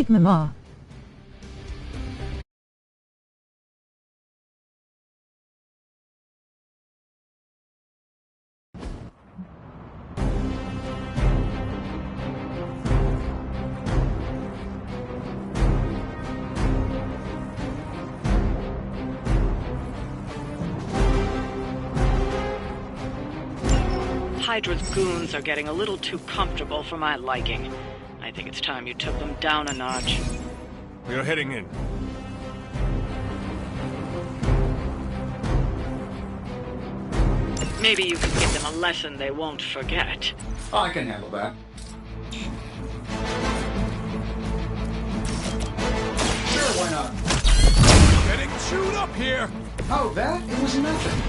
Big Mama. Hydra's goons are getting a little too comfortable for my liking. I think it's time you took them down a notch. We are heading in. Maybe you can give them a lesson they won't forget. Oh, I can handle that. Sure, why not? Getting chewed up here! Oh, that? It was nothing.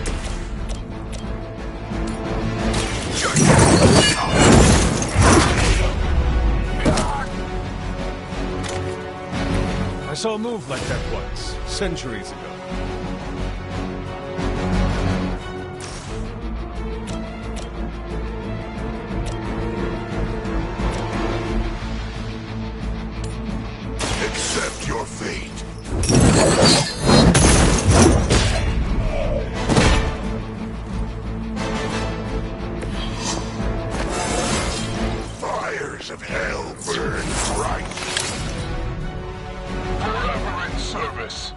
I saw a move like that once, centuries ago. Accept your fate. Fires of hell burn bright. Forever in service.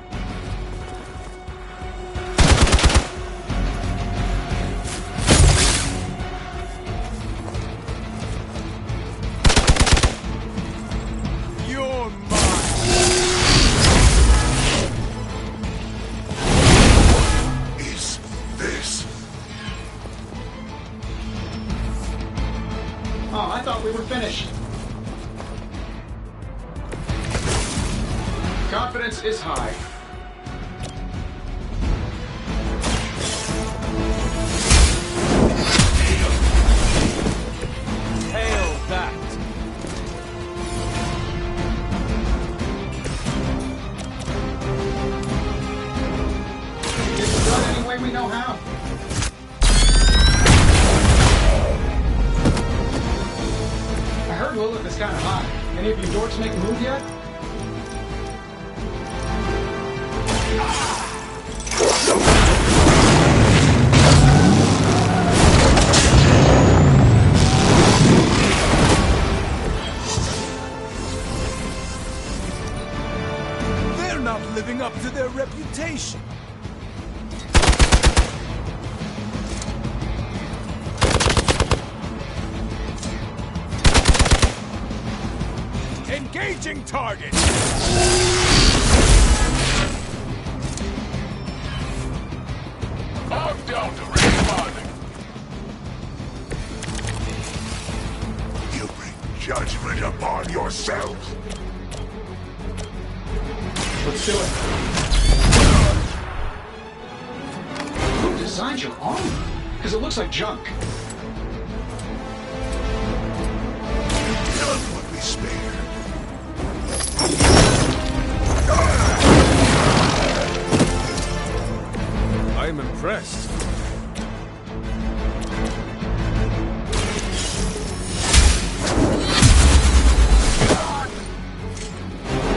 You're mine! Is this? Oh, I thought we were finished. Confidence is high. Hail that! Get it done any way we know how. I heard Lilith is kind of hot. Any of you dorks make a move yet? They're not living up to their reputation. Engaging target! I'm down to responding. You bring judgment upon yourselves. Let's do it. Who designed your armor? Because it looks like junk. None would be spared. I am impressed.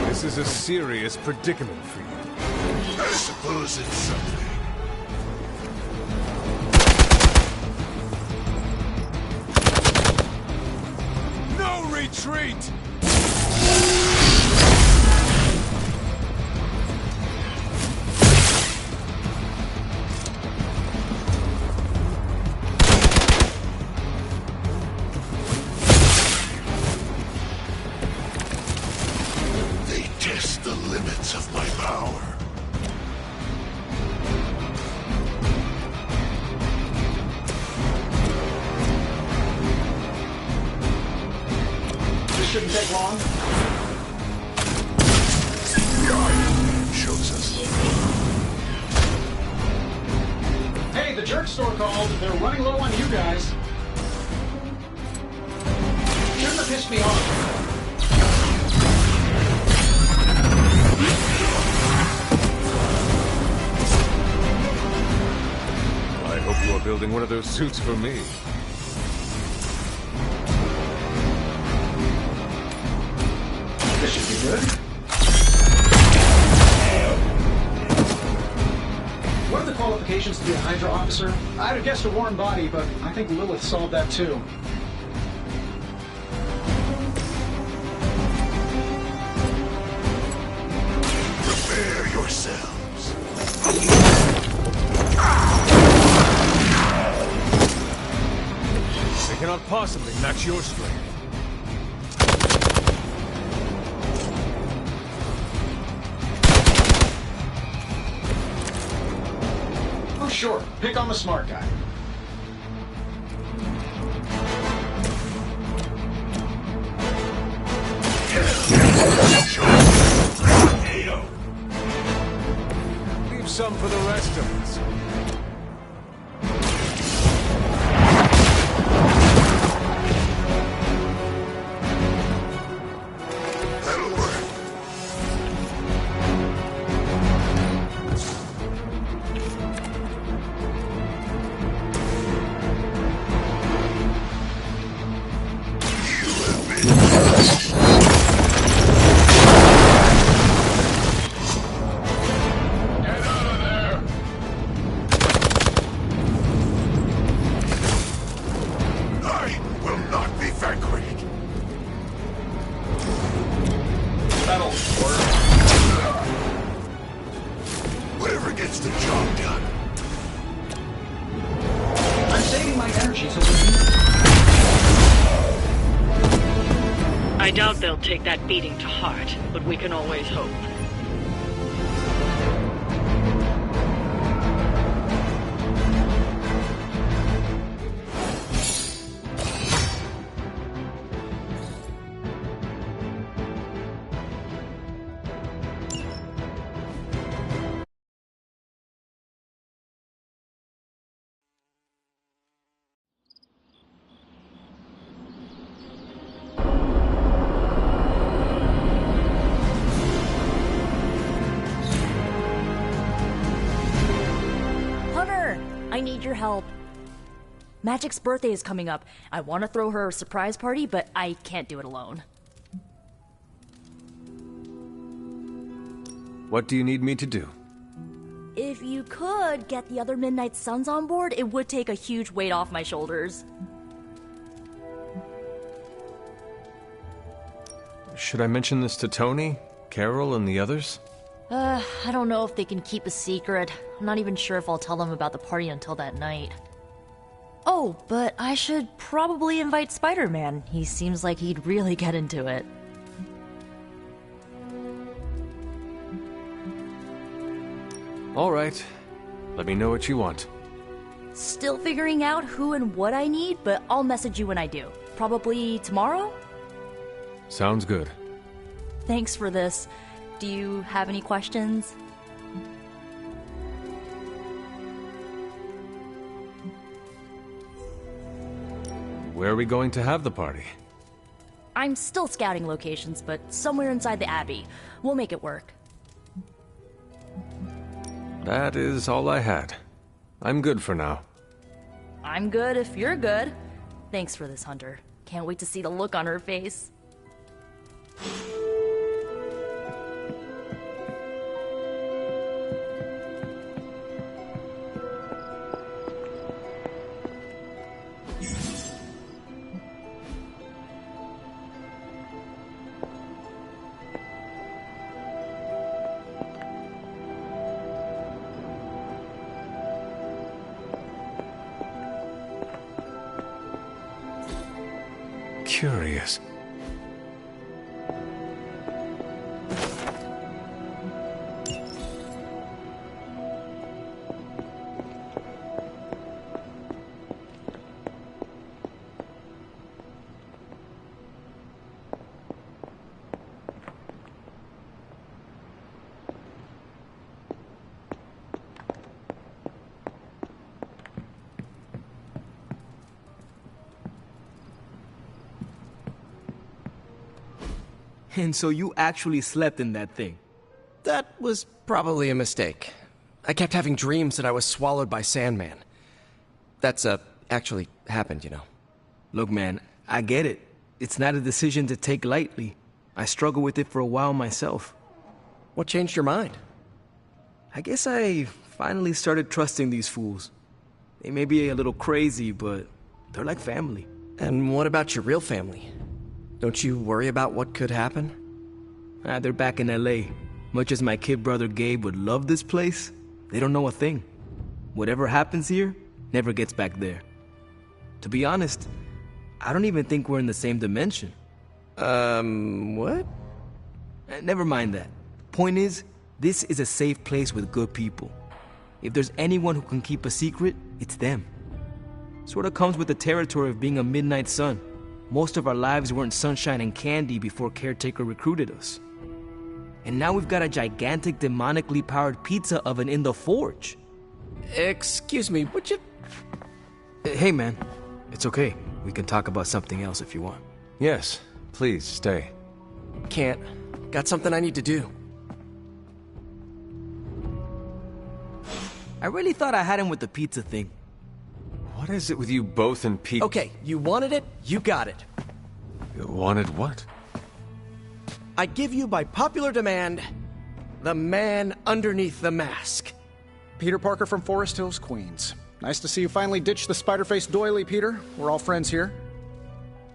This is a serious predicament for you. I suppose it's something. No retreat! They test the limits of my power. This shouldn't take long. God shows us. Hey, the jerk store called. They're running low on you guys. Shouldn't have pissed me off. I hope you are building one of those suits for me. This should be good. What are the qualifications to be a Hydra officer? I'd have guessed a warm body, but I think Lilith solved that too. Prepare yourselves. They cannot possibly match your strength. Oh, sure. Pick on the smart guy. Leave some for the rest of us. That'll work. Get out of there! I will not be vanquished. That'll work. Whatever gets the job done. I'm saving my energy so we I doubt they'll take that beating to heart, but we can always hope. Hunter, I need your help. Magic's birthday is coming up. I want to throw her a surprise party, but I can't do it alone. What do you need me to do? If you could get the other Midnight Suns on board, it would take a huge weight off my shoulders. Should I mention this to Tony, Carol, and the others? I don't know if they can keep a secret. I'm not even sure if I'll tell them about the party until that night. Oh, but I should probably invite Spider-Man. He seems like he'd really get into it. All right. Let me know what you want. Still figuring out who and what I need, but I'll message you when I do. Probably tomorrow? Sounds good. Thanks for this. Do you have any questions? Where are we going to have the party? I'm still scouting locations, but somewhere inside the Abbey. We'll make it work. That is all I had. I'm good for now. I'm good if you're good. Thanks for this, Hunter. Can't wait to see the look on her face. Curious. And so you actually slept in that thing? That was probably a mistake. I kept having dreams that I was swallowed by Sandman. That's, actually happened, you know. Look, man, I get it. It's not a decision to take lightly. I struggled with it for a while myself. What changed your mind? I guess I finally started trusting these fools. They may be a little crazy, but they're like family. And what about your real family? Don't you worry about what could happen? They're back in LA. Much as my kid brother Gabe would love this place, they don't know a thing. Whatever happens here never gets back there. To be honest, I don't even think we're in the same dimension. What? Never mind that. Point is, this is a safe place with good people. If there's anyone who can keep a secret, it's them. Sort of comes with the territory of being a Midnight Sun. Most of our lives weren't sunshine and candy before Caretaker recruited us. And now we've got a gigantic demonically powered pizza oven in the forge. Excuse me, would you... Hey man, it's okay. We can talk about something else if you want. Yes, please stay. Can't. Got something I need to do. I really thought I had him with the pizza thing. What is it with you both and Pete? Okay, you wanted it, you got it. You wanted what? I give you by popular demand, the man underneath the mask. Peter Parker from Forest Hills, Queens. Nice to see you finally ditched the spider-faced doily, Peter. We're all friends here.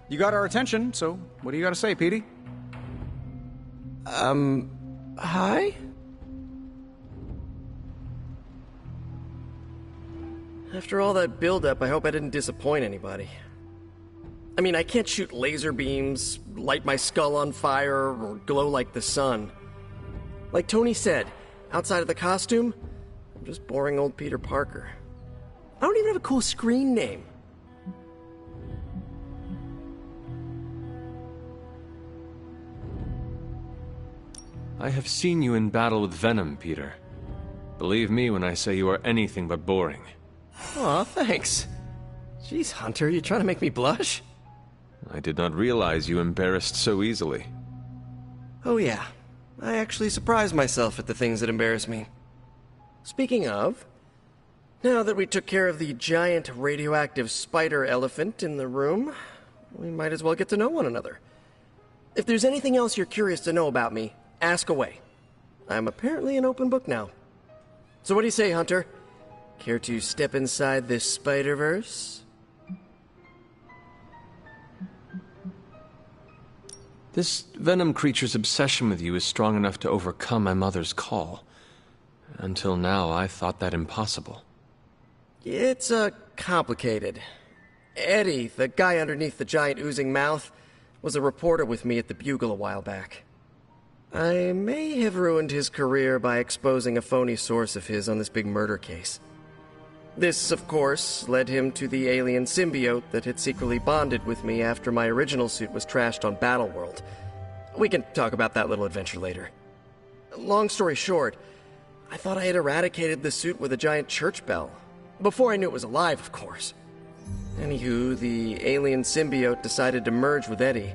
You got our attention, so what do you got to say, Petey? Hi? After all that build-up, I hope I didn't disappoint anybody. I mean, I can't shoot laser beams, light my skull on fire, or glow like the sun. Like Tony said, outside of the costume, I'm just boring old Peter Parker. I don't even have a cool screen name. I have seen you in battle with Venom, Peter. Believe me when I say you are anything but boring. Aw, thanks. Jeez, Hunter, you trying to make me blush? I did not realize you embarrassed so easily. Oh yeah, I actually surprise myself at the things that embarrass me. Speaking of, now that we took care of the giant radioactive spider elephant in the room, we might as well get to know one another. If there's anything else you're curious to know about me, ask away. I'm apparently an open book now. So what do you say, Hunter? Care to step inside this Spider-Verse? This Venom creature's obsession with you is strong enough to overcome my mother's call. Until now, I thought that impossible. It's, complicated. Eddie, the guy underneath the giant oozing mouth, was a reporter with me at the Bugle a while back. I may have ruined his career by exposing a phony source of his on this big murder case. This, of course, led him to the alien symbiote that had secretly bonded with me after my original suit was trashed on Battleworld. We can talk about that little adventure later. Long story short, I thought I had eradicated the suit with a giant church bell. Before I knew it was alive, of course. Anywho, the alien symbiote decided to merge with Eddie,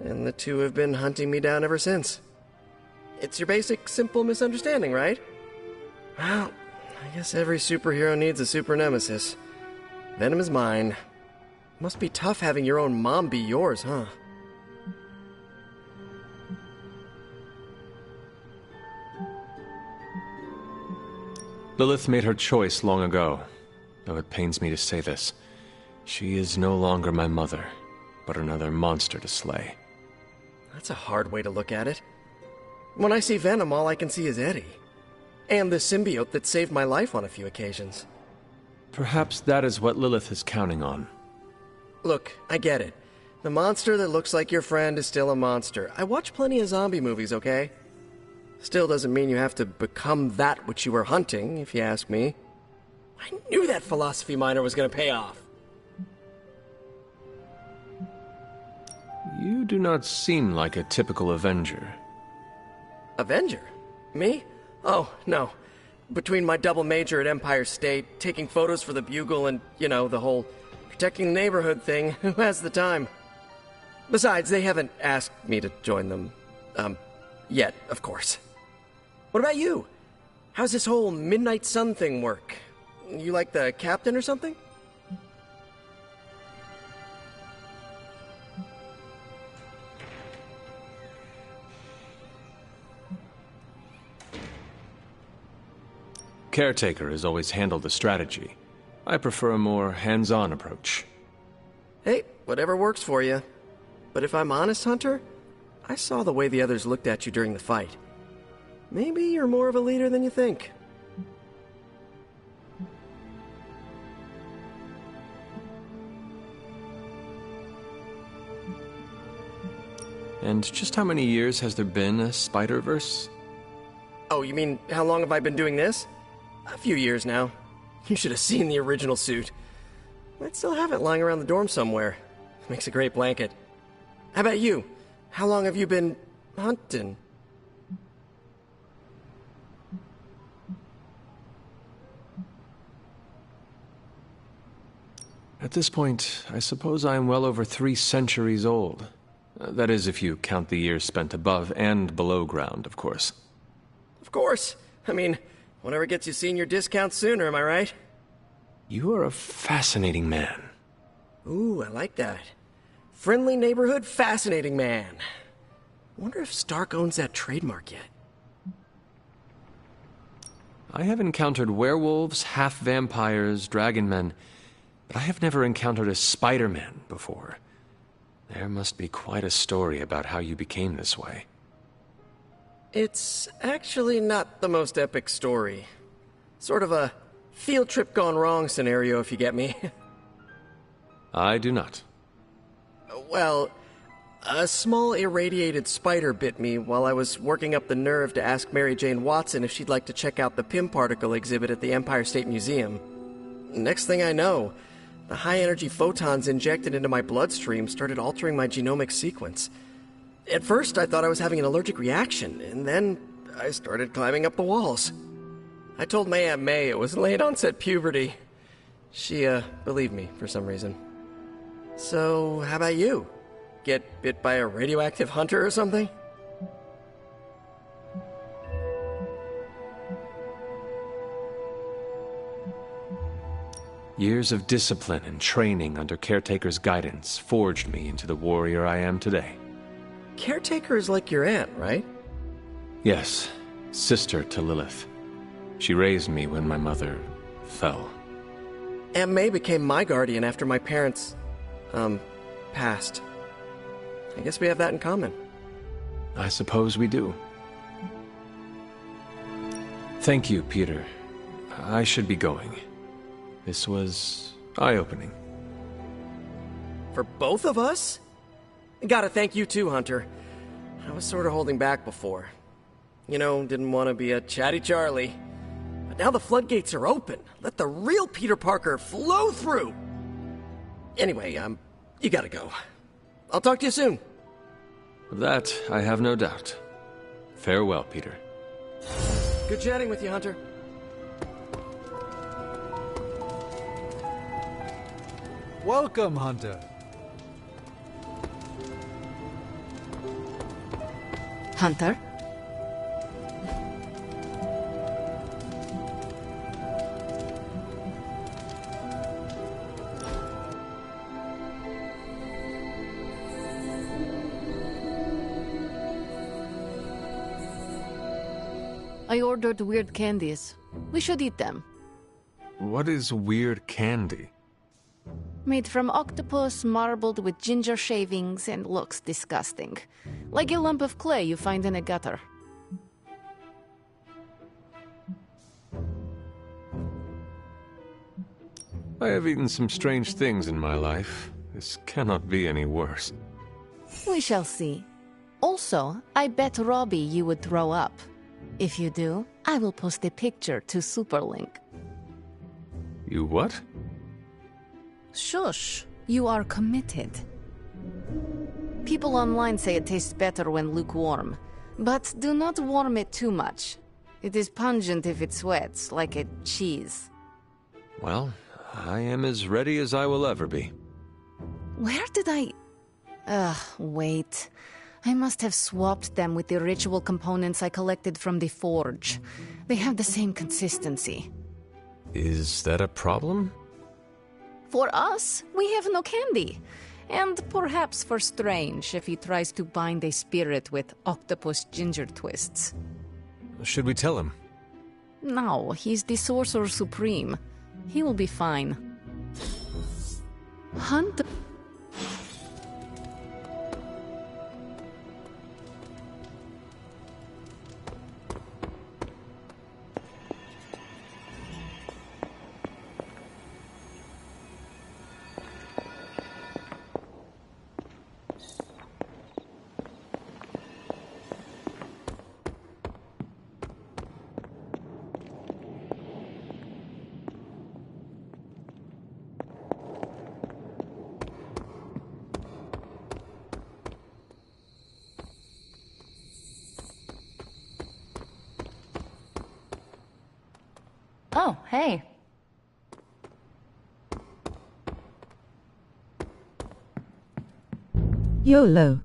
and the two have been hunting me down ever since. It's your basic, simple misunderstanding, right? Well, I guess every superhero needs a super nemesis. Venom is mine. Must be tough having your own mom be yours, huh? Lilith made her choice long ago, though it pains me to say this. She is no longer my mother, but another monster to slay. That's a hard way to look at it. When I see Venom, all I can see is Eddie. And the symbiote that saved my life on a few occasions. Perhaps that is what Lilith is counting on. Look, I get it. The monster that looks like your friend is still a monster. I watch plenty of zombie movies, okay? Still doesn't mean you have to become that which you were hunting, if you ask me. I knew that philosophy minor was gonna pay off. You do not seem like a typical Avenger. Avenger? Me? Oh, no. Between my double major at Empire State, taking photos for the Bugle, and, you know, the whole protecting the neighborhood thing, who has the time? Besides, they haven't asked me to join them. Yet, of course. What about you? How's this whole Midnight Sun thing work? You like the captain or something? Caretaker has always handled the strategy. I prefer a more hands-on approach. Hey, whatever works for you. But if I'm honest, Hunter, I saw the way the others looked at you during the fight. Maybe you're more of a leader than you think. And just how many years has there been a Spider-Verse? Oh, you mean how long have I been doing this? A few years now. You should have seen the original suit. I'd still have it lying around the dorm somewhere. Makes a great blanket. How about you? How long have you been hunting? At this point, I suppose I am well over 3 centuries old. That is, if you count the years spent above and below ground, of course. Of course. I mean, whatever gets you senior discount sooner, am I right? You are a fascinating man. Ooh, I like that. Friendly neighborhood, fascinating man. Wonder if Stark owns that trademark yet. I have encountered werewolves, half-vampires, dragonmen, but I have never encountered a Spider-Man before. There must be quite a story about how you became this way. It's actually not the most epic story. Sort of a field trip gone wrong scenario, if you get me. I do not. Well, a small irradiated spider bit me while I was working up the nerve to ask Mary Jane Watson if she'd like to check out the Pym particle exhibit at the Empire State Museum. Next thing I know, the high-energy photons injected into my bloodstream started altering my genomic sequence. At first, I thought I was having an allergic reaction, and then I started climbing up the walls. I told my Aunt May it was late-onset puberty. She, believed me for some reason. So, how about you? Get bit by a radioactive hunter or something? Years of discipline and training under Caretaker's guidance forged me into the warrior I am today. Caretaker is like your aunt, right? Yes, sister to Lilith. She raised me when my mother fell. Aunt May became my guardian after my parents, passed. I guess we have that in common. I suppose we do. Thank you, Peter. I should be going. This was eye-opening. For both of us? Gotta thank you too, Hunter. I was sort of holding back before. You know, didn't want to be a chatty Charlie. But now the floodgates are open. Let the real Peter Parker flow through! Anyway, you gotta go. I'll talk to you soon. Of that, I have no doubt. Farewell, Peter. Good chatting with you, Hunter. Welcome, Hunter. Hunter? I ordered weird candies. We should eat them. What is weird candy? Made from octopus, marbled with ginger shavings, and looks disgusting. Like a lump of clay you find in a gutter. I have eaten some strange things in my life. This cannot be any worse. We shall see. Also, I bet Robbie you would throw up. If you do, I will post a picture to Superlink. You what? Shush. You are committed. People online say it tastes better when lukewarm. But do not warm it too much. It is pungent if it sweats, like a cheese. Well, I am as ready as I will ever be. Where did I... wait. I must have swapped them with the ritual components I collected from the forge. They have the same consistency. Is that a problem? For us, we have no candy. And perhaps for Strange if he tries to bind a spirit with octopus ginger twists. Should we tell him? No, he's the Sorcerer Supreme. He will be fine. Hunter... Oh, hey. YOLO.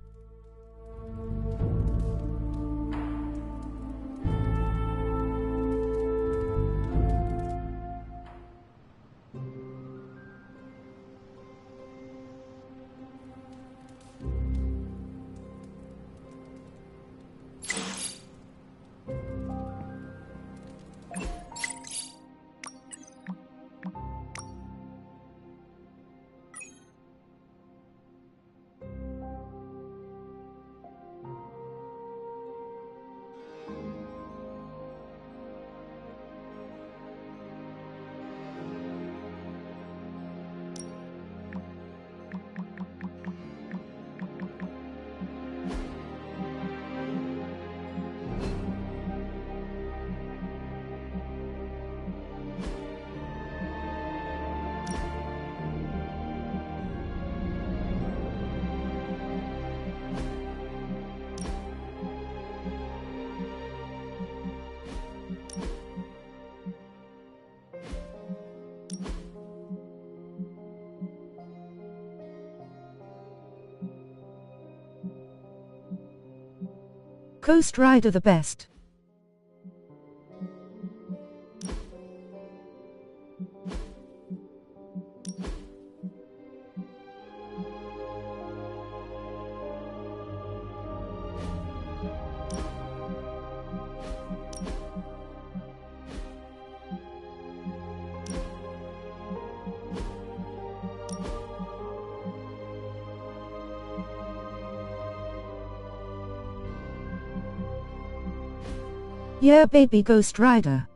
Ghost Rider the best. Yeah, baby Ghost Rider.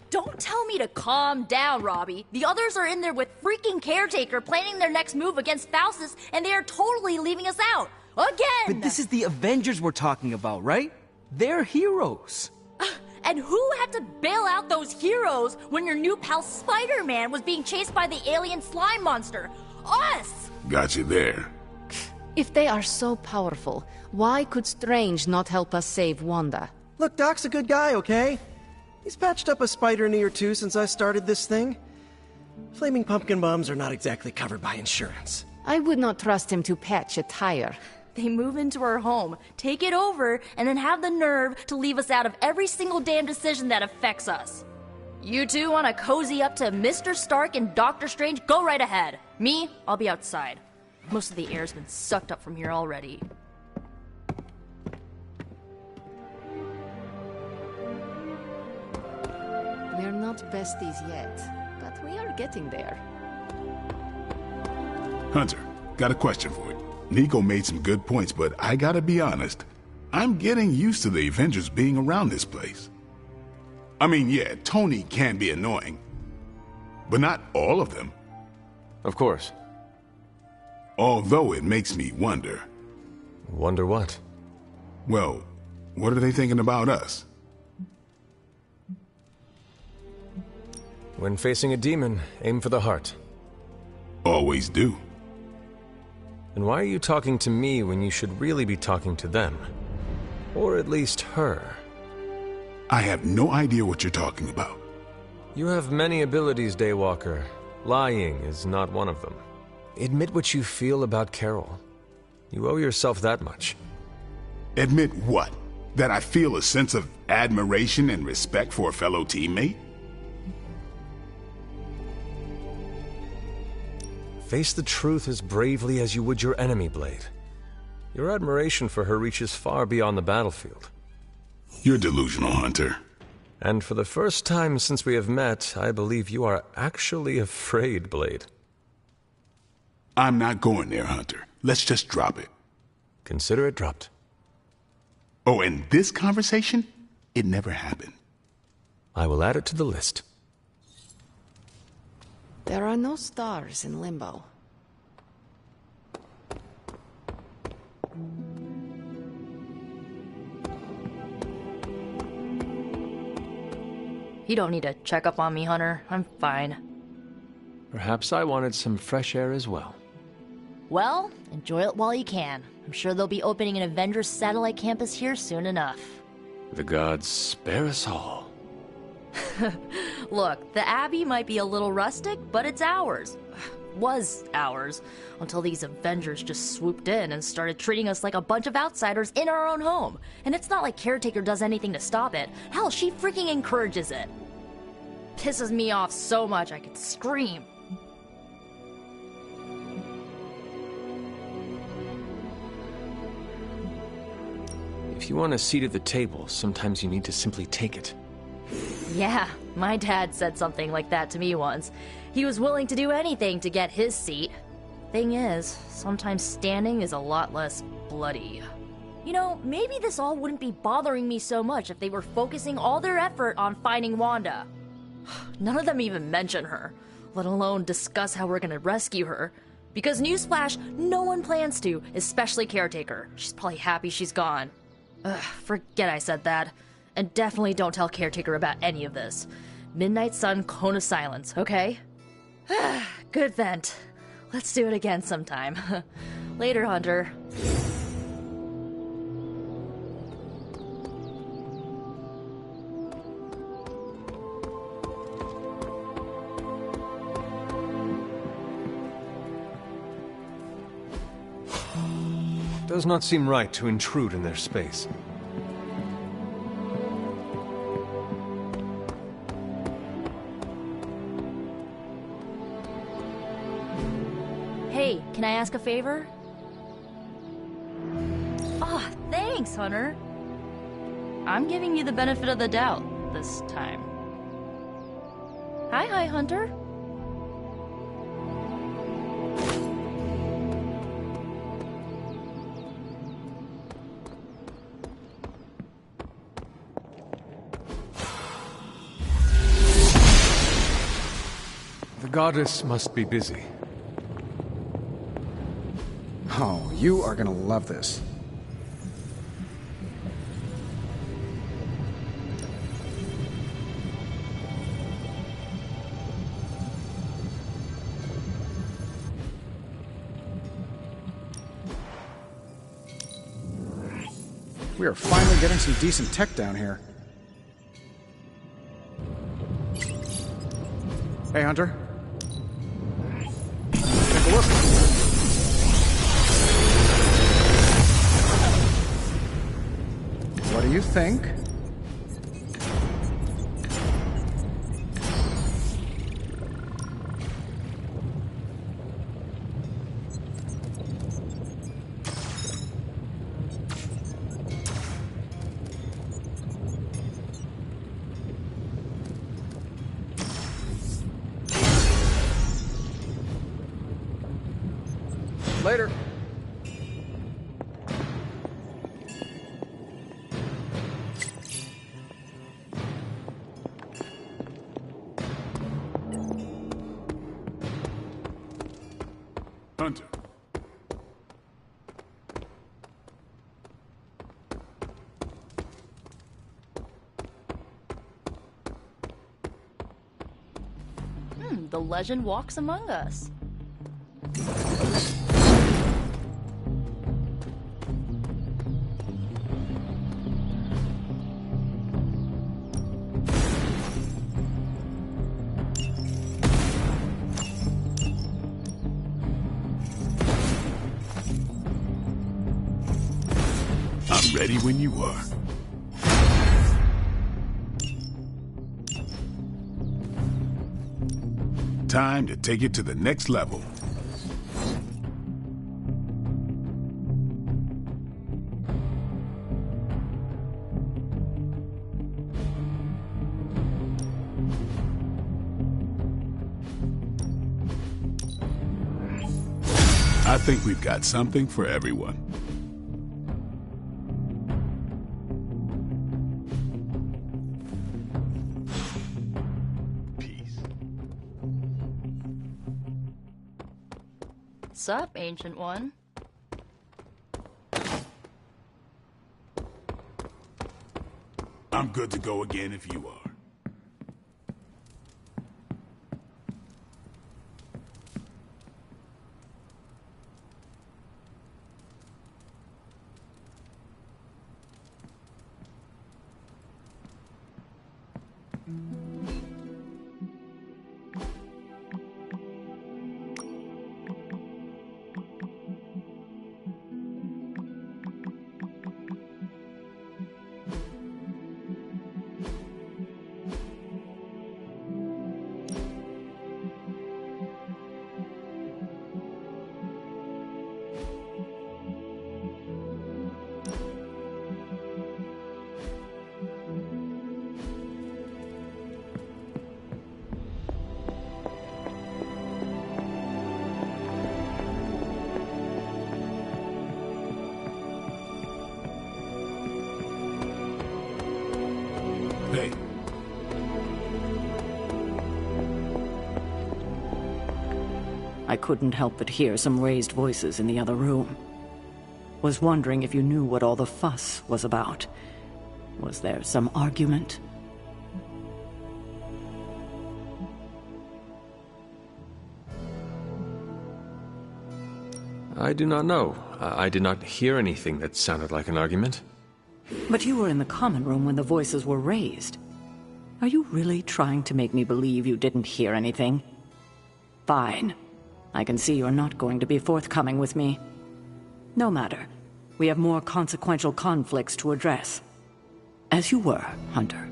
Don't tell me to calm down, Robbie. The others are in there with freaking Caretaker planning their next move against Faustus, and they are totally leaving us out. Again! But this is the Avengers we're talking about, right? They're heroes. And who had to bail out those heroes when your new pal Spider-Man was being chased by the alien slime monster? Us! Got you there. If they are so powerful, why could Strange not help us save Wanda? Look, Doc's a good guy, okay? He's patched up a spider knee or two since I started this thing. Flaming pumpkin bombs are not exactly covered by insurance. I would not trust him to patch a tire. They move into our home, take it over, and then have the nerve to leave us out of every single damn decision that affects us. You two want to cozy up to Mr. Stark and Doctor Strange? Go right ahead. Me, I'll be outside. Most of the air's been sucked up from here already. We're not besties yet, but we are getting there. Hunter, got a question for you. Nico made some good points, but I gotta be honest. I'm getting used to the Avengers being around this place. I mean, yeah, Tony can be annoying, but not all of them. Of course. Although it makes me wonder. Wonder what? Well, what are they thinking about us? When facing a demon, aim for the heart. Always do. And why are you talking to me when you should really be talking to them? Or at least her? I have no idea what you're talking about. You have many abilities, Daywalker. Lying is not one of them. Admit what you feel about Carol. You owe yourself that much. Admit what? That I feel a sense of admiration and respect for a fellow teammate? Face the truth as bravely as you would your enemy, Blade. Your admiration for her reaches far beyond the battlefield. You're delusional, Hunter. And for the first time since we have met, I believe you are actually afraid, Blade. I'm not going there, Hunter. Let's just drop it. Consider it dropped. Oh, and this conversation? It never happened. I will add it to the list. There are no stars in Limbo. You don't need to check up on me, Hunter. I'm fine. Perhaps I wanted some fresh air as well. Well, enjoy it while you can. I'm sure they'll be opening an Avengers satellite campus here soon enough. The gods spare us all. Look, the Abbey might be a little rustic, but it's ours. Was ours. Until these Avengers just swooped in and started treating us like a bunch of outsiders in our own home. And it's not like Caretaker does anything to stop it. Hell, she freaking encourages it. Pisses me off so much I could scream. If you want a seat at the table, sometimes you need to simply take it. Yeah, my dad said something like that to me once. He was willing to do anything to get his seat. Thing is, sometimes standing is a lot less bloody. You know, maybe this all wouldn't be bothering me so much if they were focusing all their effort on finding Wanda. None of them even mention her, let alone discuss how we're gonna rescue her. Because newsflash, no one plans to, especially Caretaker. She's probably happy she's gone. Ugh, forget I said that. And definitely don't tell Caretaker about any of this. Midnight Sun, Cone of Silence, okay? Good vent. Let's do it again sometime. Later, Hunter. Does not seem right to intrude in their space. Hey, can I ask a favor? Oh, thanks, Hunter. I'm giving you the benefit of the doubt this time. Hi, Hunter. The goddess must be busy. Oh, you are gonna love this. We are finally getting some decent tech down here. Hey, Hunter. Take a look. What do you think? Later. Hunter. The legend walks among us. I'm ready when you are. Time to take it to the next level. I think we've got something for everyone. Sup, Ancient One? I'm good to go again if you are. Hey. I couldn't help but hear some raised voices in the other room. Was wondering if you knew what all the fuss was about. Was there some argument? I do not know. I did not hear anything that sounded like an argument. But you were in the common room when the voices were raised. Are you really trying to make me believe you didn't hear anything? Fine. I can see you're not going to be forthcoming with me. No matter. We have more consequential conflicts to address. As you were, Hunter.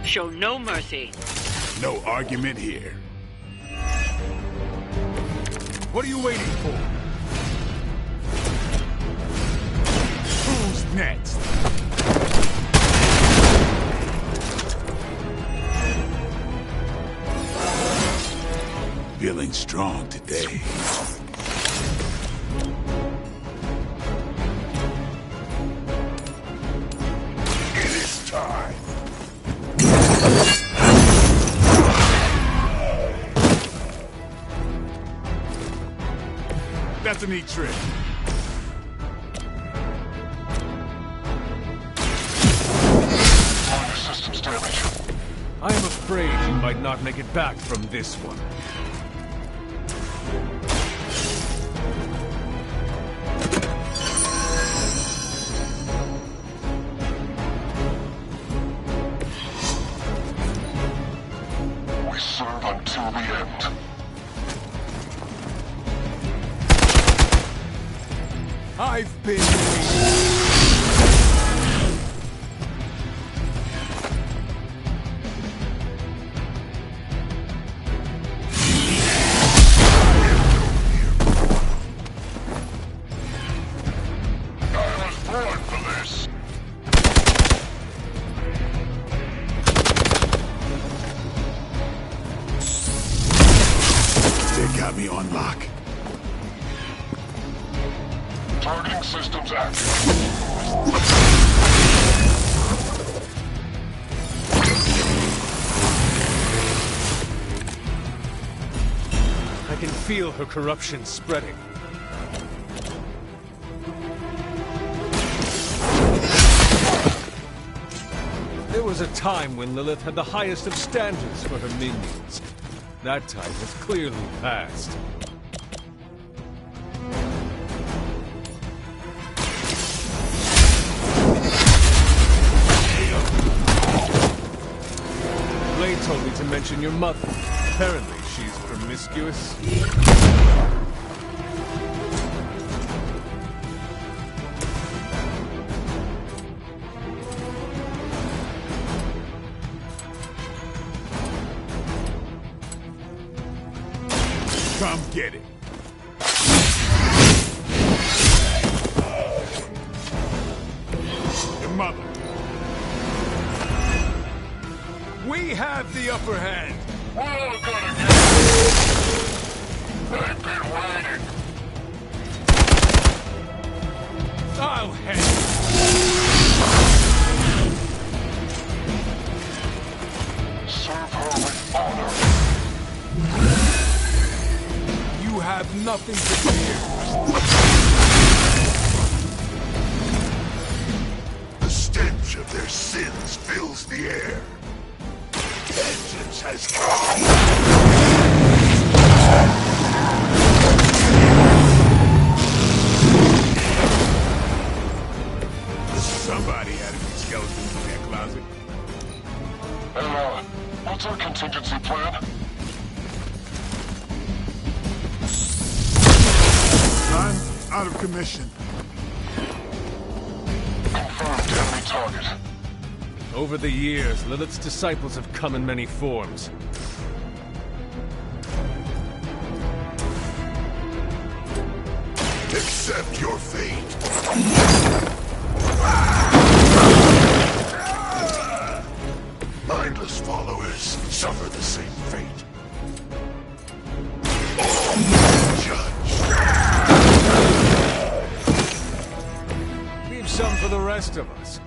Show no mercy. No argument here. What are you waiting for? Who's next? Feeling strong today. It is time. That's a neat trick. Minor systems damage. I am afraid you might not make it back from this one. We serve until the end. I've been waiting. Targeting systems active. I can feel her corruption spreading. There was a time when Lilith had the highest of standards for her minions. That time has clearly passed. Blade told me to mention your mother. Apparently, she's promiscuous. Come get it. Your mother. We have the upper hand. We're all gonna get it. I've been waiting. I'll head. Serve her with honor. You have nothing to fear. The stench of their sins fills the air. Vengeance has come. Somebody had a few skeletons in their closet. What's our contingency plan? I'm out of commission. Confirmed enemy target. Over the years, Lilith's disciples have come in many forms. Accept your fate. Mindless followers suffer the same fate. Judge. Leave some for the rest of us.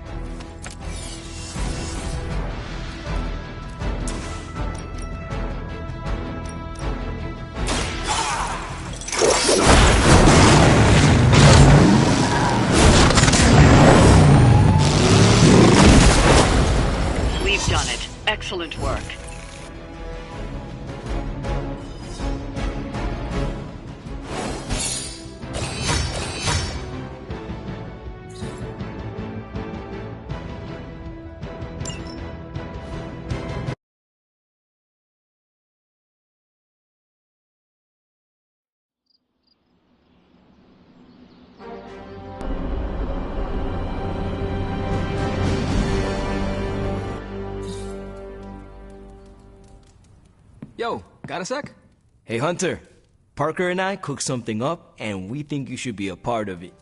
We've done it. Excellent work. Yo, got a sec? Hey, Hunter. Parker and I cooked something up, and we think you should be a part of it.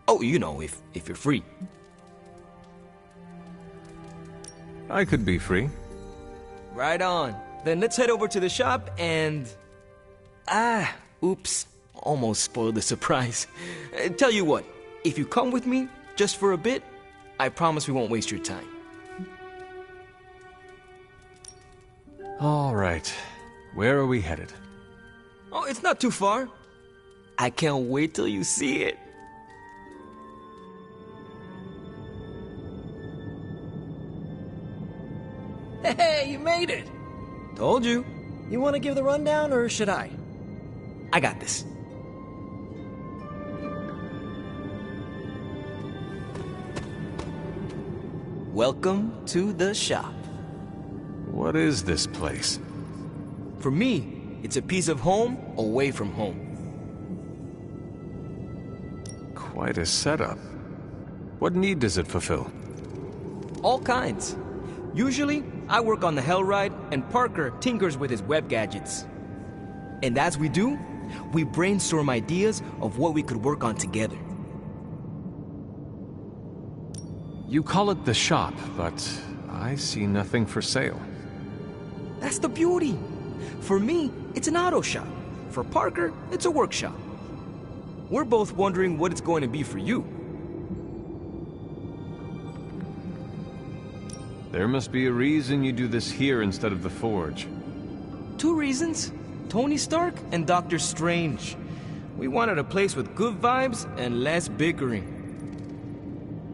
Oh, you know, if you're free. I could be free. Right on. Then let's head over to the shop and... oops. Almost spoiled the surprise. Tell you what, if you come with me, just for a bit, I promise we won't waste your time. All right. Where are we headed? Oh, it's not too far. I can't wait till you see it. Hey, you made it! Told you. You want to give the rundown, or should I? I got this. Welcome to the shop. What is this place? For me, it's a piece of home away from home. Quite a setup. What need does it fulfill? All kinds. Usually, I work on the Hellride, and Parker tinkers with his web gadgets. And as we do, we brainstorm ideas of what we could work on together. You call it the shop, but I see nothing for sale. That's the beauty. For me, it's an auto shop. For Parker, it's a workshop. We're both wondering what it's going to be for you. There must be a reason you do this here instead of the Forge. 2 reasons. Tony Stark and Doctor Strange. We wanted a place with good vibes and less bickering.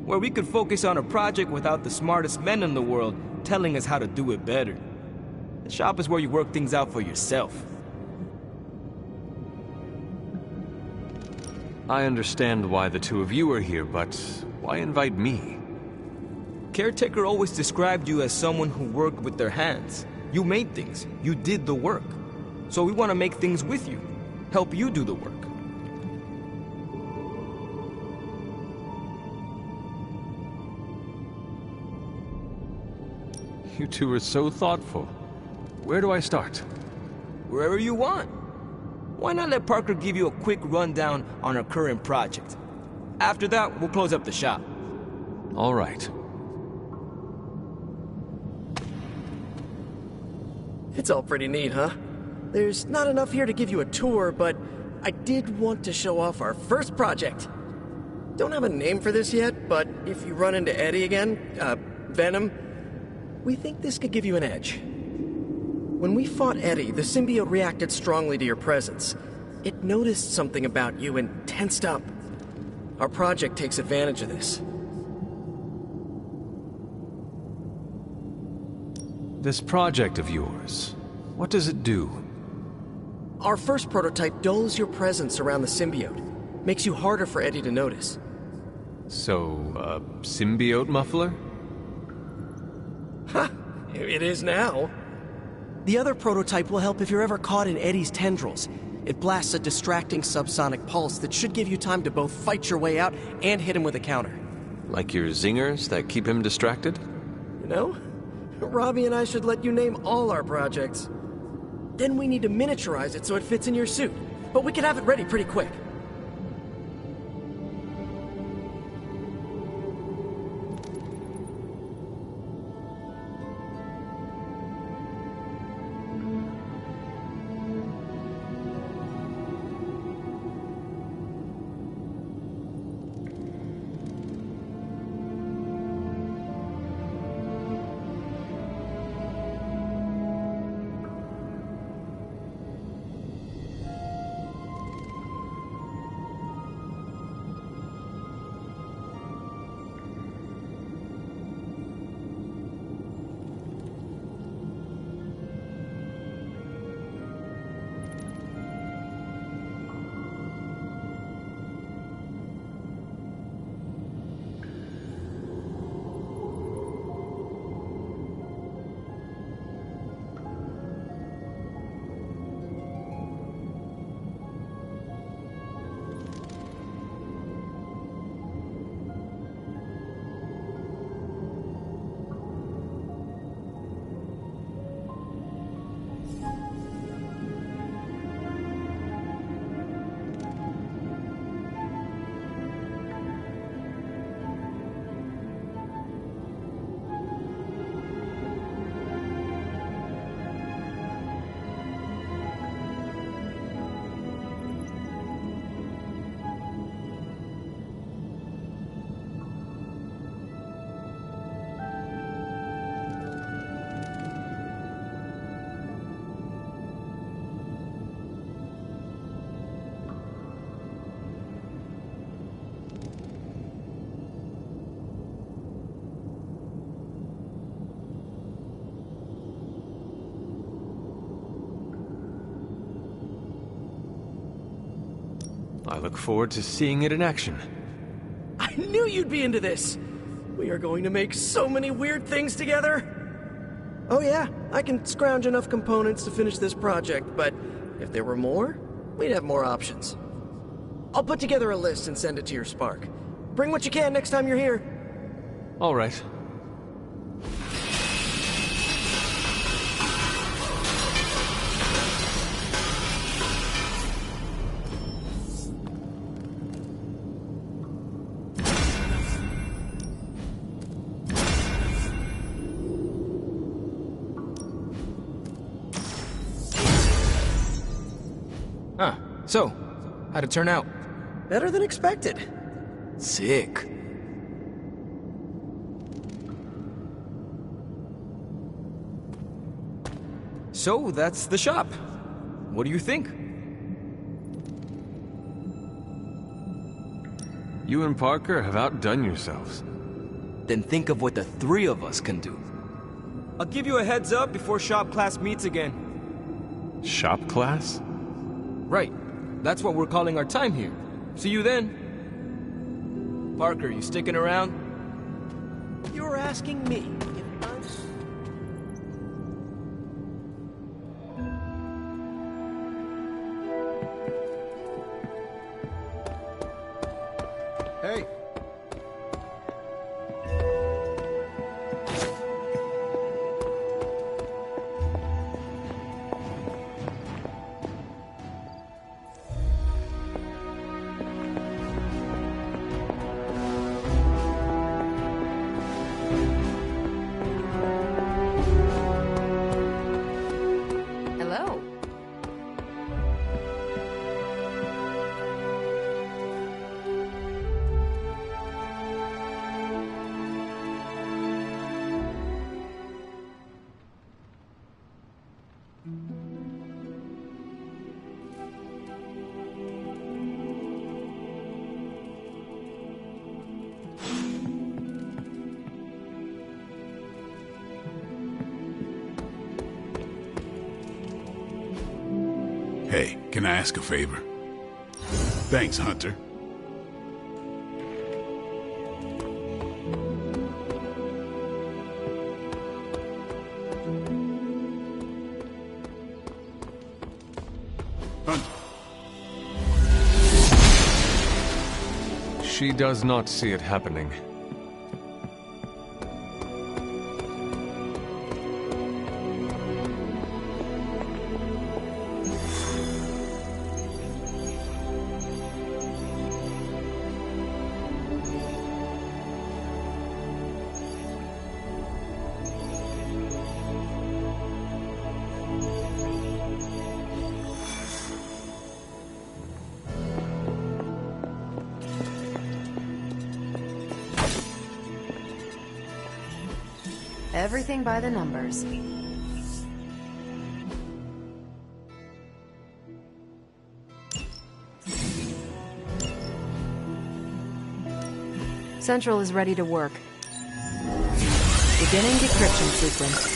Where we could focus on a project without the smartest men in the world telling us how to do it better. The shop is where you work things out for yourself. I understand why the 2 of you are here, but why invite me? Caretaker always described you as someone who worked with their hands. You made things. You did the work. So we want to make things with you. Help you do the work. You 2 are so thoughtful. Where do I start? Wherever you want. Why not let Parker give you a quick rundown on our current project? After that, we'll close up the shop. All right. It's all pretty neat, huh? There's not enough here to give you a tour, but I did want to show off our first project. Don't have a name for this yet, but if you run into Eddie again, Venom, we think this could give you an edge. When we fought Eddie, the symbiote reacted strongly to your presence. It noticed something about you and tensed up. Our project takes advantage of this. This project of yours, what does it do? Our first prototype dulls your presence around the symbiote. Makes you harder for Eddie to notice. So, a symbiote muffler? Ha! It is now. The other prototype will help if you're ever caught in Eddie's tendrils. It blasts a distracting subsonic pulse that should give you time to both fight your way out and hit him with a counter. Like your zingers that keep him distracted? You know, Robbie and I should let you name all our projects. Then we need to miniaturize it so it fits in your suit. But we can have it ready pretty quick. I look forward to seeing it in action. I knew you'd be into this! We are going to make so many weird things together! Oh yeah, I can scrounge enough components to finish this project, but if there were more, we'd have more options. I'll put together a list and send it to your Spark. Bring what you can next time you're here. All right. So, how'd it turn out? Better than expected. Sick. So, that's the shop. What do you think? You and Parker have outdone yourselves. Then think of what the three of us can do. I'll give you a heads up before shop class meets again. Shop class? Right. That's what we're calling our time here. See you then. Parker, you sticking around? You're asking me if I'm... Hey. Hello. Hey, can I ask a favor? Thanks, Hunter. Hunter. She does not see it happening. Everything by the numbers. Central is ready to work. Beginning decryption sequence.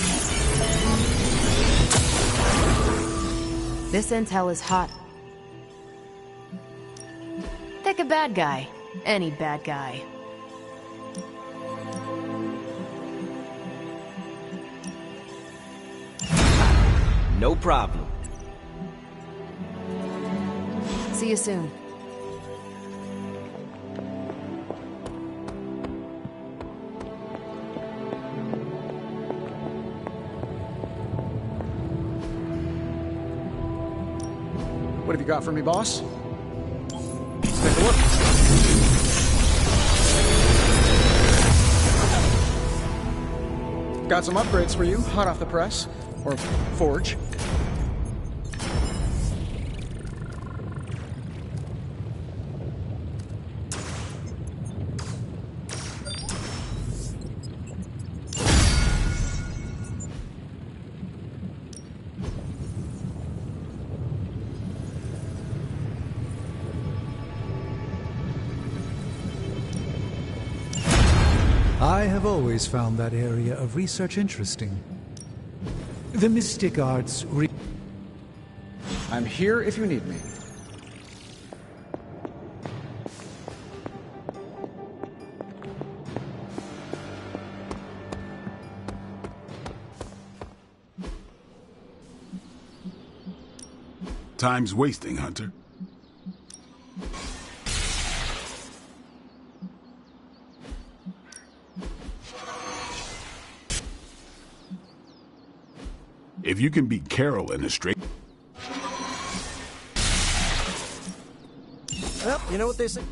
This intel is hot. Take a bad guy. Any bad guy. No problem. See you soon. What have you got for me, boss? Let's take a look. Got some upgrades for you, hot off the press. Or forge. I have always found that area of research interesting. The mystic arts I'm here if you need me. Time's wasting, Hunter. If you can beat Carol in a straight... Well, you know what they say.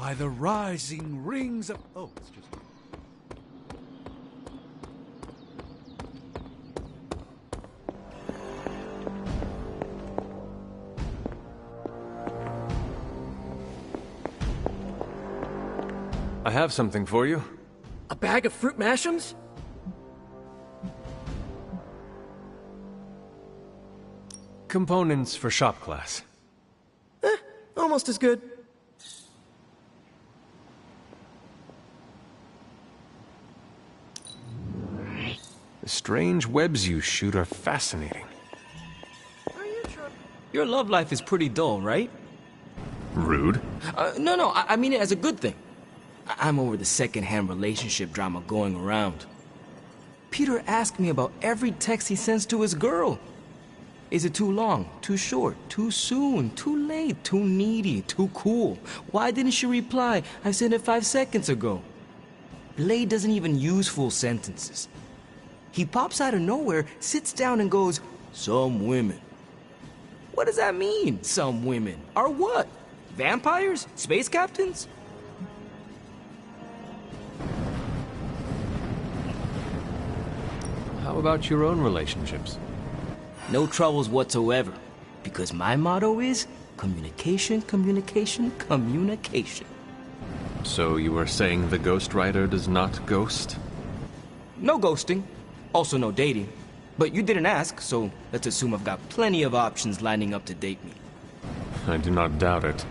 by the rising rings of... Oh, it's just... I have something for you. A bag of fruit mash'ems? Components for shop class. Almost as good. The strange webs you shoot are fascinating. Your love life is pretty dull, right? Rude. No, I mean it as a good thing. I'm over the second-hand relationship drama going around. Peter asked me about every text he sends to his girl. Is it too long, too short, too soon, too late, too needy, too cool? Why didn't she reply? I sent it 5 seconds ago. Blade doesn't even use full sentences. He pops out of nowhere, sits down and goes, "Some women." What does that mean, some women? Are what? Vampires? Space captains? How about your own relationships? No troubles whatsoever. Because my motto is communication, communication, communication. So you are saying the Ghost Rider does not ghost? No ghosting. Also no dating. But you didn't ask, so let's assume I've got plenty of options lining up to date me. I do not doubt it.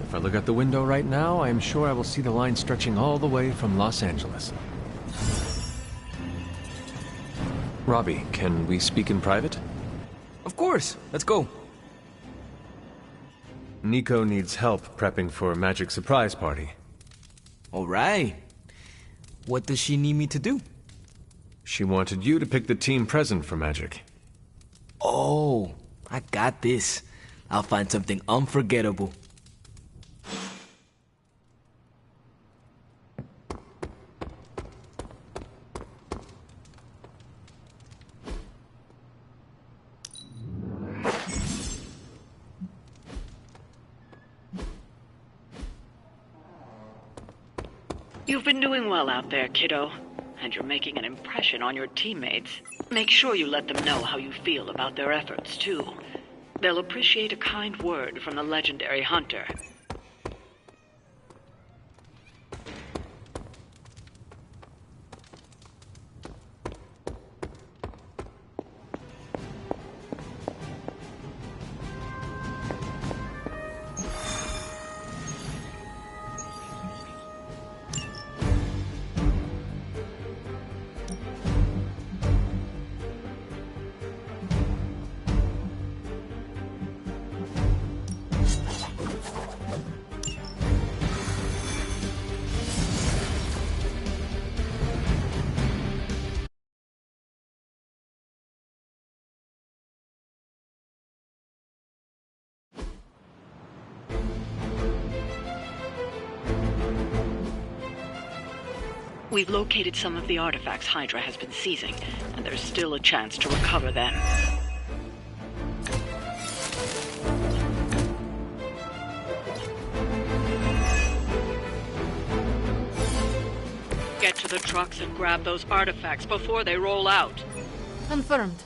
If I look out the window right now, I am sure I will see the line stretching all the way from Los Angeles. Robbie, can we speak in private? Of course. Let's go. Nico needs help prepping for a magic surprise party. All right. What does she need me to do? She wanted you to pick the team present for magic. Oh, I got this. I'll find something unforgettable. You've been doing well out there, kiddo. And you're making an impression on your teammates. Make sure you let them know how you feel about their efforts, too. They'll appreciate a kind word from the legendary hunter. We've located some of the artifacts Hydra has been seizing, and there's still a chance to recover them. Get to the trucks and grab those artifacts before they roll out. Confirmed.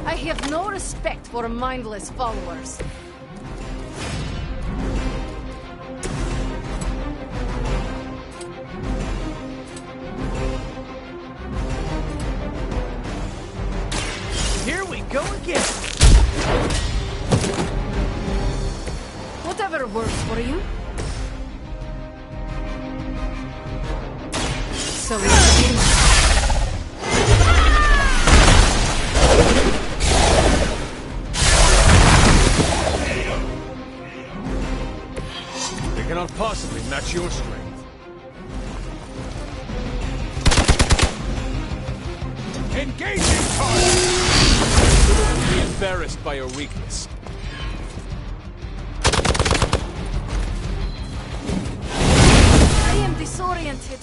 I have no respect for mindless followers. Here we go again. Whatever works for you. So it's They cannot possibly match your strength. Engaging target! Be embarrassed by your weakness. I am disoriented.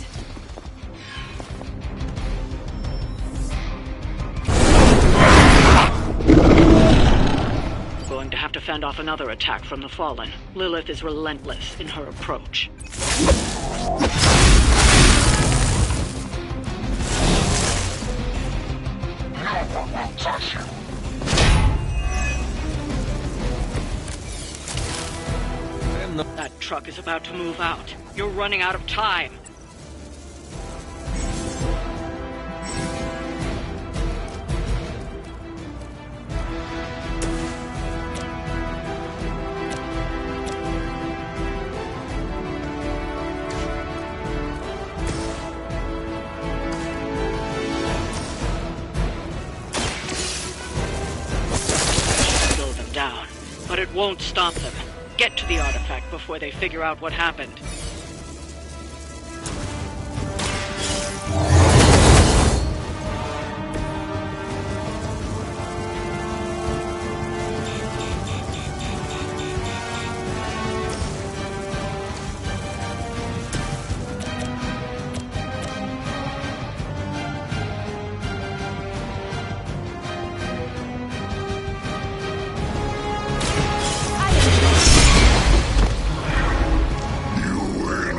going to have to fend off another attack from the Fallen. Lilith is relentless in her approach. No one will touch you. That truck is about to move out. You're running out of time. Slow them down, but it won't stop them. Get to the artifact before they figure out what happened.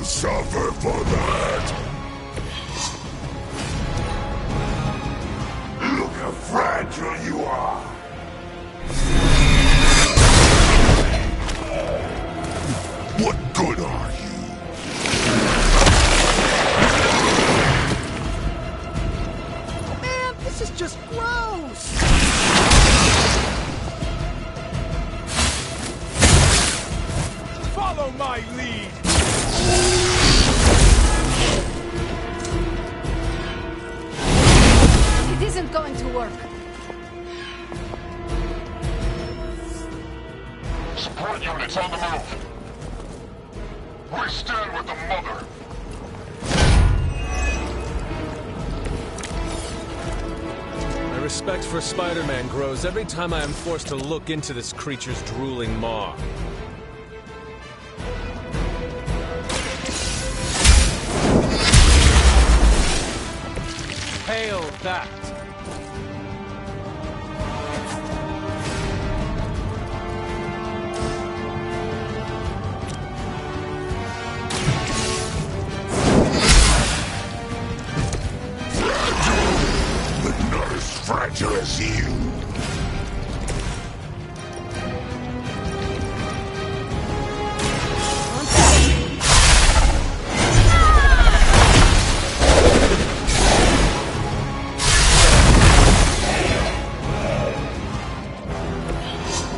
Suffer for that. Look how fragile you are. What good are you? Man, this is just gross! Follow my lead! It isn't going to work. Support units on the move. We stand with the mother. My respect for Spider-Man grows every time I am forced to look into this creature's drooling maw. Hail that! But not as fragile as you.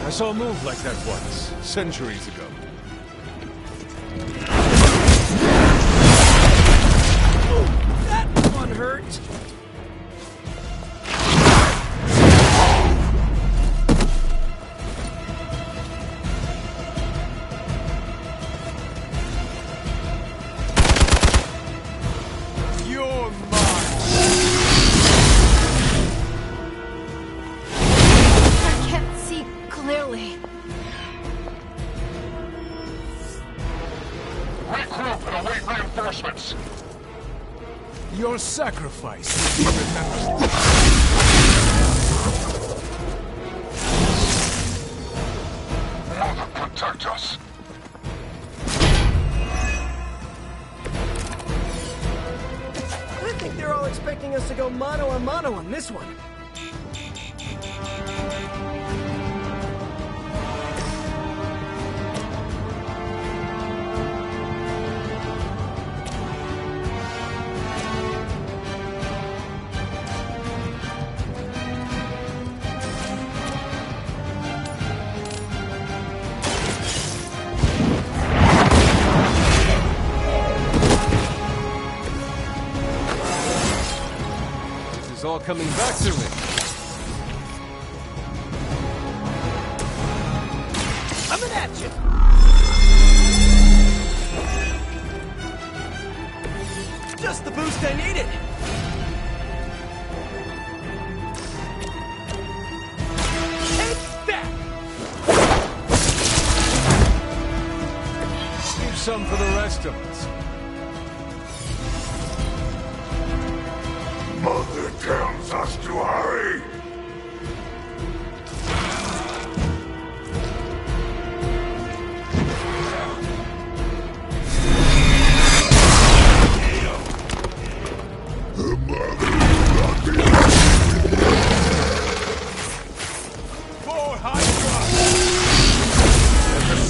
I saw a move like that once, centuries ago. That one hurt! You're mine! I can't see clearly. Regroup and await reinforcements. Your sacrifice will be remembered. Mother, protect us. I think they're all expecting us to go mano a mano on this one. It's all coming back to me. Coming at you! Just the boost I needed! Take that! Leave some for the rest of us. Mother tells us to hurry.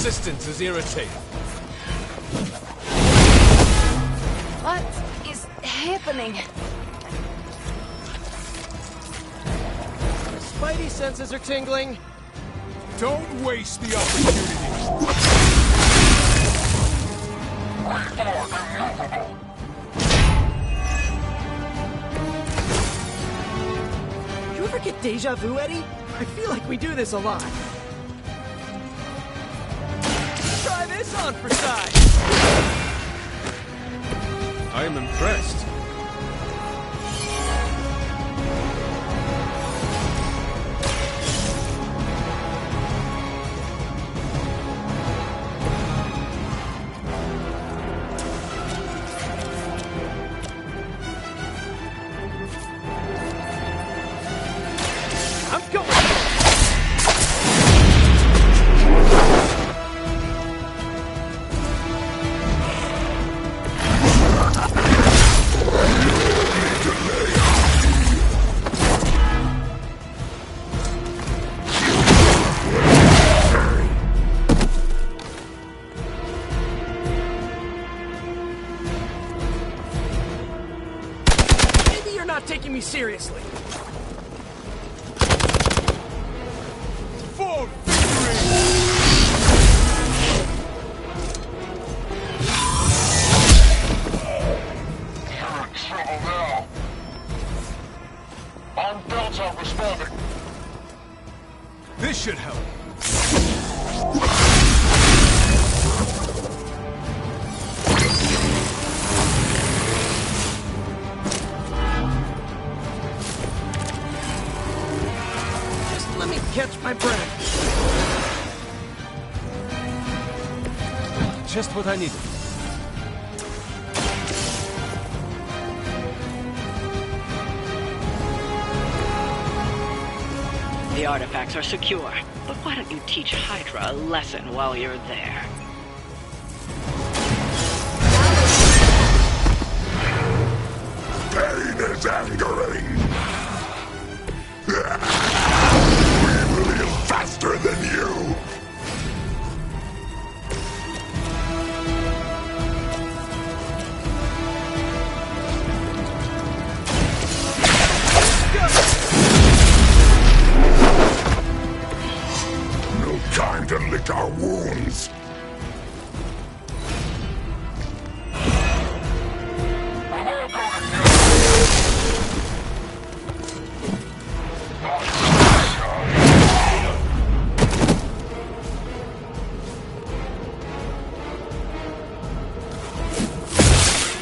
persistence is irritating. What is happening? Spidey senses are tingling. Don't waste the opportunity. You ever get deja vu, Eddie? I feel like we do this a lot. Try this on for size. I am impressed. I'm going. Maybe you're not taking me seriously. For victory! You're in trouble now. On Delta responding. This should help. Just let me catch my breath. Just what I needed. The artifacts are secure, but why don't you teach Hydra a lesson while you're there? Pain is angering. We will heal faster than you. No time to lick our wounds.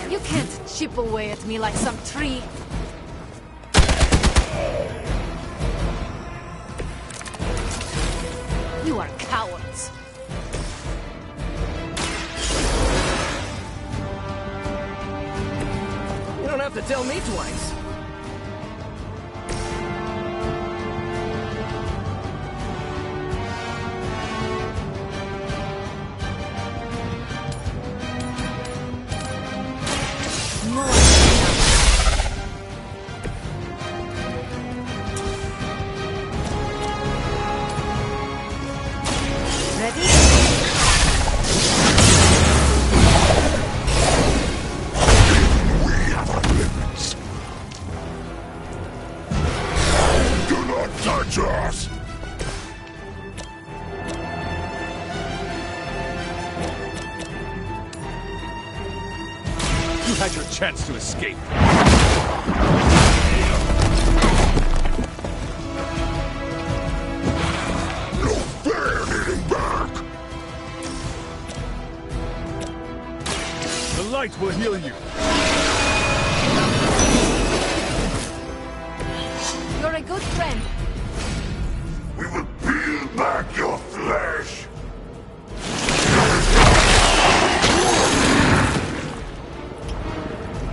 You can't chip away at me like some tree. You are cowards. You don't have to tell me twice. We have our limits. Do not touch us. You had your chance to escape. No fair hitting back. The light will heal you. You're a good friend. We will peel back your flesh.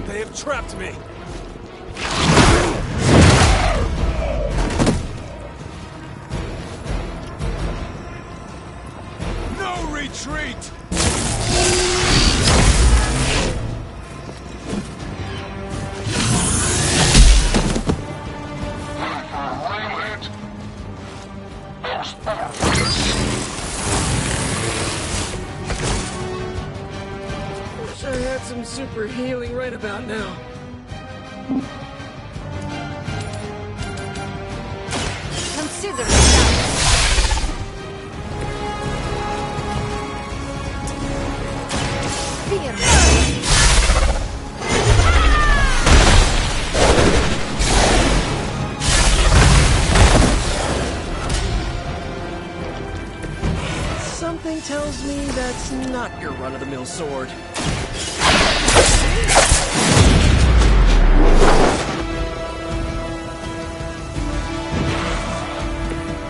They have trapped me. No retreat! Real hit. Most powerful. some super healing right about now. Consider it. Fear me. Something tells me that's not your run-of-the-mill sword.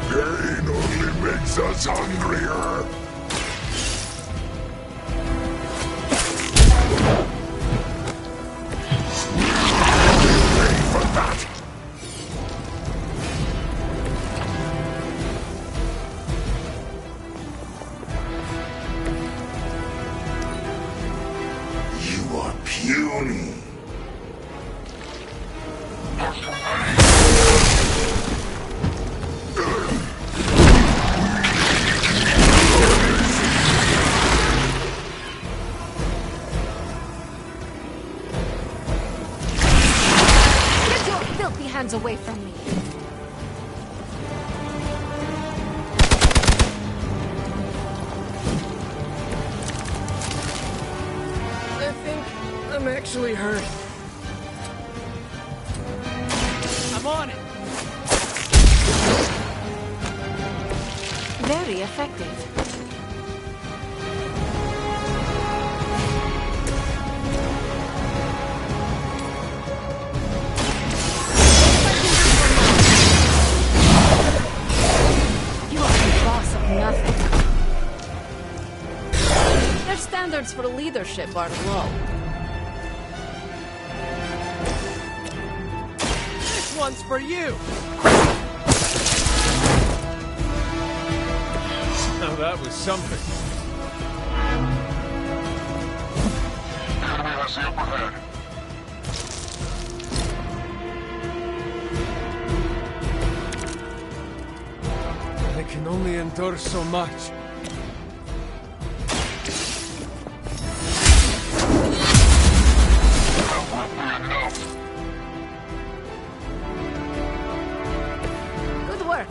Pain only makes us hungrier. Pay for that. You are puny. Get your filthy hands away from me. I think I'm actually hurt. I'm on it! Very effective. You are the boss of nothing. Their standards for leadership are low. This one's for you! Now that was something. Enemy has the upper hand. I can only endure so much. That won't be enough. Good work.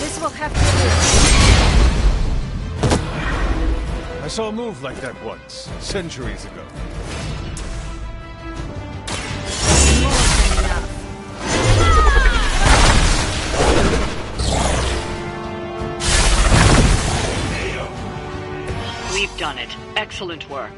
This will have to I saw a move like that once, centuries ago. We've done it. Excellent work.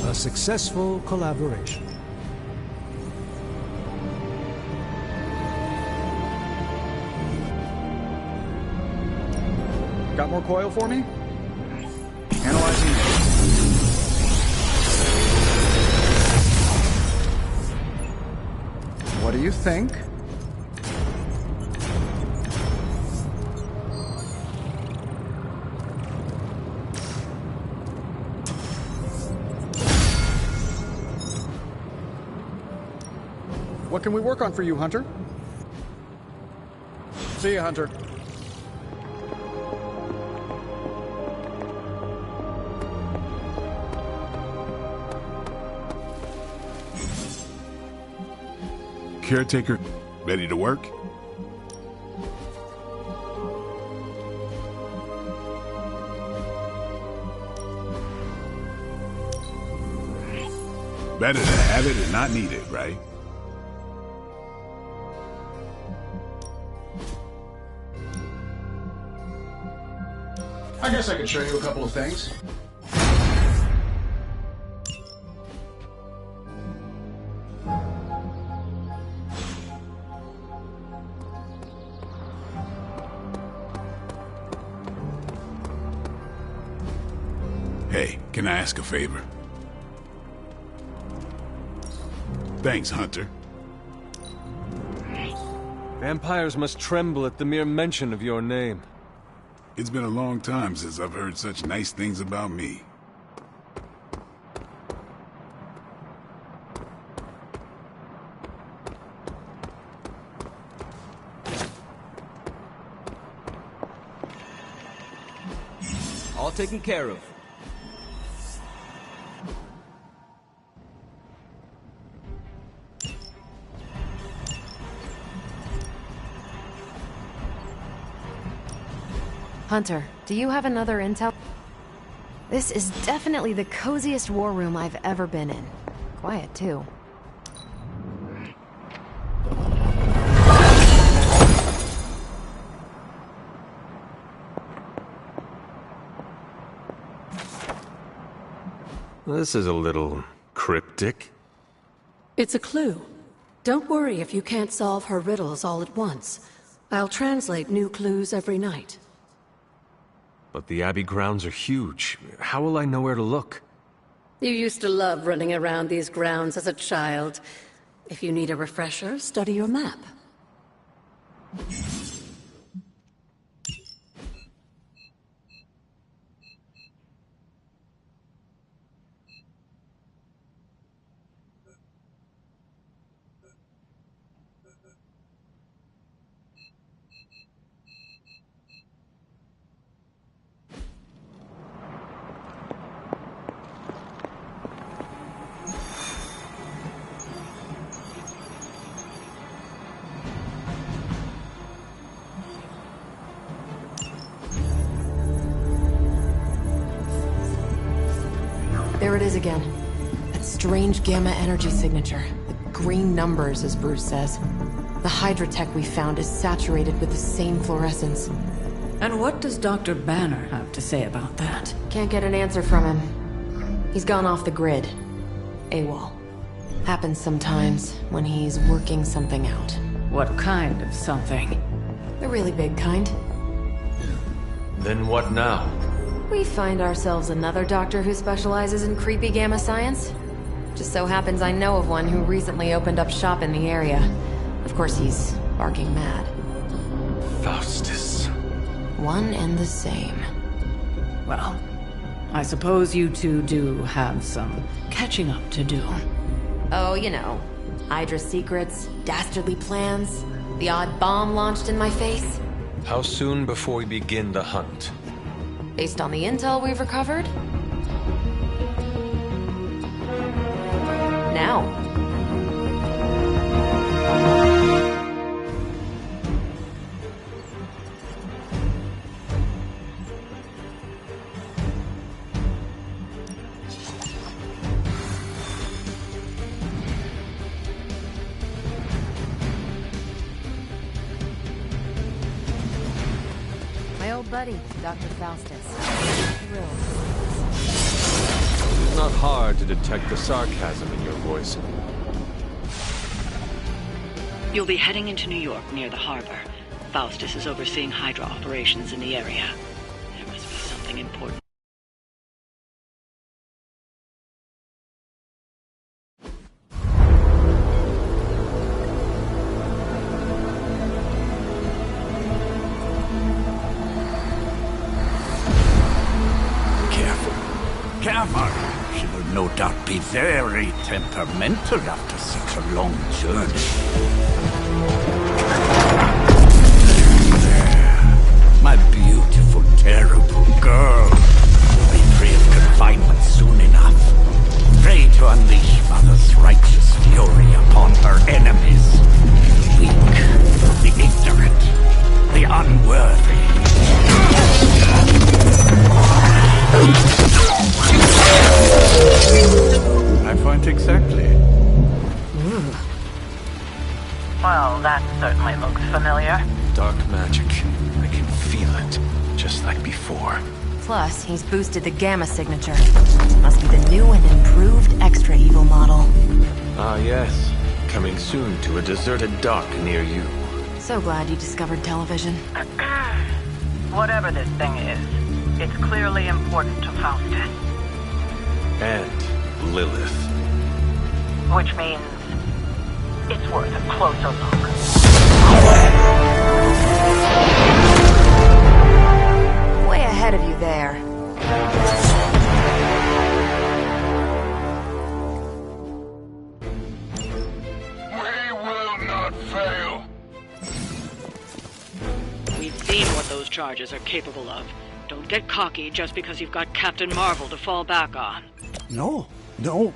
A successful collaboration. Got more coil for me? Analyzing. What do you think? What can we work on for you, Hunter? See you, Hunter. Caretaker, ready to work? Better to have it and not need it, right? I guess I could show you a couple of things. Hey, can I ask a favor? Thanks, Hunter. Vampires must tremble at the mere mention of your name. It's been a long time since I've heard such nice things about me. All taken care of. Hunter, do you have another intel? This is definitely the coziest war room I've ever been in. Quiet, too. This is a little cryptic. It's a clue. Don't worry if you can't solve her riddles all at once. I'll translate new clues every night. But the Abbey grounds are huge. How will I know where to look? You used to love running around these grounds as a child. If you need a refresher, study your map. There it is again. That strange gamma energy signature. The green numbers, as Bruce says. The Hydra-tech we found is saturated with the same fluorescence. And what does Dr. Banner have to say about that? Can't get an answer from him. He's gone off the grid. AWOL. Happens sometimes when he's working something out. What kind of something? The really big kind. Then what now? We find ourselves another doctor who specializes in creepy gamma science. Just so happens I know of one who recently opened up shop in the area. Of course, he's barking mad. Faustus. One and the same. Well, I suppose you two do have some catching up to do. Oh, you know. Hydra secrets, dastardly plans, the odd bomb launched in my face. How soon before we begin the hunt? Based on the intel we've recovered? Now. My old buddy, Dr. Faustus. Thrilled. It's not hard to detect the sarcasm in your voice. You'll be heading into New York near the harbor. Faustus is overseeing Hydra operations in the area. There must be something important. Careful. Should have no doubt be very temperamental after such a long journey. There. My beautiful, terrible girl will be free of confinement soon enough. Pray to unleash Mother's righteous fury upon her enemies. The weak, the ignorant, the unworthy. I point exactly. Well, that certainly looks familiar. Dark magic. I can feel it, just like before. Plus, he's boosted the Gamma signature. Must be the new and improved Extra Evil model. Ah, yes. Coming soon to a deserted dock near you. So glad you discovered television. Whatever this thing is, it's clearly important to Faustus. And Lilith. Which means it's worth a closer look. Way ahead of you there. We will not fail. We've seen what those charges are capable of. Don't get cocky just because you've got Captain Marvel to fall back on. No,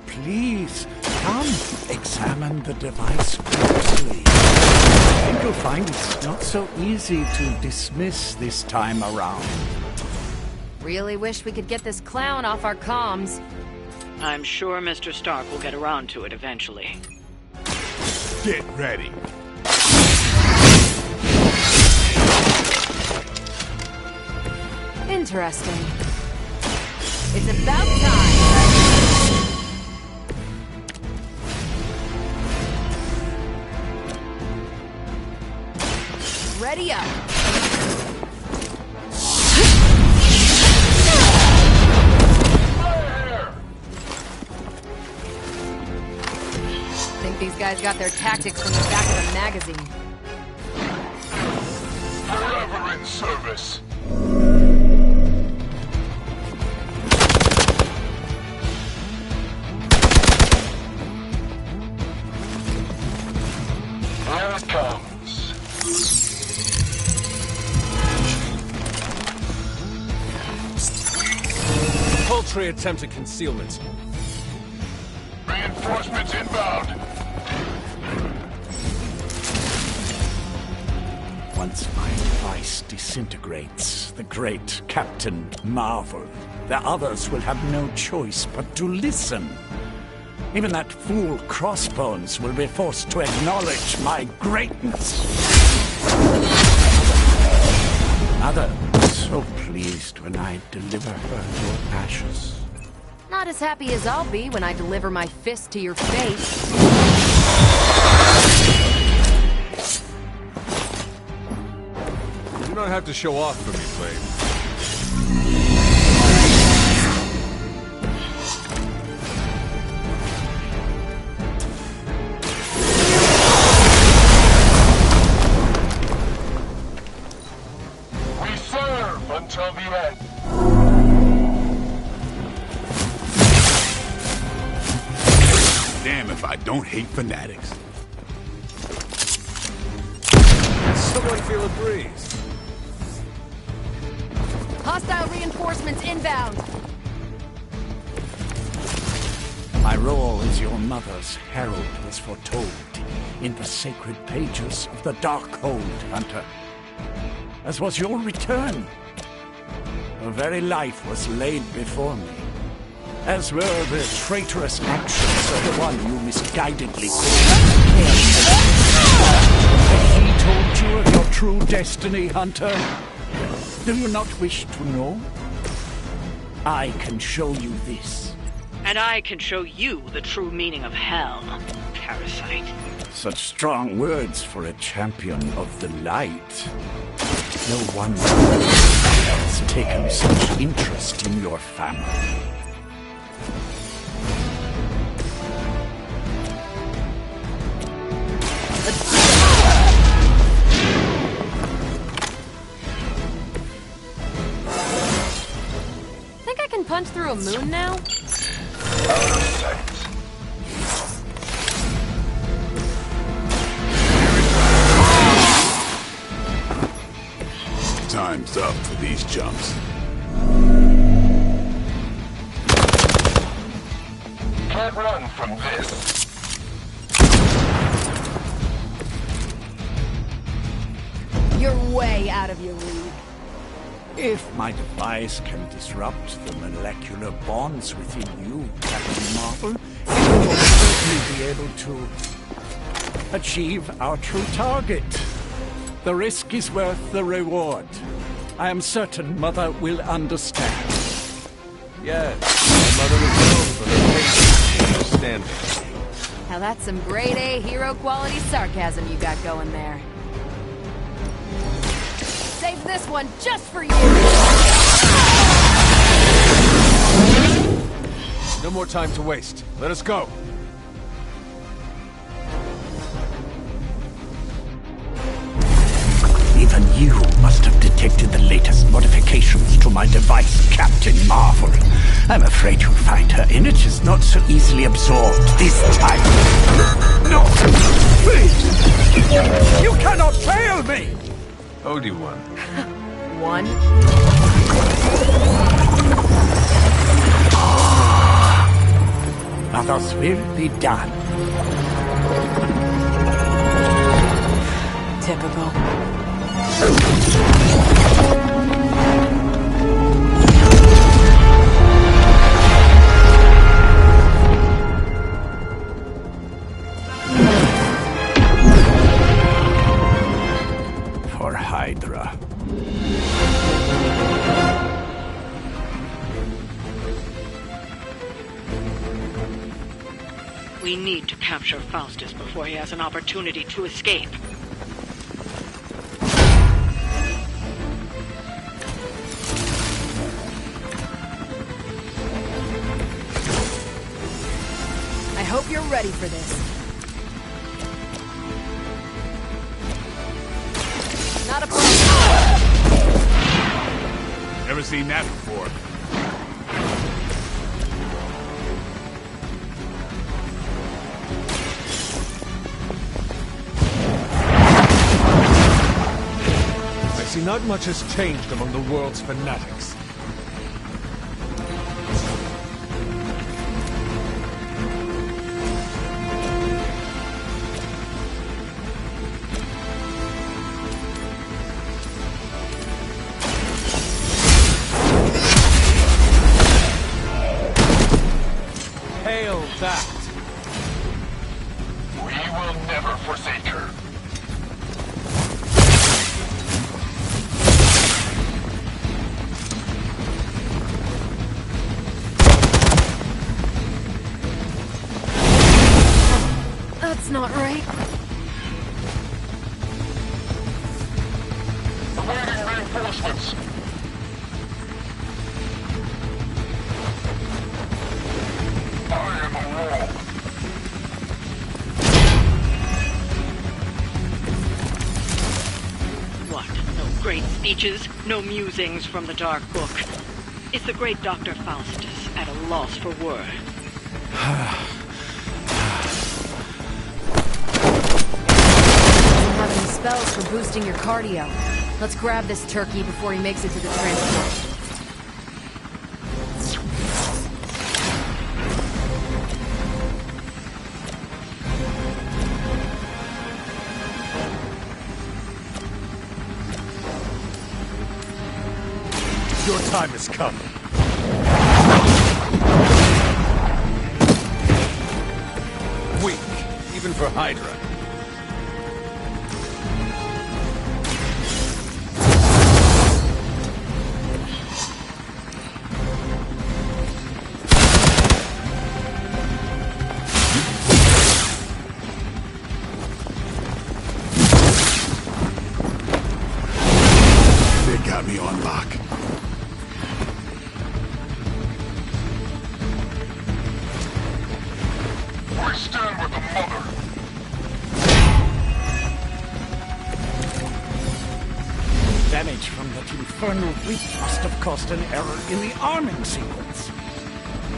please. Come, examine the device closely. I think you'll find it's not so easy to dismiss this time around. Really wish we could get this clown off our comms. I'm sure Mr. Stark will get around to it eventually. Get ready. Interesting. It's about time. Ready up. Think these guys got their tactics from the back of a magazine. Forever in service. Here it comes. Paltry attempt at concealment. Reinforcements inbound. Once my device disintegrates, the great Captain Marvel, the others will have no choice but to listen. Even that fool Crossbones will be forced to acknowledge my greatness. Mother was so pleased when I deliver her your ashes. Not as happy as I'll be when I deliver my fist to your face. You do not have to show off for me, Blade. We serve until the end. Damn if I don't hate fanatics. Someone feel a breeze. Hostile reinforcements inbound. My role as your mother's herald was foretold in the sacred pages of the Darkhold, Hunter. As was your return. Your very life was laid before me. As were the traitorous actions of the one you misguidedly called. Has he told you of your true destiny, Hunter? Do you not wish to know? I can show you this. And I can show you the true meaning of hell, parasite. Such strong words for a champion of the light. No wonder has taken such interest in your family. Think I can punch through a moon now? Out of sight. Time's up for these chumps. Can't run from this. You're way out of your league. If my device can disrupt the molecular bonds within you, Captain Marvel, it will certainly be able to achieve our true target. The risk is worth the reward. I am certain Mother will understand. Yes, my mother is known for her patience and understanding. Now that's some grade A hero quality sarcasm you got going there. Save this one just for you! No more time to waste. Let us go. Even you must have detected the latest modifications to my device, Captain Marvel. I'm afraid you'll find her energies not so easily absorbed this time. No! Please! You cannot fail me! Owed you one. One? Others will be done. Typical. For Hydra. We need to capture Faustus before he has an opportunity to escape. I hope you're ready for this. Not a problem. Never seen that before. I see not much has changed among the world's fanatics. Hail that! We will never forsake her. That's not right. Awaiting reinforcements. I am a wall. What? No great speeches? No musings from the Dark Book? Is the great Dr. Faustus at a loss for words? Have any spells for boosting your cardio? Let's grab this turkey before he makes it to the transport. Your time has come. Weak, even for Hydra. They got me on lock. We stand with the mother. Damage from that infernal whip must have caused an error in the arming sequence.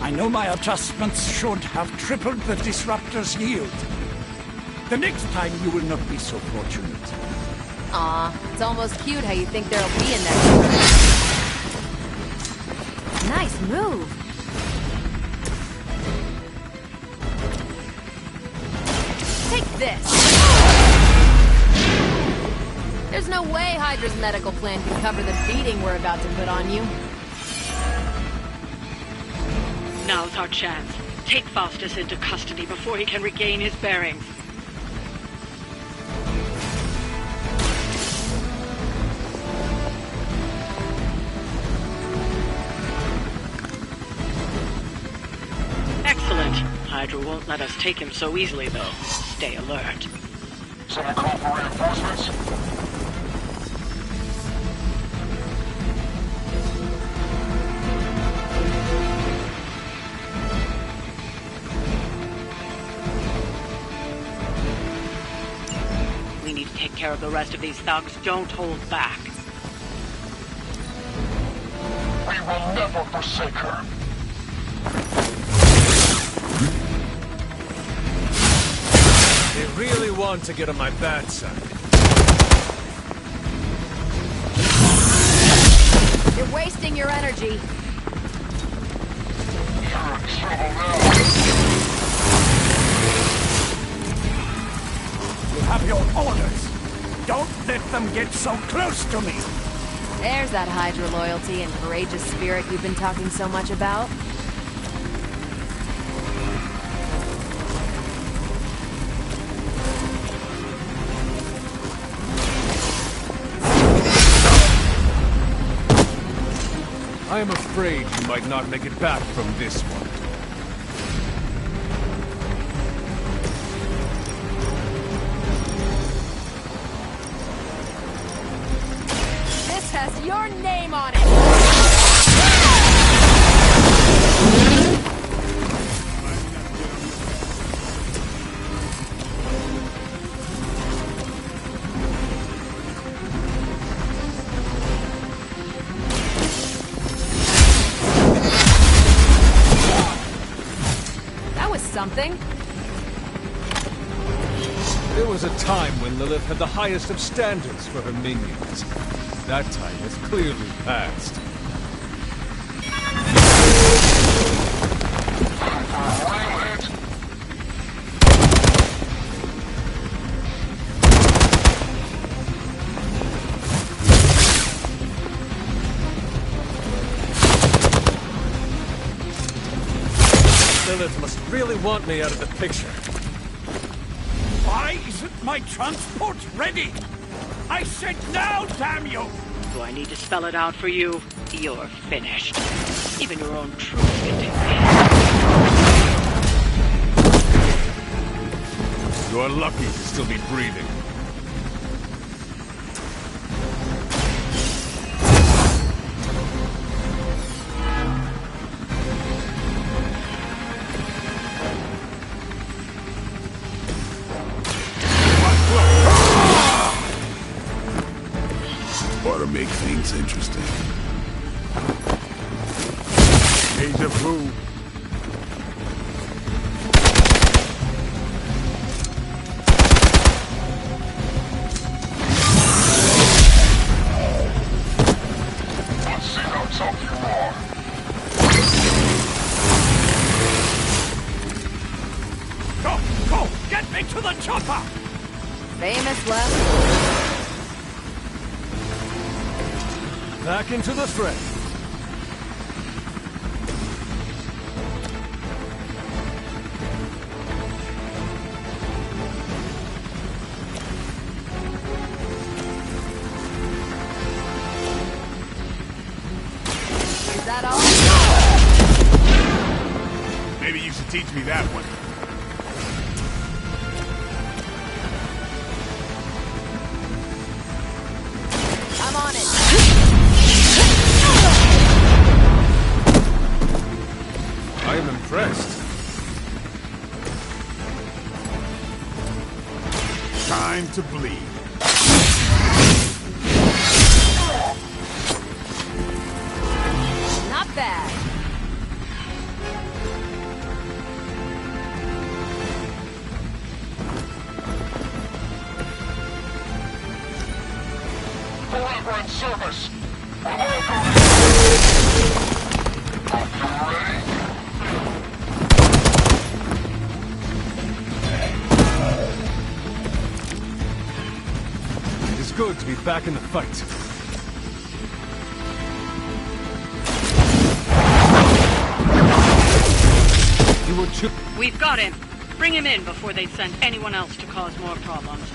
I know my adjustments should have tripled the disruptor's yield. The next time you will not be so fortunate. Aw, it's almost cute how you think there'll be a next one. Nice move. Take this. There's no way Hydra's medical plan can cover the beating we're about to put on you. Now's our chance. Take Faustus into custody before he can regain his bearings. Excellent. Hydra won't let us take him so easily, though. Stay alert. Someone call for reinforcements? We need to take care of the rest of these thugs. Don't hold back. We will never forsake her. They really want to get on my bad side. You're wasting your energy. You're in trouble now. You have your orders. Don't let them get so close to me. There's that Hydra loyalty and courageous spirit you've been talking so much about. I am afraid you might not make it back from this one. This has your name on it! Something? There was a time when Lilith had the highest of standards for her minions. That time has clearly passed. Lilith must really want me out of the picture. Why isn't my transport ready? I said now, damn you! Do I need to spell it out for you? You're finished. Even your own troops can take me. You are lucky to still be breathing. Ought to make things interesting. Deja vu. Let's see how tough you are. Go! Get me to the chopper! Famous last. Back into the fray. Is that all? Maybe you should teach me that one. I'm on it. I am impressed. Time to bleed. Not bad. Forever in service! I'm all going! Hope you're ready? It's good to be back in the fight. You were too... We've got him. Bring him in before they send anyone else to cause more problems.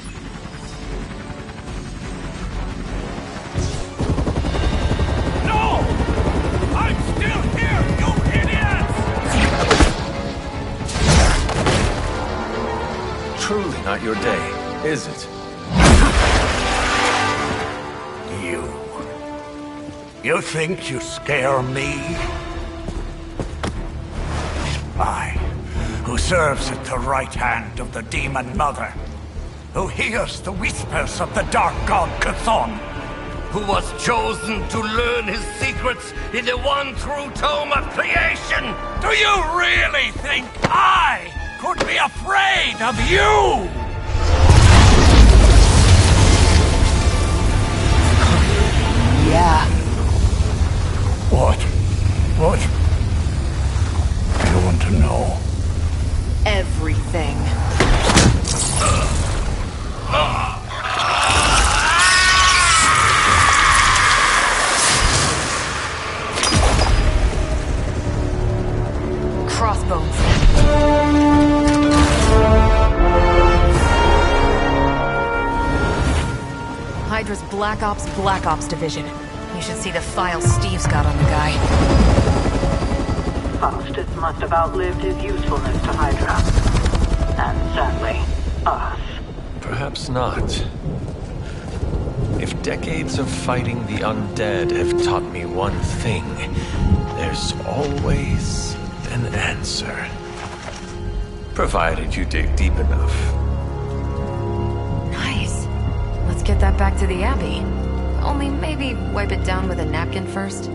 No! I'm still here, you idiots! Truly not your day, is it? You think you scare me? I, who serves at the right hand of the Demon Mother, who hears the whispers of the Dark God Chthon, who was chosen to learn his secrets in the one true tome of creation. Do you really think I could be afraid of you? Yeah. What? I want to know. Everything. Crossbones. Hydra's Black Ops Division. You should see the files Steve's got on the guy. Faustus must have outlived his usefulness to Hydra. And sadly, us. Perhaps not. If decades of fighting the undead have taught me one thing, there's always an answer. Provided you dig deep enough. Nice. Let's get that back to the Abbey. Only maybe wipe it down with a napkin first.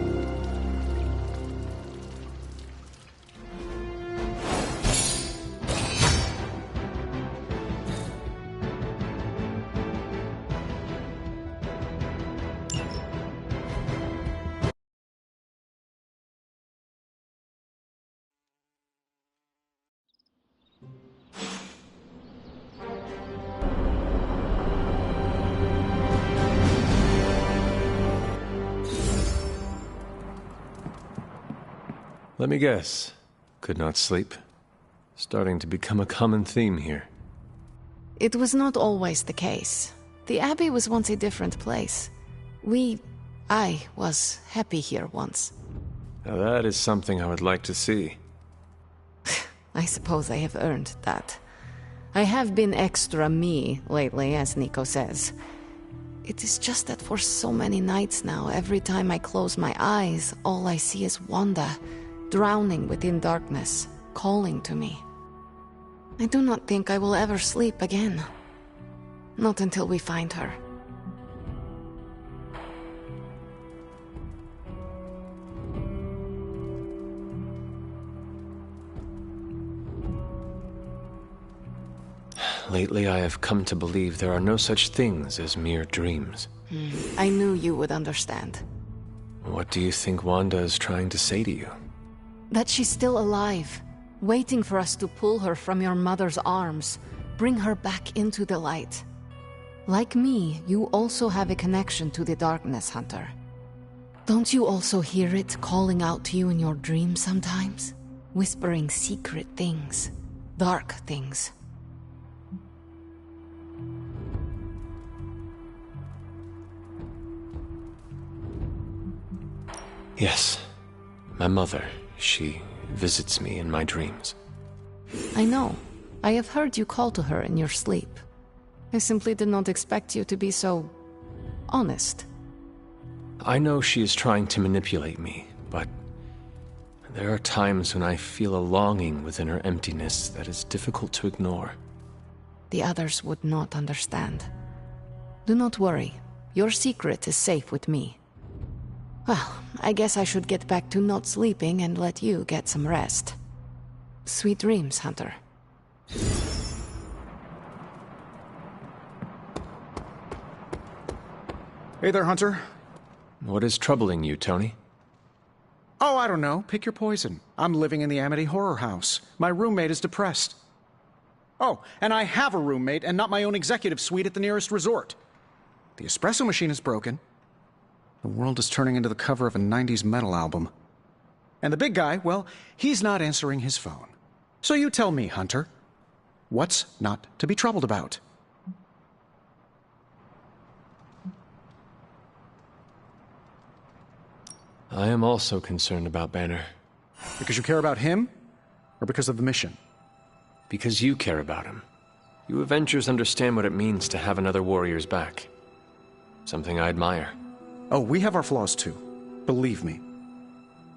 Let me guess. Could not sleep. Starting to become a common theme here. It was not always the case. The Abbey was once a different place. I was happy here once. Now that is something I would like to see. I suppose I have earned that. I have been extra me lately, as Nico says. It is just that for so many nights now, every time I close my eyes, all I see is Wanda, drowning within darkness, calling to me. I do not think I will ever sleep again. Not until we find her. Lately, I have come to believe there are no such things as mere dreams. I knew you would understand. What do you think Wanda is trying to say to you? That she's still alive, waiting for us to pull her from your mother's arms, bring her back into the light. Like me, you also have a connection to the darkness, Hunter. Don't you also hear it calling out to you in your dreams sometimes? Whispering secret things, dark things. Yes. My mother, she visits me in my dreams. I know. I have heard you call to her in your sleep. I simply did not expect you to be so honest. I know she is trying to manipulate me, but there are times when I feel a longing within her emptiness that is difficult to ignore. The others would not understand. Do not worry. Your secret is safe with me. Well, I guess I should get back to not sleeping and let you get some rest. Sweet dreams, Hunter. Hey there, Hunter. What is troubling you, Tony? Oh, I don't know. Pick your poison. I'm living in the Amity Horror House. My roommate is depressed. Oh, and I have a roommate and not my own executive suite at the nearest resort. The espresso machine is broken. The world is turning into the cover of a 90s metal album. And the big guy, well, he's not answering his phone. So you tell me, Hunter, what's not to be troubled about? I am also concerned about Banner. Because you care about him? Or because of the mission? Because you care about him. You Avengers understand what it means to have another warrior's back. Something I admire. Oh, we have our flaws too. Believe me.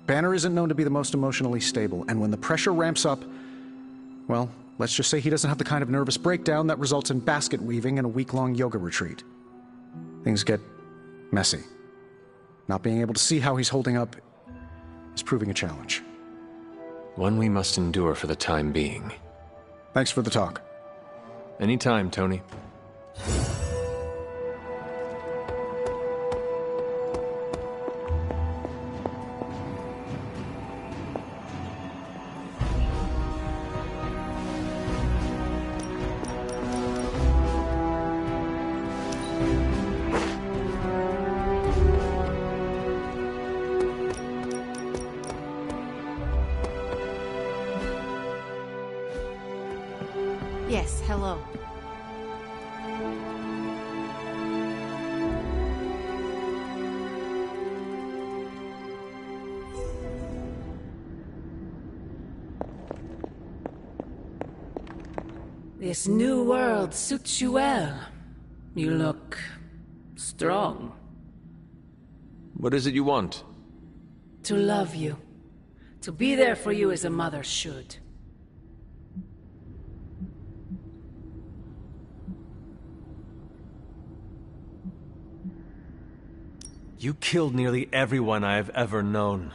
Banner isn't known to be the most emotionally stable, and when the pressure ramps up, well, let's just say he doesn't have the kind of nervous breakdown that results in basket weaving and a week-long yoga retreat. Things get messy. Not being able to see how he's holding up is proving a challenge. One we must endure for the time being. Thanks for the talk. Anytime, Tony. Yes, hello. This new world suits you well. You look strong. What is it you want? To love you. To be there for you as a mother should. You killed nearly everyone I have ever known.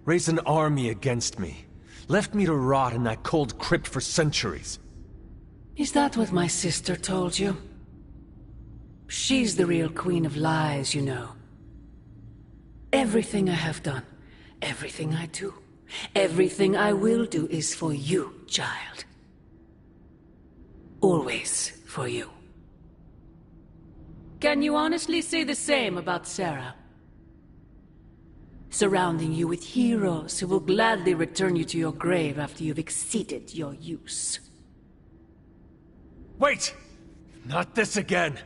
Raised an army against me. Left me to rot in that cold crypt for centuries. Is that what my sister told you? She's the real queen of lies, you know. Everything I have done, everything I do, everything I will do is for you, child. Always for you. Can you honestly say the same about Sarah? Surrounding you with heroes who will gladly return you to your grave after you've exceeded your use. Wait! Not this again!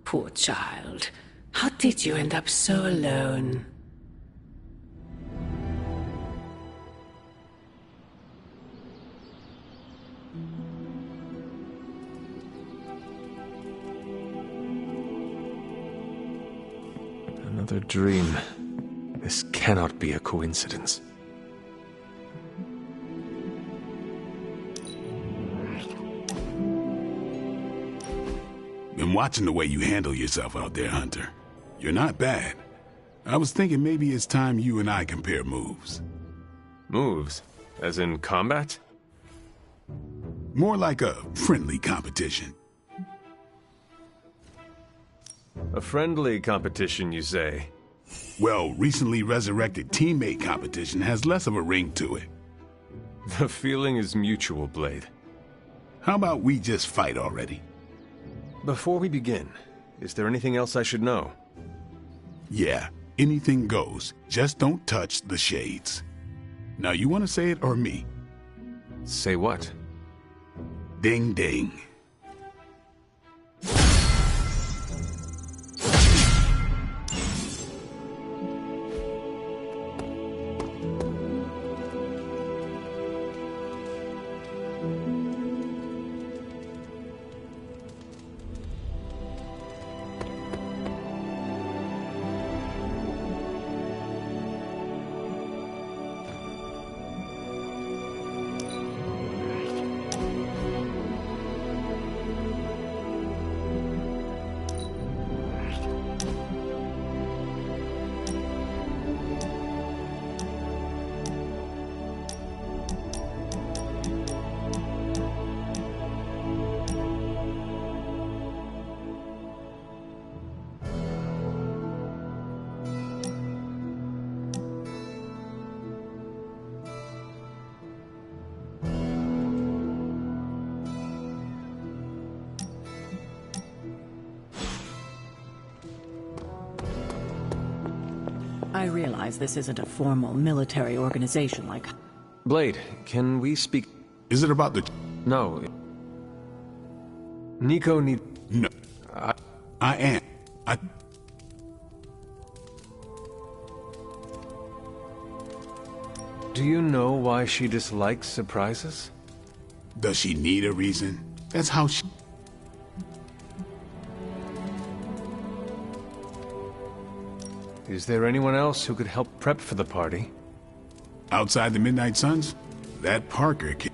Poor child. How did you end up so alone? Another dream. This cannot be a coincidence. Been watching the way you handle yourself out there, Hunter. You're not bad. I was thinking maybe it's time you and I compare moves. Moves? As in combat? More like a friendly competition. A friendly competition, you say? Well, recently resurrected teammate competition has less of a ring to it. The feeling is mutual, Blade. How about we just fight already? Before we begin, is there anything else I should know? Yeah, anything goes. Just don't touch the shades. Now, you want to say it or me? Say what? Ding ding. I realize this isn't a formal military organization like... Blade, can we speak... Is it about the... No. Nico need... No. I am. Do you know why she dislikes surprises? Does she need a reason? That's how she... Is there anyone else who could help prep for the party? Outside the Midnight Suns? That Parker can...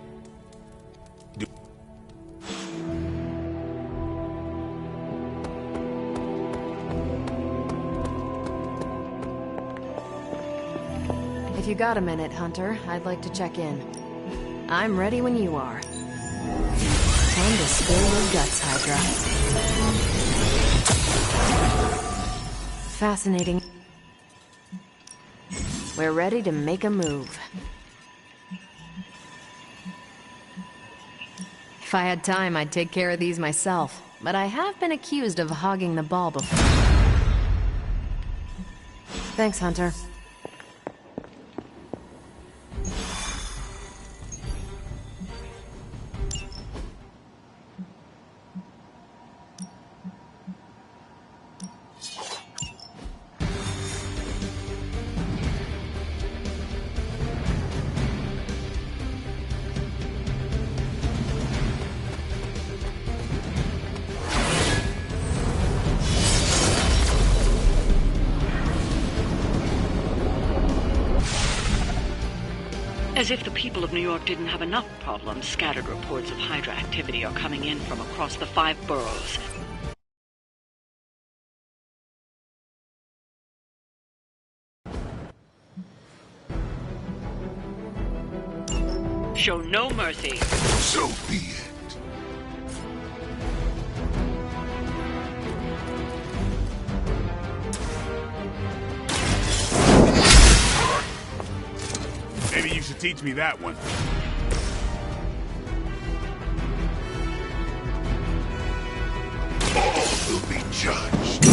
If you got a minute, Hunter, I'd like to check in. I'm ready when you are. Time to spill your guts, Hydra. Fascinating. We're ready to make a move. If I had time, I'd take care of these myself, but I have been accused of hogging the ball before. Thanks, Hunter. As if the people of New York didn't have enough problems, scattered reports of Hydra activity are coming in from across the 5 boroughs. Show no mercy. So be it. Maybe you should teach me that one. All will be judged.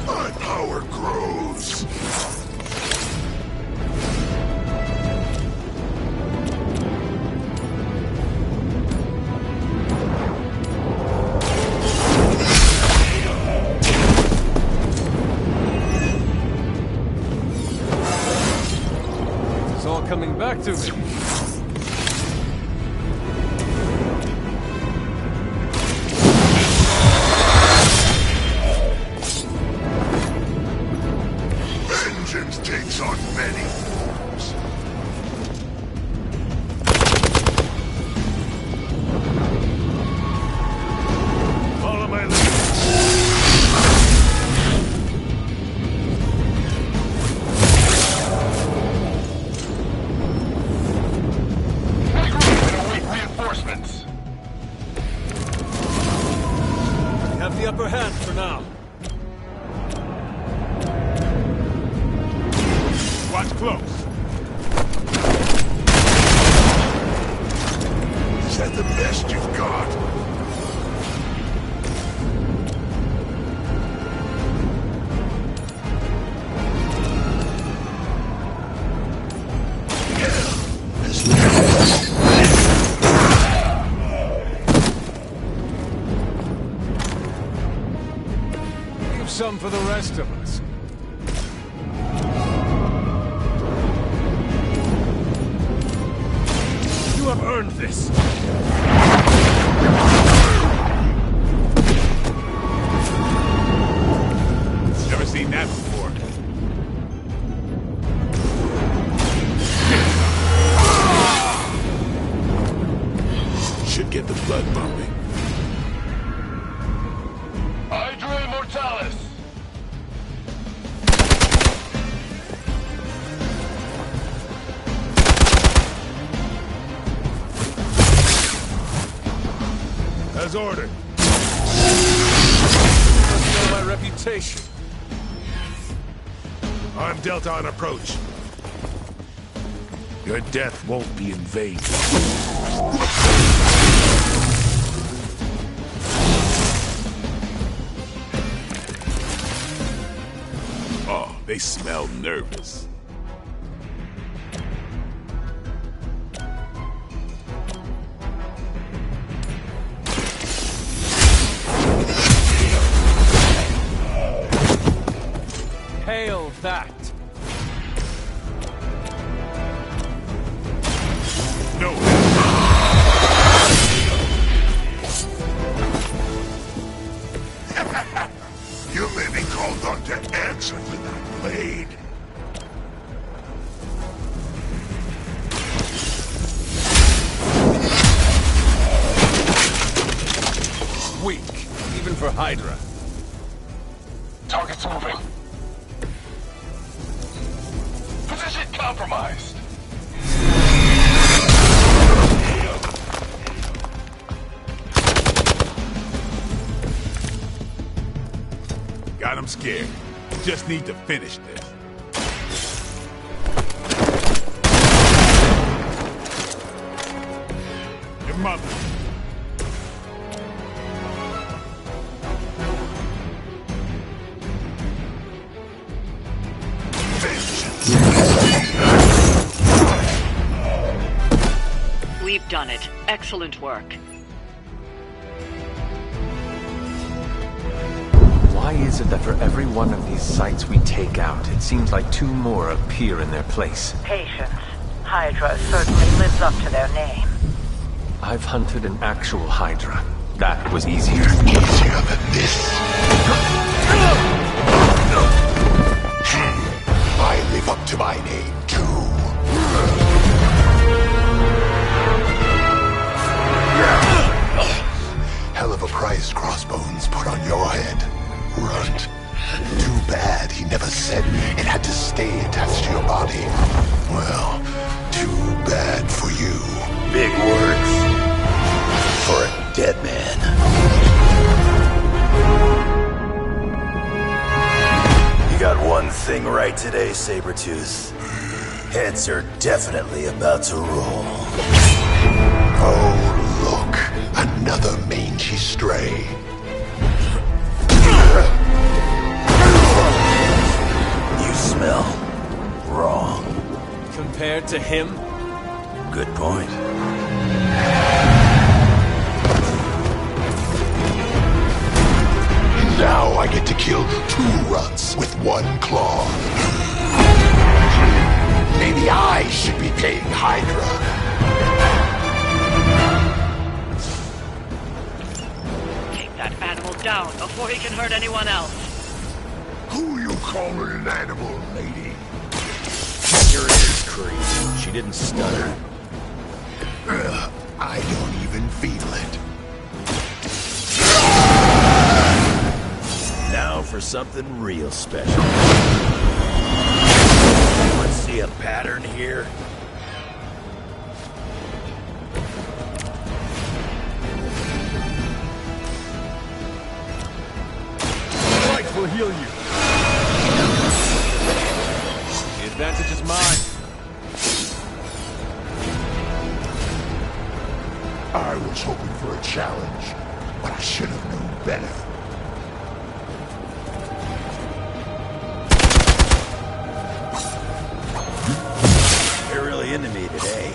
My power grows. Coming back to me. Vengeance takes on many forms. Follow my lead. Upper hand for now. Watch close. Is that the best you've got? Some for the rest of us. You have earned this. Never seen that before. Should get the blood pumping. Hydra Immortalis! As ordered. Must know my reputation. I'm Delta on approach. Your death won't be in vain. They smell nervous. Hail that! No. You may be called on to answer for that blade. Weak, even for Hydra. Target's moving. Position compromised. Got him scared. Just need to finish this. Your mother. We've done it. Excellent work. Why is it that for every one of these sites we take out, it seems like two more appear in their place? Patience. Hydra certainly lives up to their name. I've hunted an actual Hydra. That was easier. Easier than this. I live up to my name, too. Hell of a price Crossbones put on your head, Runt. Too bad he never said it had to stay attached to your body. Well, too bad for you. Big words for a dead man. You got one thing right today, Sabretooth. Heads are definitely about to roll. Oh, look. Another mangy stray. You smell wrong. Compared to him? Good point. Now I get to kill two runts with one claw. Maybe I should be paying Hydra. That animal down before he can hurt anyone else. Who you calling an animal, lady? Your ears, Creed. She didn't stutter. I don't even feel it. Now for something real special. Let's see a pattern here. Will heal you. The advantage is mine. I was hoping for a challenge, but I should have known better. You're really into me today.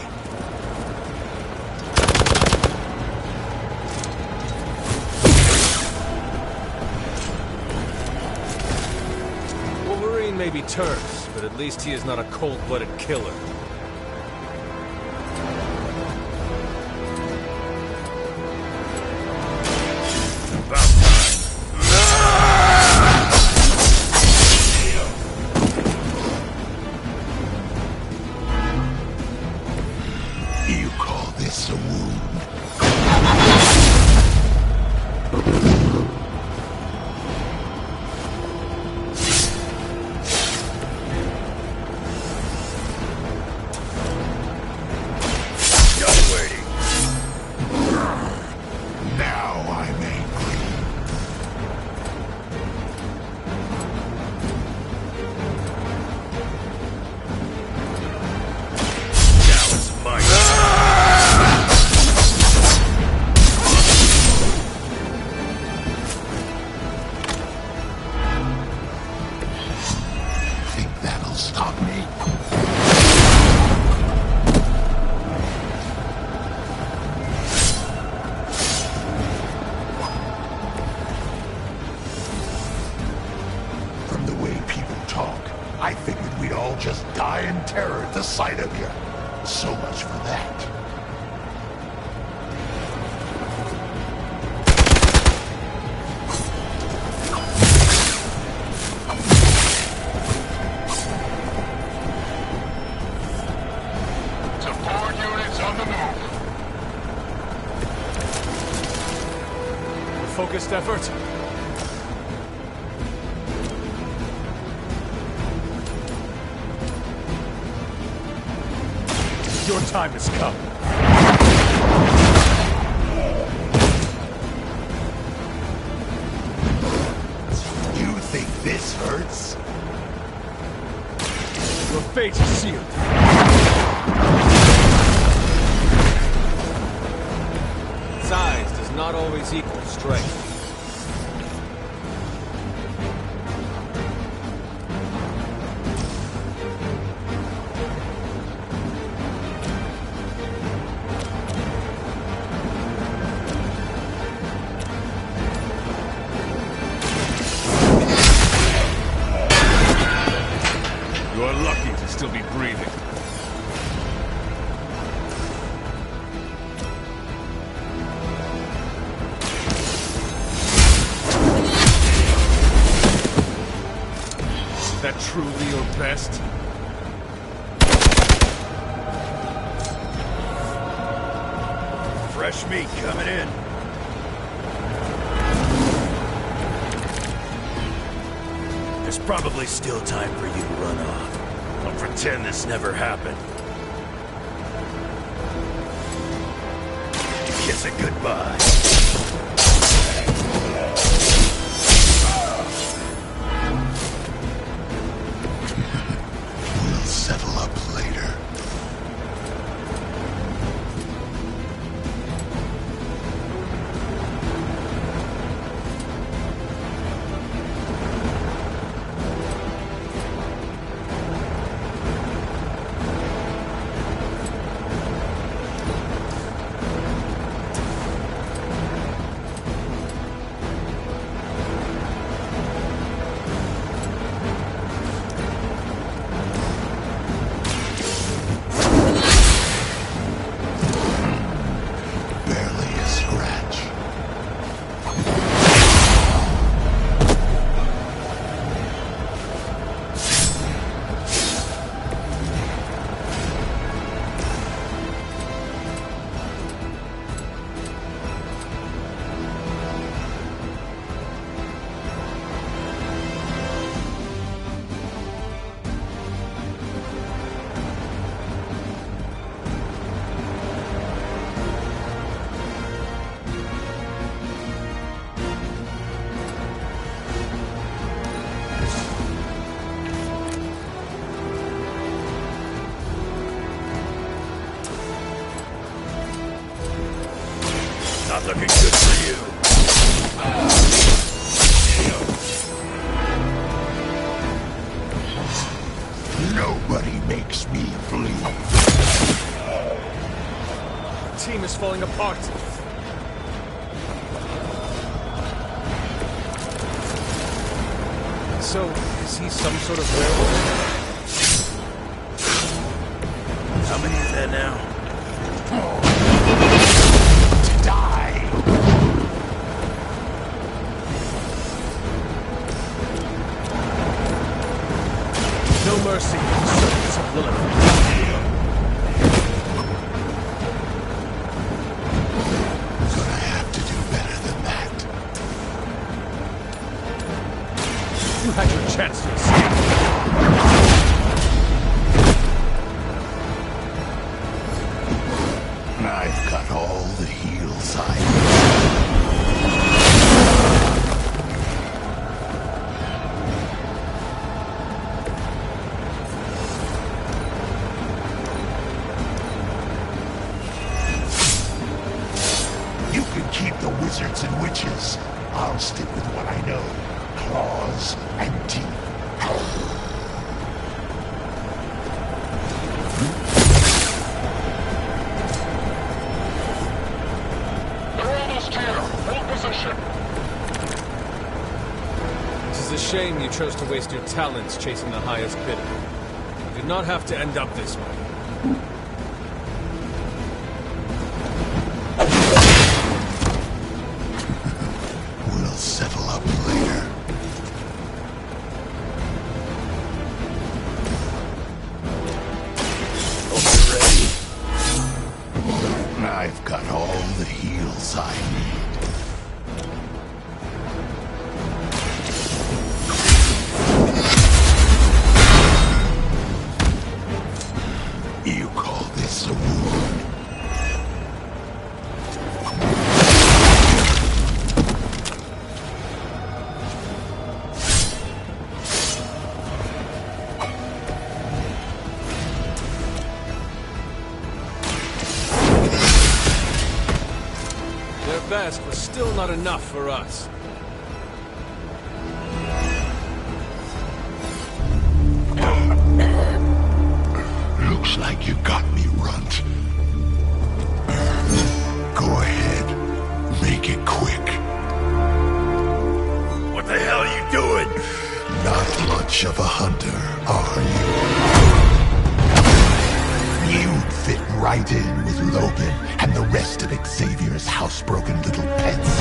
Wolverine may be terse, but at least he is not a cold-blooded killer. You call this a wound? sight of you. So much for that. Support units on the move. Focused effort. Your time has come. You think this hurts? Your fate is sealed. Size does not always equal strength. You are lucky to still be breathing. Is that truly your best? Fresh meat coming in. There's probably still time for you to run off. I'll pretend this never happened. Kiss it goodbye. We'll settle up later. Barely a scratch. Not looking good for you. Nobody makes me bleed. The team is falling apart. So, is he some sort of werewolf? How many is that now? Die! No mercy in the servants of Lilith. Gonna have to do better than that. You had your chance to escape. I've got all the heals I need. You can keep the wizards and witches. I'll stick with what I know. Claws and teeth. It is a shame you chose to waste your talents chasing the highest bidder. You did not have to end up this way. I've got all the heals I need. You call this a wound? Best was still not enough for us. Looks like you got me, Runt. Go ahead. Make it quick. What the hell are you doing? Not much of a hunter, are you? You'd fit right in with Logan and the rest of Xavier's housebroken little pets.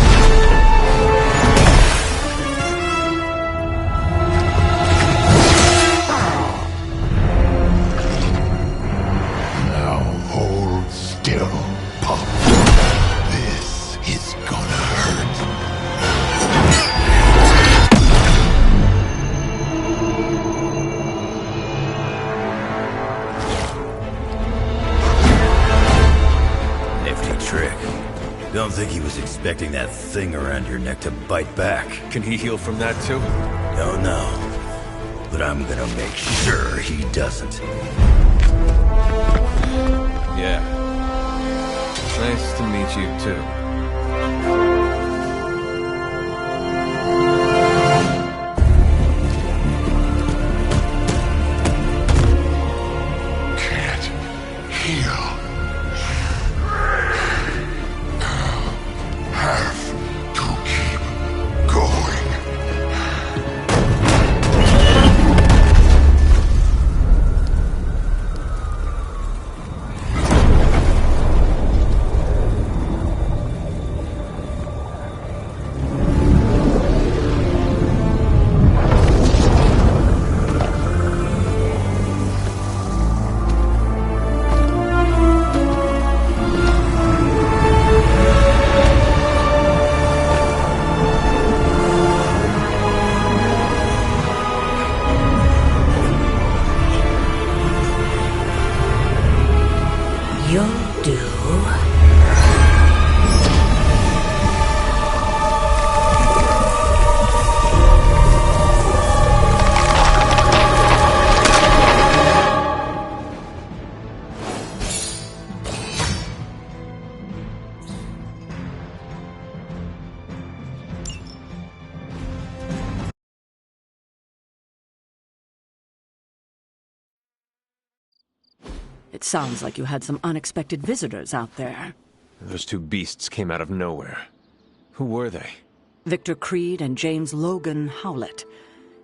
Now hold still, pup. This is gonna hurt. Trick. Don't think he was expecting that thing around your neck to bite back. Can he heal from that too? Don't know. But I'm gonna make sure he doesn't. Yeah. Nice to meet you too. It sounds like you had some unexpected visitors out there. Those two beasts came out of nowhere. Who were they? Victor Creed and James Logan Howlett.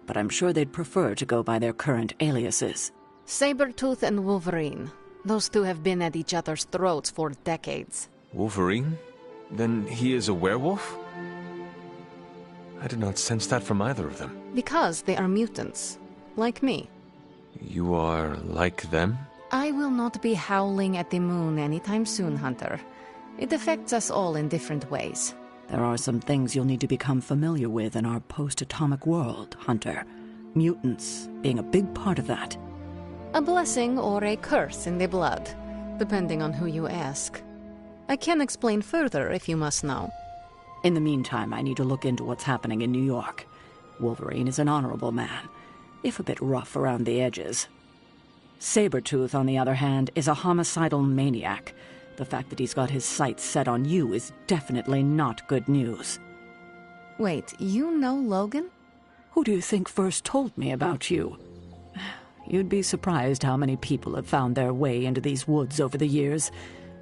But I'm sure they'd prefer to go by their current aliases. Sabretooth and Wolverine. Those two have been at each other's throats for decades. Wolverine? Then he is a werewolf? I did not sense that from either of them. Because they are mutants. Like me. You are like them? I will not be howling at the moon anytime soon, Hunter. It affects us all in different ways. There are some things you'll need to become familiar with in our post-atomic world, Hunter. Mutants being a big part of that. A blessing or a curse in the blood, depending on who you ask. I can explain further if you must know. In the meantime, I need to look into what's happening in New York. Wolverine is an honorable man, if a bit rough around the edges. Sabretooth, on the other hand, is a homicidal maniac. The fact that he's got his sights set on you is definitely not good news. Wait, you know Logan? Who do you think first told me about you? You'd be surprised how many people have found their way into these woods over the years,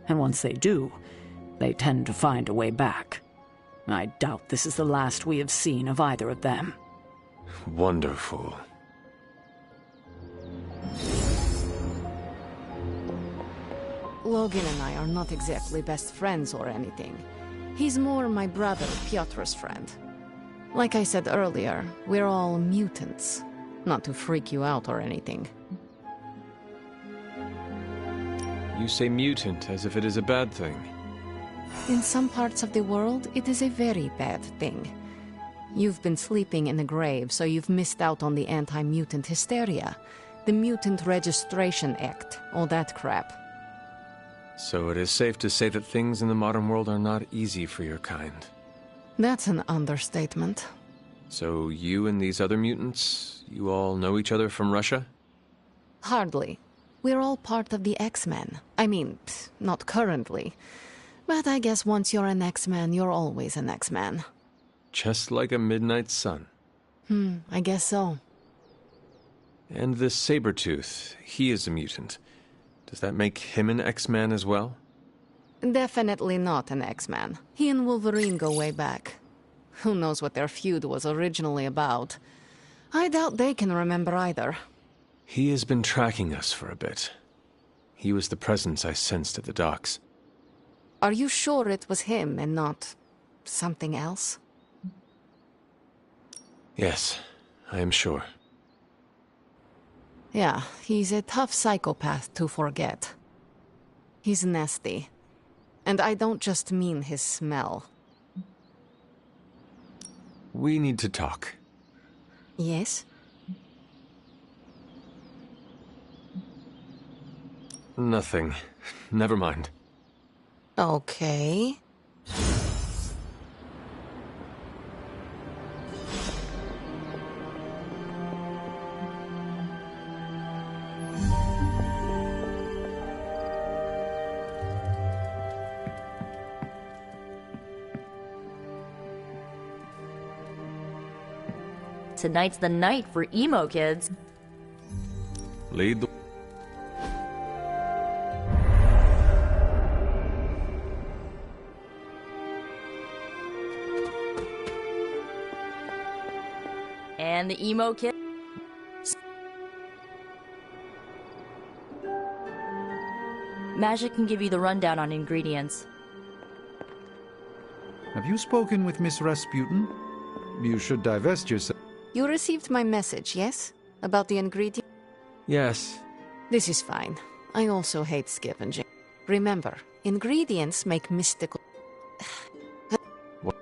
and once they do, they tend to find a way back. I doubt this is the last we have seen of either of them. Wonderful. Logan and I are not exactly best friends or anything. He's more my brother, Piotr's friend. Like I said earlier, we're all mutants. Not to freak you out or anything. You say mutant as if it is a bad thing. In some parts of the world, it is a very bad thing. You've been sleeping in a grave, so you've missed out on the anti-mutant hysteria. The Mutant Registration Act, all that crap. So it is safe to say that things in the modern world are not easy for your kind. That's an understatement. So you and these other mutants, you all know each other from Russia? Hardly. We're all part of the X-Men. I mean, not currently. But I guess once you're an X-Man, you're always an X-Man. Just like a midnight sun. I guess so. And this Sabretooth, he is a mutant. Does that make him an X-Man as well? Definitely not an X-Man. He and Wolverine go way back. Who knows what their feud was originally about? I doubt they can remember either. He has been tracking us for a bit. He was the presence I sensed at the docks. Are you sure it was him and not something else? Yes, I am sure. Yeah, he's a tough psychopath to forget. He's nasty. And I don't just mean his smell. We need to talk. Yes? Nothing. Never mind. Okay. Tonight's the night for emo kids. Lead the... And the emo kid. Magic can give you the rundown on ingredients. Have you spoken with Miss Rasputin? You should divest yourself. You received my message, yes? About the ingredient? Yes. This is fine. I also hate scavenging. Remember, ingredients make mystical... What?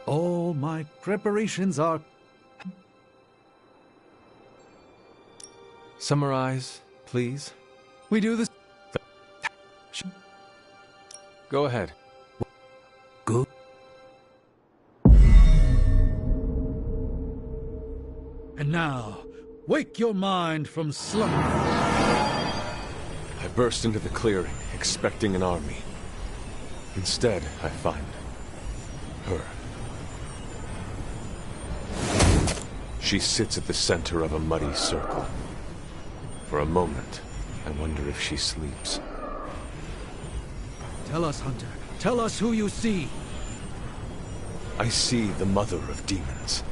All my preparations are... Summarize, please. We do this... Go ahead. Good. And now, wake your mind from slumber. I burst into the clearing, expecting an army. Instead, I find... her. She sits at the center of a muddy circle. For a moment, I wonder if she sleeps. Tell us, Hunter. Tell us who you see. I see the mother of demons,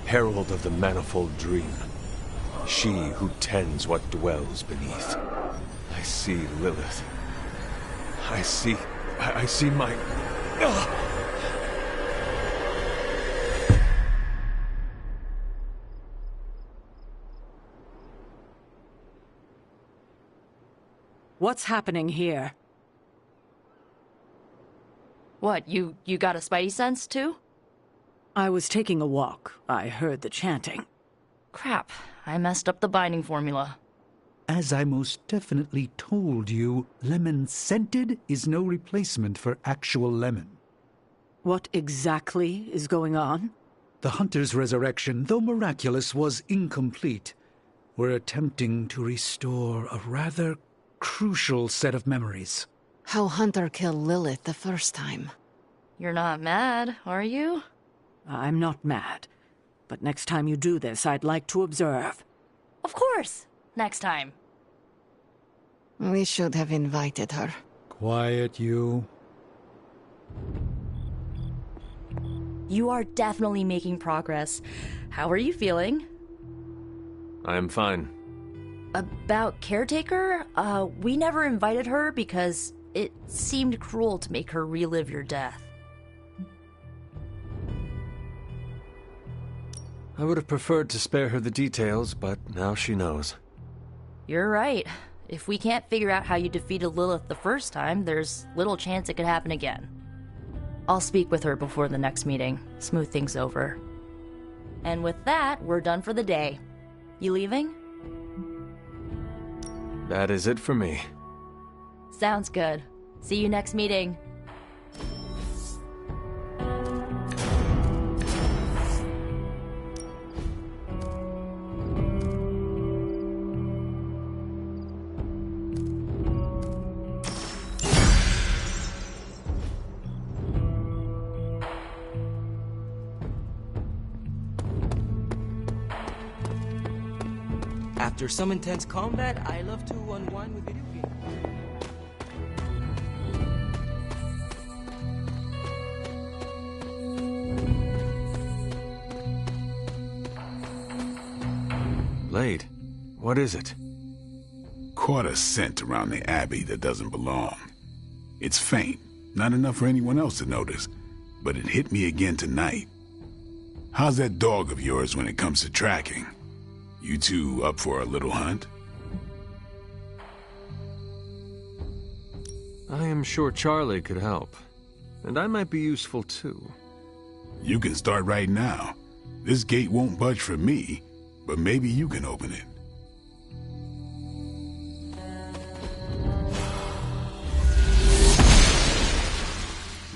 herald of the manifold dream. She who tends what dwells beneath. I see Lilith. I see my... What's happening here? What, you got a spidey sense, too? I was taking a walk. I heard the chanting. Crap, I messed up the binding formula. As I most definitely told you, lemon scented is no replacement for actual lemon. What exactly is going on? The Hunter's resurrection, though miraculous, was incomplete. We're attempting to restore a rather crucial set of memories. How Hunter killed Lilith the first time. You're not mad, are you? I'm not mad. But next time you do this, I'd like to observe. Of course! Next time. We should have invited her. Quiet, you. You are definitely making progress. How are you feeling? I am fine. About Caretaker? We never invited her because it seemed cruel to make her relive your death. I would have preferred to spare her the details, but now she knows. You're right. If we can't figure out how you defeated Lilith the first time, there's little chance it could happen again. I'll speak with her before the next meeting, smooth things over. And with that, we're done for the day. You leaving? That is it for me. Sounds good. See you next meeting. After some intense combat, I love to unwind with video games. Blade, what is it? Caught a scent around the Abbey that doesn't belong. It's faint, not enough for anyone else to notice, but it hit me again tonight. How's that dog of yours when it comes to tracking? You two up for a little hunt? I am sure Charlie could help. And I might be useful too. You can start right now. This gate won't budge for me, but maybe you can open it.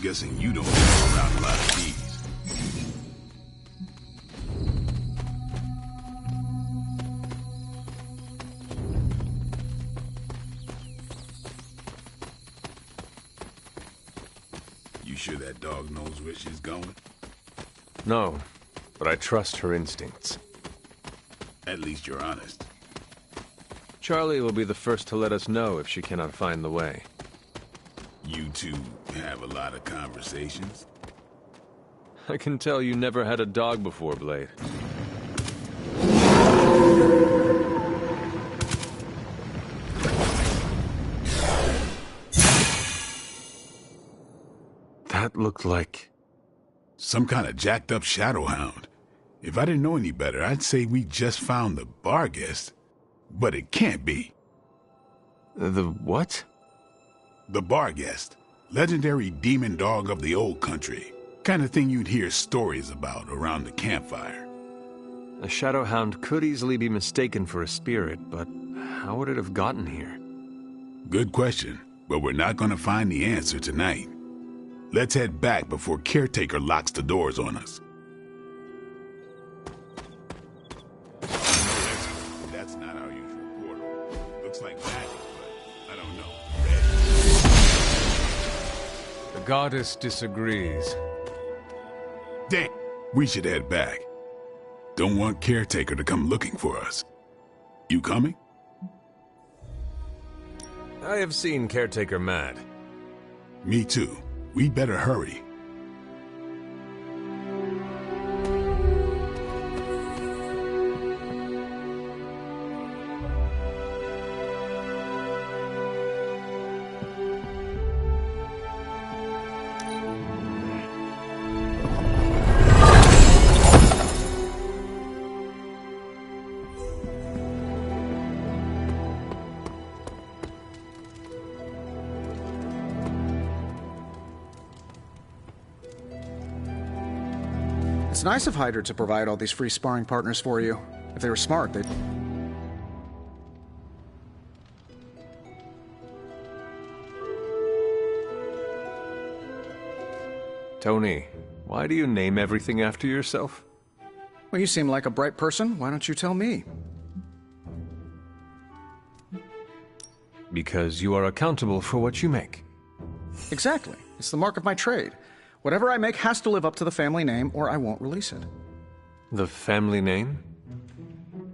Guessing you don't go around a lot of these. You sure that dog knows where she's going? No, but I trust her instincts. At least you're honest. Charlie will be the first to let us know if she cannot find the way. You two have a lot of conversations? I can tell you never had a dog before, Blade. That looked like... some kind of jacked up shadowhound. If I didn't know any better, I'd say we just found the Barghest. But it can't be. The what? The Barghest. Legendary demon dog of the old country. Kind of thing you'd hear stories about around the campfire. A shadowhound could easily be mistaken for a spirit, but how would it have gotten here? Good question, but we're not going to find the answer tonight. Let's head back before Caretaker locks the doors on us. That's not our usual portal. Looks like magic, but I don't know. The goddess disagrees. Damn, we should head back. Don't want Caretaker to come looking for us. You coming? I have seen Caretaker mad. Me too. We'd better hurry. It's nice of Hyder to provide all these free sparring partners for you. If they were smart, they'd... Tony, why do you name everything after yourself? Well, you seem like a bright person. Why don't you tell me? Because you are accountable for what you make. Exactly. It's the mark of my trade. Whatever I make has to live up to the family name, or I won't release it. The family name?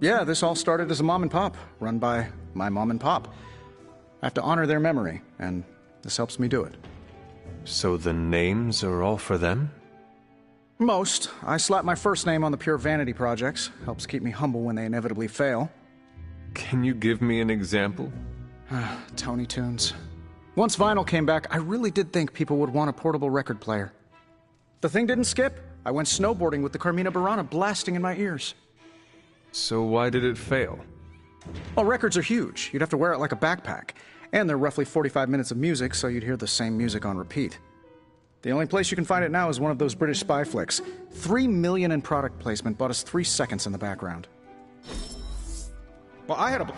Yeah, this all started as a mom and pop, run by my mom and pop. I have to honor their memory, and this helps me do it. So the names are all for them? Most. I slap my first name on the pure vanity projects. Helps keep me humble when they inevitably fail. Can you give me an example? Tony Tunes. Once vinyl came back, I really did think people would want a portable record player. The thing didn't skip. I went snowboarding with the Carmina Burana blasting in my ears. So why did it fail? Well, records are huge. You'd have to wear it like a backpack. And they're roughly 45 minutes of music, so you'd hear the same music on repeat. The only place you can find it now is one of those British spy flicks. $3 million in product placement bought us 3 seconds in the background. Well, I had a...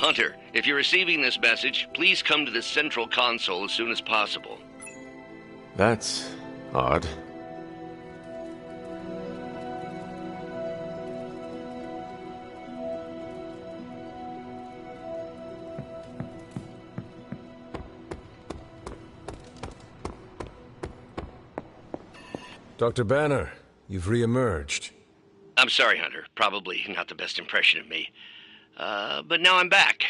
Hunter, if you're receiving this message, please come to the central console as soon as possible. That's odd. Dr. Banner, you've re-emerged. I'm sorry, Hunter. Probably not the best impression of me. But now I'm back.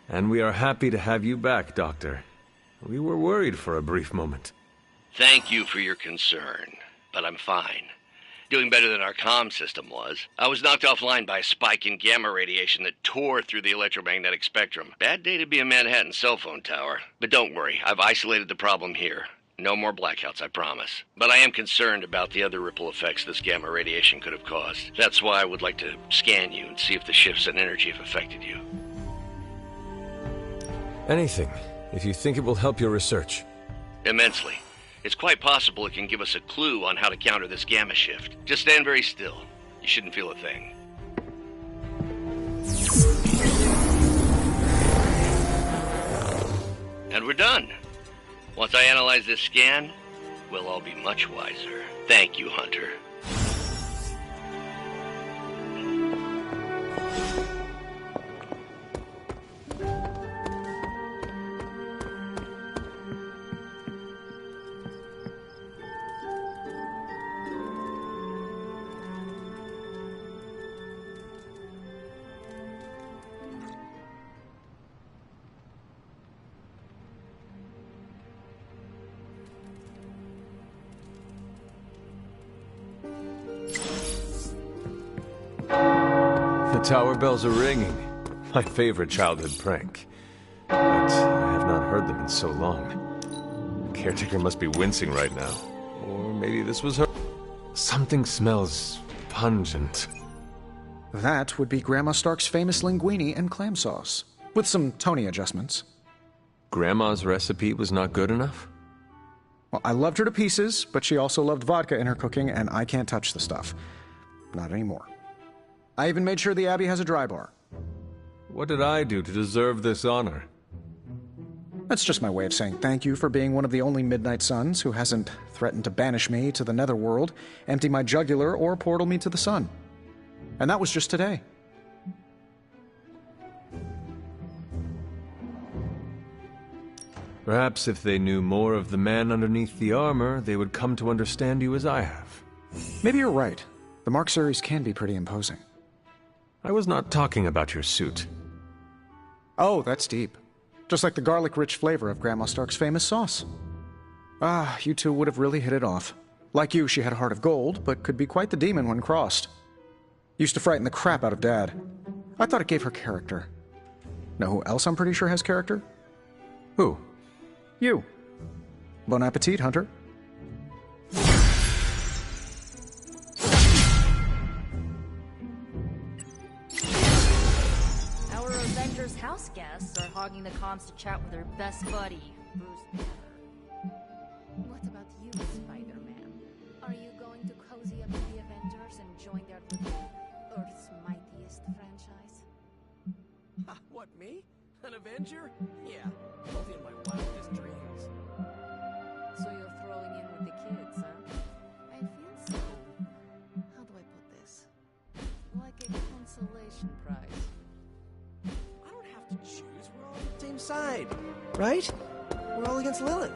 And we are happy to have you back, Doctor. We were worried for a brief moment. Thank you for your concern, but I'm fine. Doing better than our comm system was. I was knocked offline by a spike in gamma radiation that tore through the electromagnetic spectrum. Bad day to be a Manhattan cell phone tower. But don't worry, I've isolated the problem here. No more blackouts, I promise. But I am concerned about the other ripple effects this gamma radiation could have caused. That's why I would like to scan you and see if the shifts in energy have affected you. Anything, if you think it will help your research. Immensely. It's quite possible it can give us a clue on how to counter this gamma shift. Just stand very still. You shouldn't feel a thing. And we're done. Once I analyze this scan, we'll all be much wiser. Thank you, Hunter. The tower bells are ringing. My favorite childhood prank. But I have not heard them in so long. The caretaker must be wincing right now. Or maybe this was her. Something smells pungent. That would be Grandma Stark's famous linguine and clam sauce, with some Tony adjustments. Grandma's recipe was not good enough? Well, I loved her to pieces, but she also loved vodka in her cooking, and I can't touch the stuff. Not anymore. I even made sure the Abbey has a dry bar. What did I do to deserve this honor? That's just my way of saying thank you for being one of the only Midnight Suns who hasn't threatened to banish me to the Netherworld, empty my jugular, or portal me to the sun. And that was just today. Perhaps if they knew more of the man underneath the armor, they would come to understand you as I have. Maybe you're right. The Mark series can be pretty imposing. I was not talking about your suit. Oh, that's deep. Just like the garlic-rich flavor of Grandma Stark's famous sauce. Ah, you two would have really hit it off. Like you, she had a heart of gold, but could be quite the demon when crossed. Used to frighten the crap out of Dad. I thought it gave her character. Know who else I'm pretty sure has character? Who? You. Bon appetit, Hunter. Our Avengers house guests are hogging the comms to chat with their best buddy, Bruce Banner. What about you, Spider-Man? Are you going to cozy up to the Avengers and join their little Earth's mightiest What, me? An Avenger? Yeah, only in my wildest dreams. So you're throwing in with the kids, huh? I feel so... How do I put this? Like a consolation prize. I don't have to choose. We're all on the same side, right? We're all against Lilith.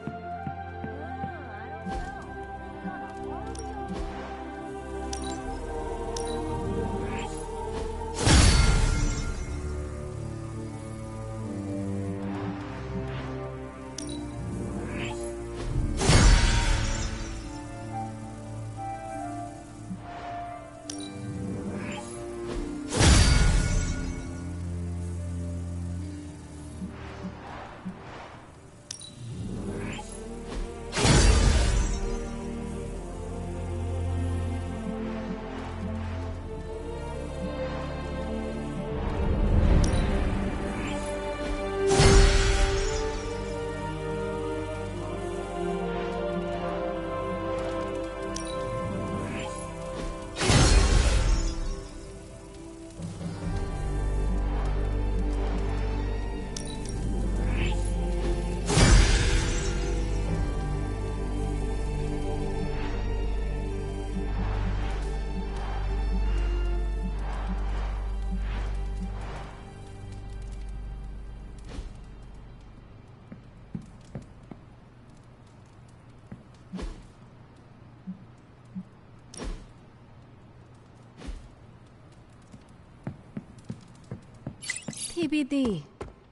TBD.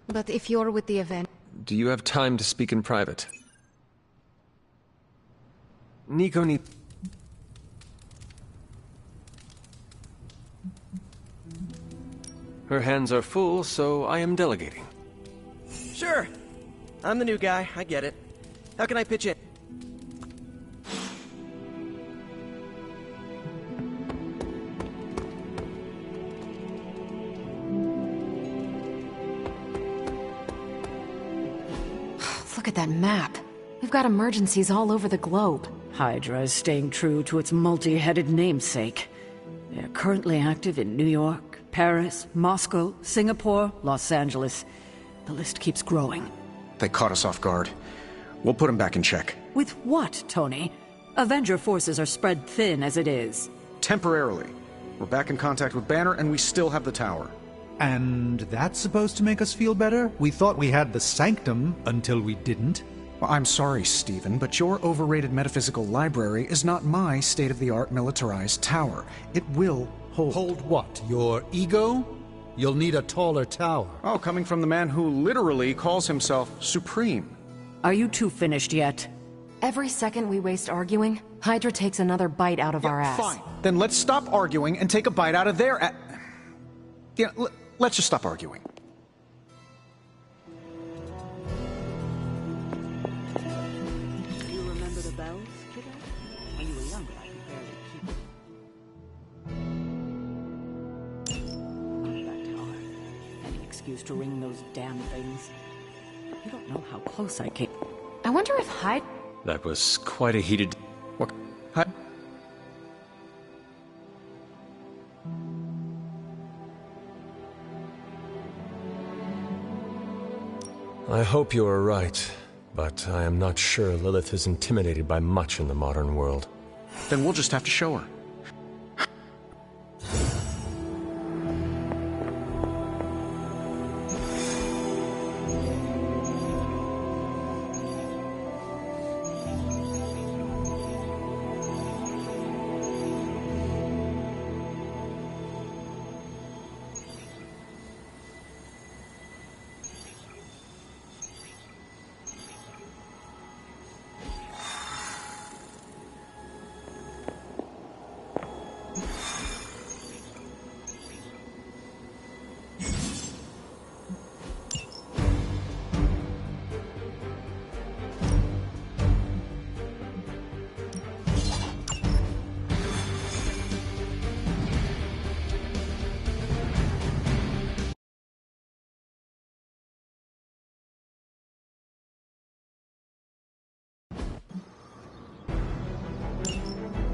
But if you're with the event... Do you have time to speak in private? Nico need... Her hands are full, so I am delegating. Sure. I'm the new guy, I get it. How can I pitch in? Look at that map. We've got emergencies all over the globe. Hydra is staying true to its multi-headed namesake. They're currently active in New York, Paris, Moscow, Singapore, Los Angeles. The list keeps growing. They caught us off guard. We'll put them back in check. With what, Tony? Avenger forces are spread thin as it is. Temporarily. We're back in contact with Banner, and we still have the tower. And that's supposed to make us feel better? We thought we had the Sanctum until we didn't. Well, I'm sorry, Stephen, but your overrated metaphysical library is not my state-of-the-art militarized tower. It will hold... Hold what? Your ego? You'll need a taller tower. Oh, coming from the man who literally calls himself Supreme. Are you two finished yet? Every second we waste arguing, Hydra takes another bite out of our ass. Fine. Then let's stop arguing and take a bite out of their let's just stop arguing. Do you remember the bells, kiddo? When you were younger, I could barely keep them. That tower. Any excuse to ring those damn things. You don't know how close I came. I wonder if Hydra... That was quite a heated... What? I hope you are right, but I am not sure Lilith is intimidated by much in the modern world. Then we'll just have to show her.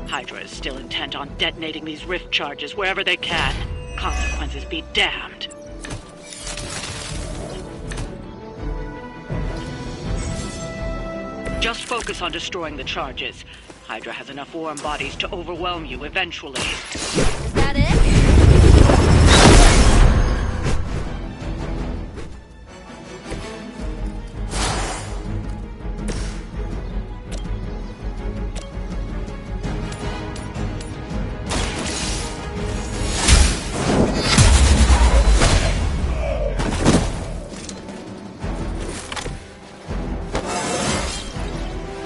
Hydra is still intent on detonating these rift charges wherever they can. Consequences be damned. Just focus on destroying the charges. Hydra has enough warm bodies to overwhelm you eventually. That it?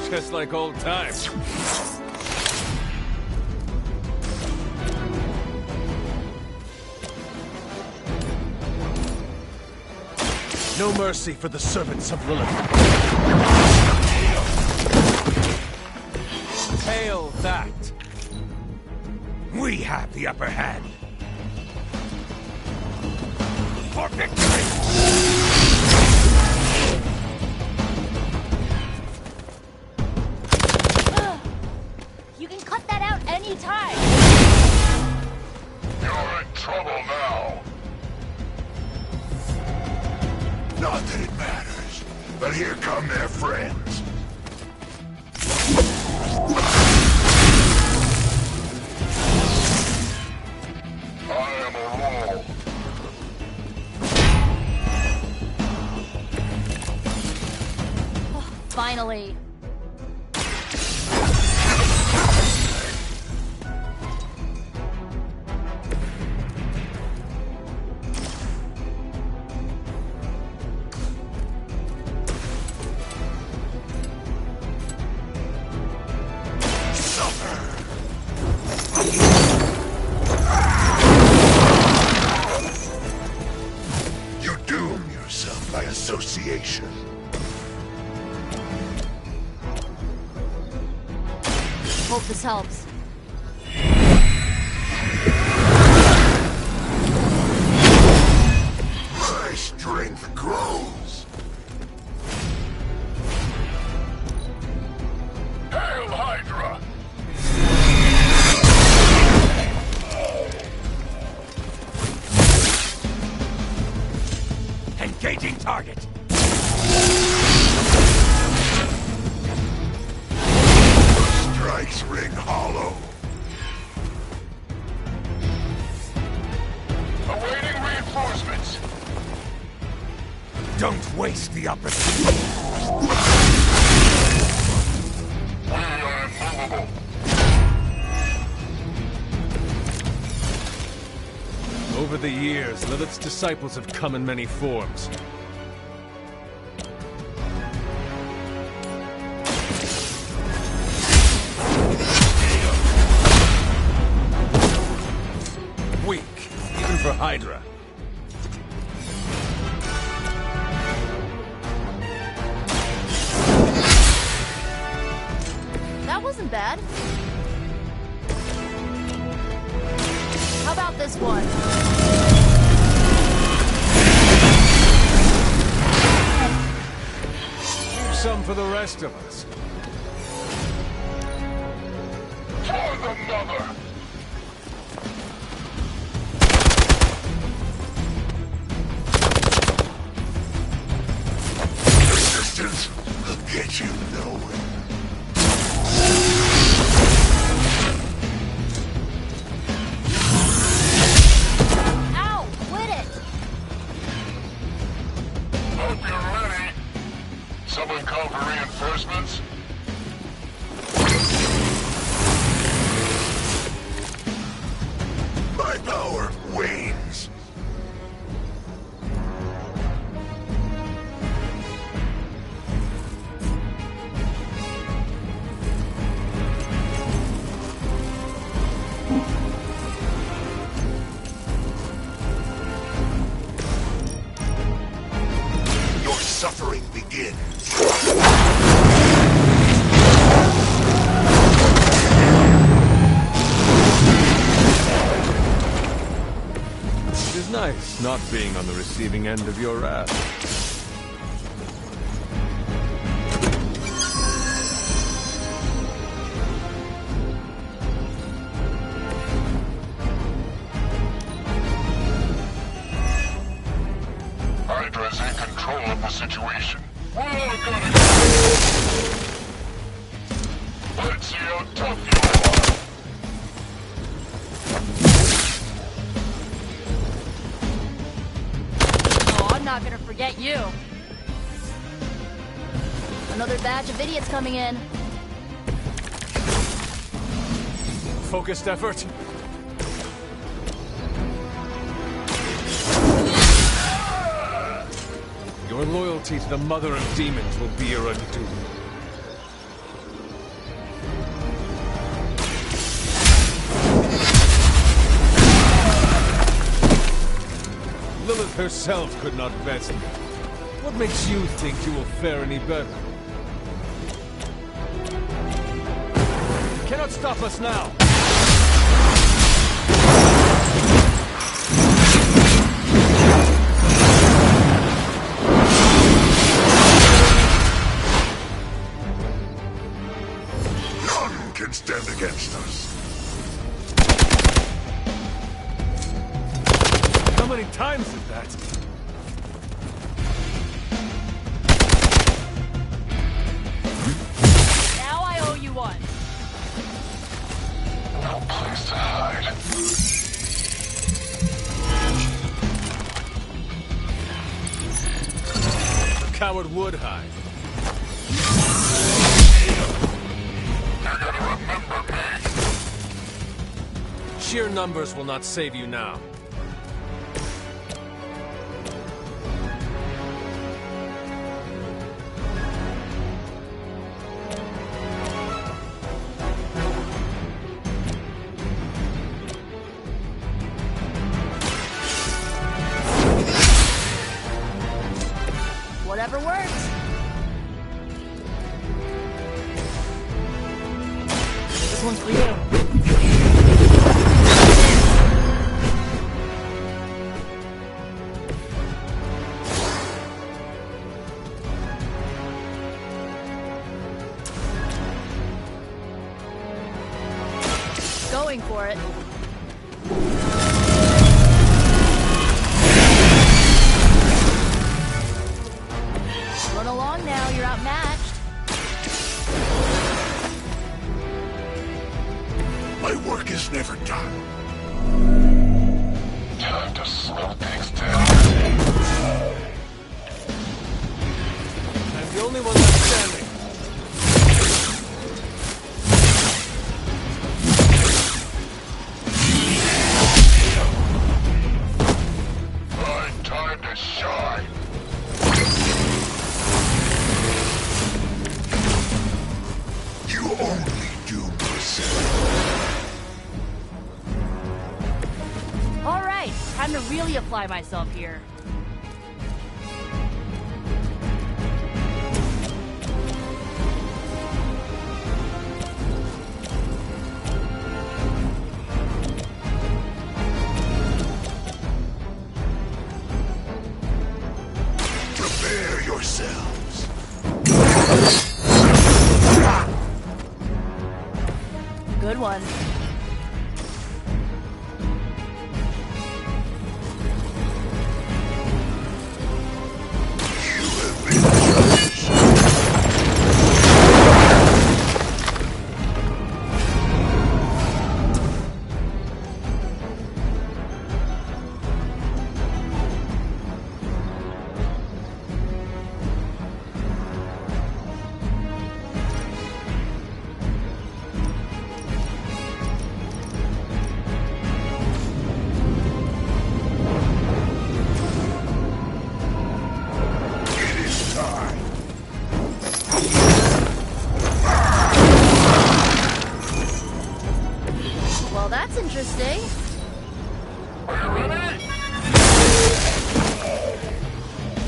Just like old times. No mercy for the servants of Lilith. Hail that! We have the upper hand. For victory! You can cut that out anytime! You're in trouble now. Not that it matters, but here come their friends. I am Aurora. Finally. You doom yourself by association. Hope this helps. My strength grows. Hail Hydra! Engaging target. Strikes ring hollow. Awaiting reinforcements. Don't waste the opportunity. We are immovable. Over the years, Lilith's disciples have come in many forms. Weak, even for Hydra. That wasn't bad. How about this one? Leave some for the rest of us. For the mother! Resistance will get you nowhere. Ow! Quit it! Hope you're ready. Someone call for reinforcements? My power wanes. Your suffering begins. It is nice not being on the receiving end of your wrath. Hydra's in control of the situation. We're all gonna Let's see how tough you are. Oh, I'm not gonna forget you. Another batch of idiots coming in. Focused effort. Your loyalty to the Mother of Demons will be your undoing. Lilith herself could not best me. What makes you think you will fare any better? You cannot stop us now! None can stand against us. How many times is that? Now I owe you one. No place to hide. The coward would hide. You're gonna remember me. Sheer numbers will not save you now. Whatever works. This one's for you. Going for it. Run along now, you're outmatched. My work is never done. Time to slow things down. I'm the only one left standing. Find time to shine. You only doom yourself. All right, time to really apply myself here. Prepare yourselves. Good one. Well, that's interesting.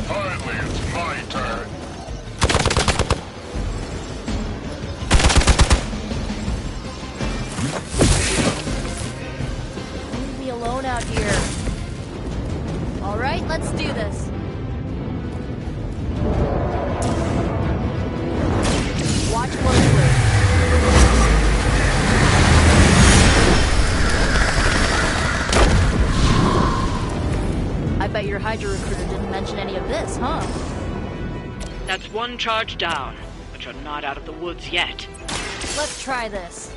Finally, it's my turn. Leave me alone out here. All right, let's do this. Watch closely. I bet your Hydra recruiter didn't mention any of this, huh? That's one charge down, but you're not out of the woods yet. Let's try this.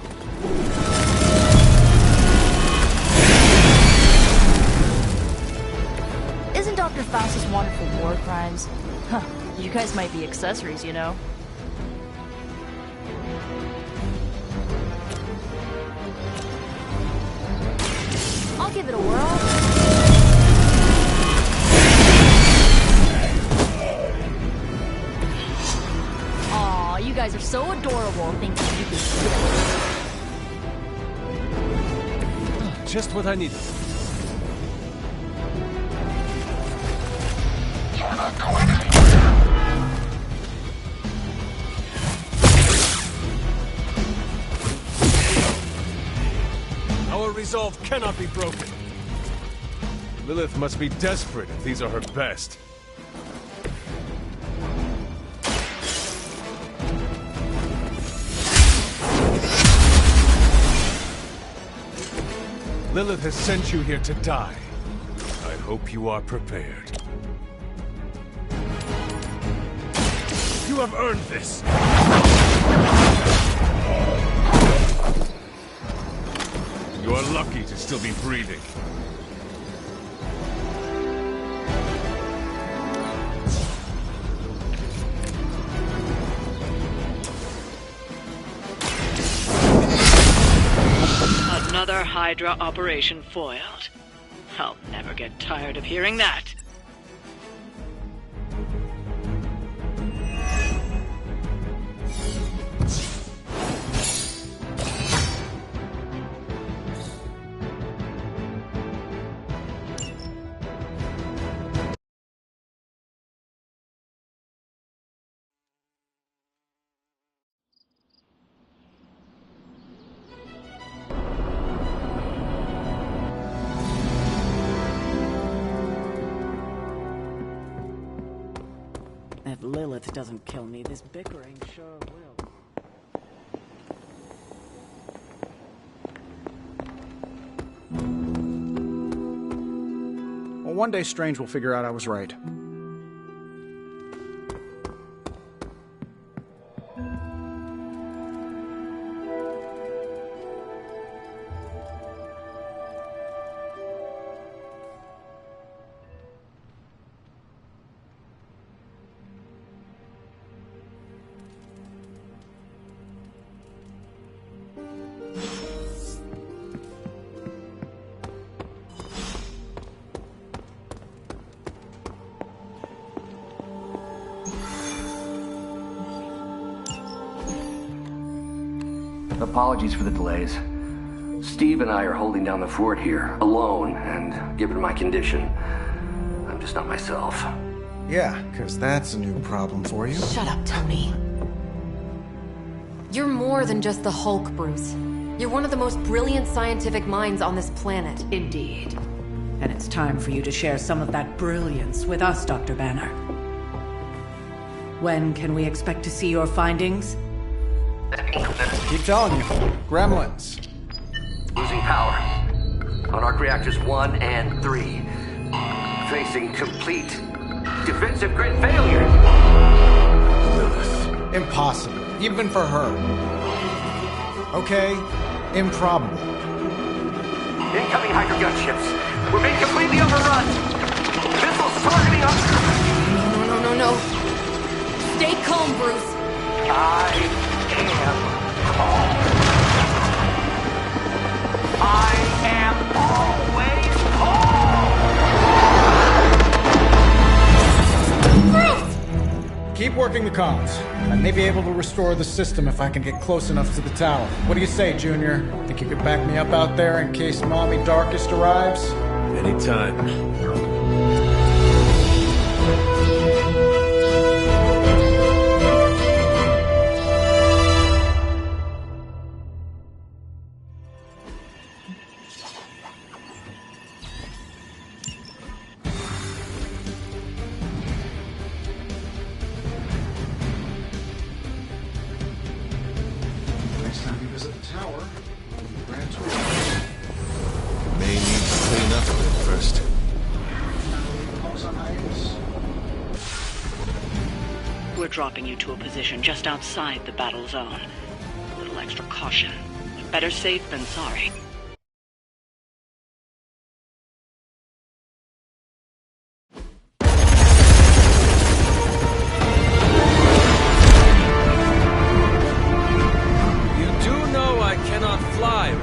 Isn't Dr. Faustus wanted for war crimes? Huh. You guys might be accessories, you know. I'll give it a whirl. Aw, you guys are so adorable thinking you can do it. Just what I needed. You're not going anywhere. Our resolve cannot be broken. Lilith must be desperate if these are her best. Lilith has sent you here to die. I hope you are prepared. You have earned this! You are lucky to still be breathing. Another Hydra operation foiled. I'll never get tired of hearing that. If Lilith doesn't kill me, this bickering sure will. Well, one day Strange will figure out I was right. Apologies for the delays. Steve and I are holding down the fort here, alone, and given my condition, I'm just not myself. Yeah, because that's a new problem for you. Shut up, Tony. You're more than just the Hulk, Bruce. You're one of the most brilliant scientific minds on this planet. Indeed. And it's time for you to share some of that brilliance with us, Dr. Banner. When can we expect to see your findings? Keep telling you. Gremlins. Losing power. On arc reactors 1 and 3. Facing complete defensive grid failure. Lilith. Impossible. Even for her. Okay, improbable. Incoming Hydra gunships. We're being completely overrun. Missiles targeting us. No. Stay calm, Bruce. I am always home! Keep working the comms. I may be able to restore the system if I can get close enough to the tower. What do you say, Junior? Think you could back me up out there in case Mommy Darkest arrives? Anytime. Dropping you to a position just outside the battle zone. A little extra caution. Better safe than sorry.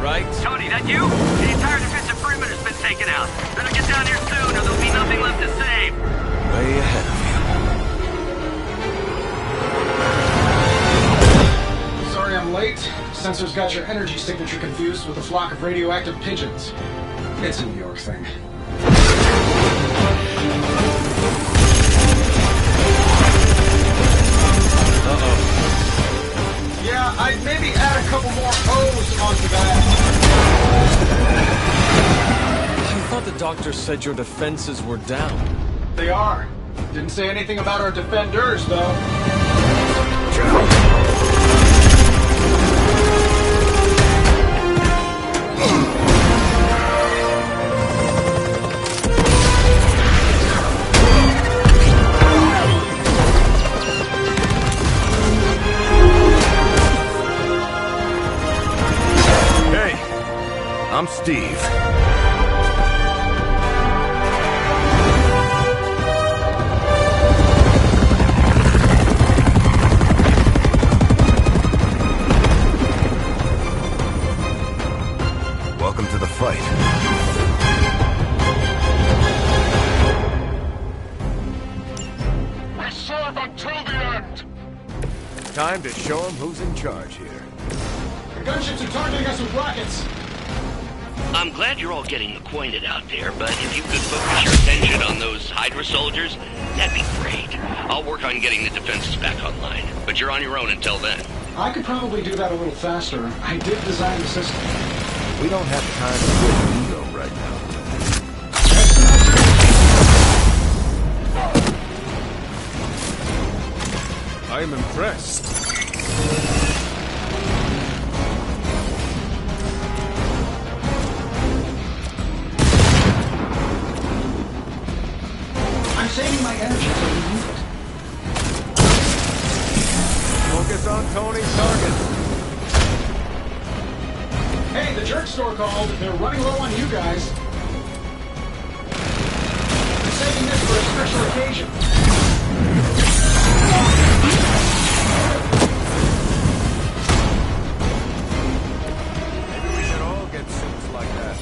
Right? Tony, that you? The entire defensive perimeter's been taken out. Better get down here soon or there'll be nothing left to save. Way ahead of you. Sorry I'm late. Sensors got your energy signature confused with a flock of radioactive pigeons. It's a New York thing. Uh-oh. Yeah, I'd maybe add a couple more O's onto that. I thought the doctor said your defenses were down. They are. Didn't say anything about our defenders, though. I'm Steve. Welcome to the fight. We serve until the end! Time to show them who's in charge here. The gunships are targeting us with rockets. I'm glad you're all getting acquainted out there, but if you could focus your attention on those Hydra soldiers, that'd be great. I'll work on getting the defenses back online, but you're on your own until then. I could probably do that a little faster. I did design the system. We don't have time to get ego right now. I am impressed. Saving my energy so we need it. Focus on Tony's target. Hey, the jerk store called. They're running low on you guys. I'm saving this for a special occasion. Maybe we should all get suits like that.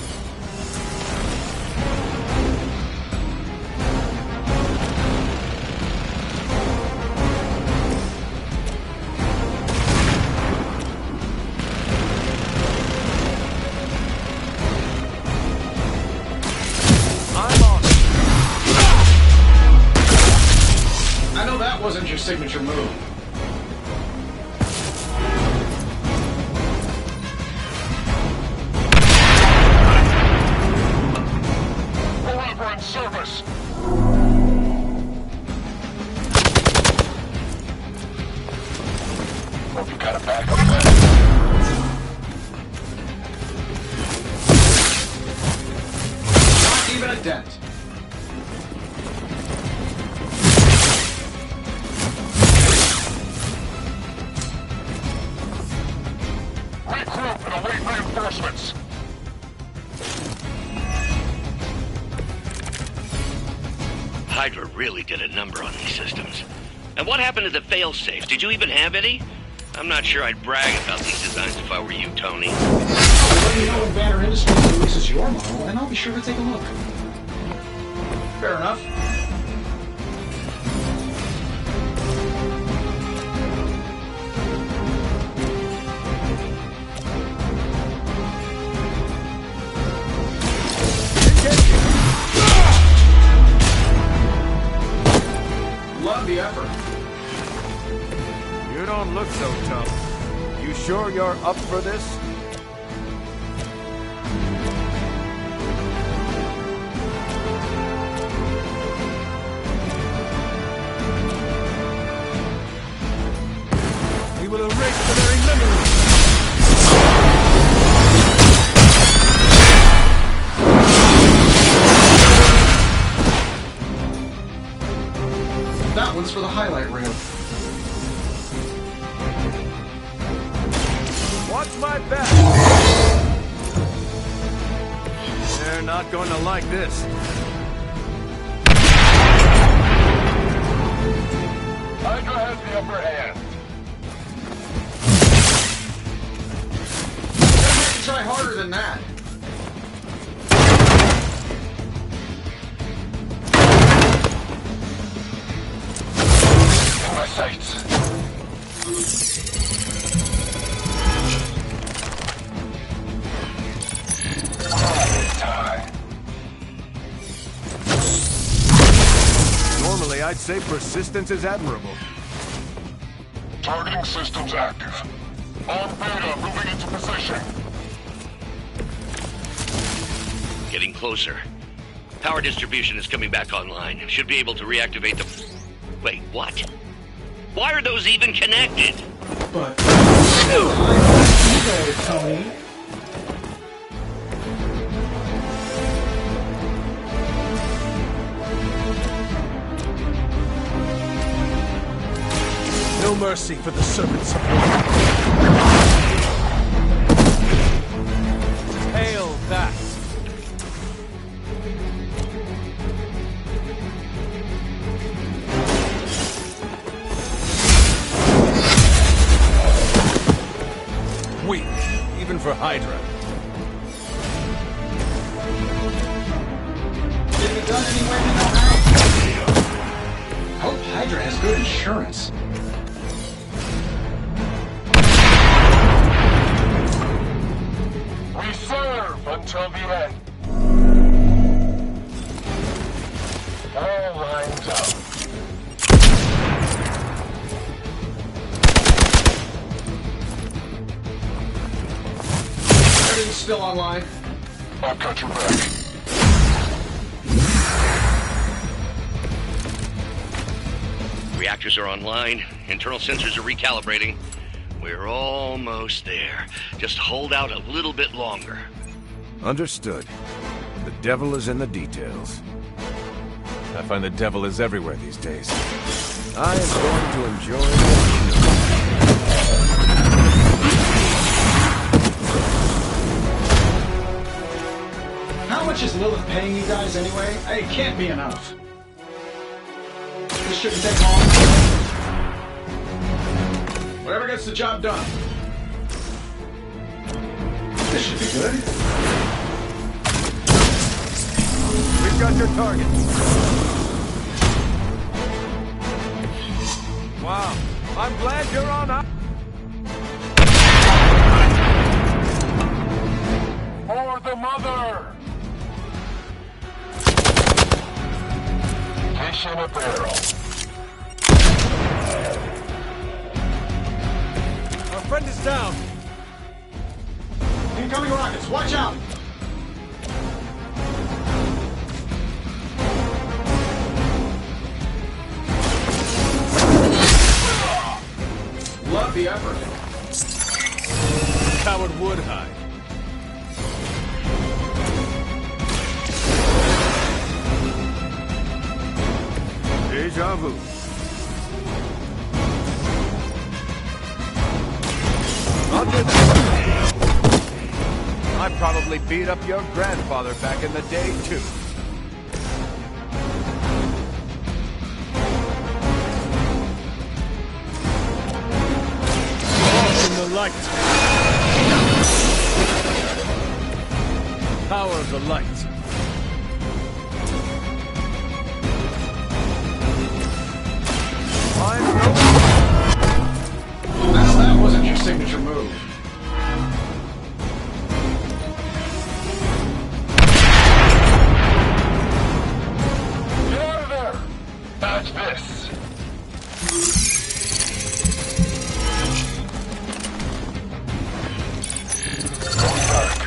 Wasn't your signature move. Forever in service. Hope you got a backup plan. Not even a dent. Reinforcements. Hydra really did a number on these systems. And what happened to the fail-safes? Did you even have any? I'm not sure I'd brag about these designs if I were you, Tony. Let me know when Banner Industries releases your model, and I'll be sure to take a look. Fair enough. Love the effort. You don't look so tough. You sure you're up for this? We will erase the very memory. That one's for the highlight reel. Watch my back! They're not going to like this. Hydra has the upper hand. Try harder than that. In my sights. Normally, I'd say persistence is admirable. Targeting systems active. On Beta, moving into position. Getting closer. Power distribution is coming back online. Should be able to reactivate the... Wait, what? Why are those even connected? But... Tony. No mercy for the servants of war. Hail that! Weak, even for Hydra. Get it done anyway to know how. Hope Hydra has good insurance. We serve until the end. All lines up. Everything's still online. I've got your back. Reactors are online. Internal sensors are recalibrating. We're almost there. Just hold out a little bit longer. Understood. The devil is in the details. I find the devil is everywhere these days. I am going to enjoy it. How much is Lilith paying you guys anyway? It can't be enough. This shouldn't take long. Whatever gets the job done. This should be good. We've got your target. Wow. I'm glad you're on up. For the mother! Fish in a barrel. Our friend is down. Incoming rockets, watch out! Love the effort. Coward would hide. Deja vu. Roger that. I probably beat up your grandfather back in the day, too. Off in the light. Power of the light. That wasn't your signature move. Get out of there! Dodge this. Going back.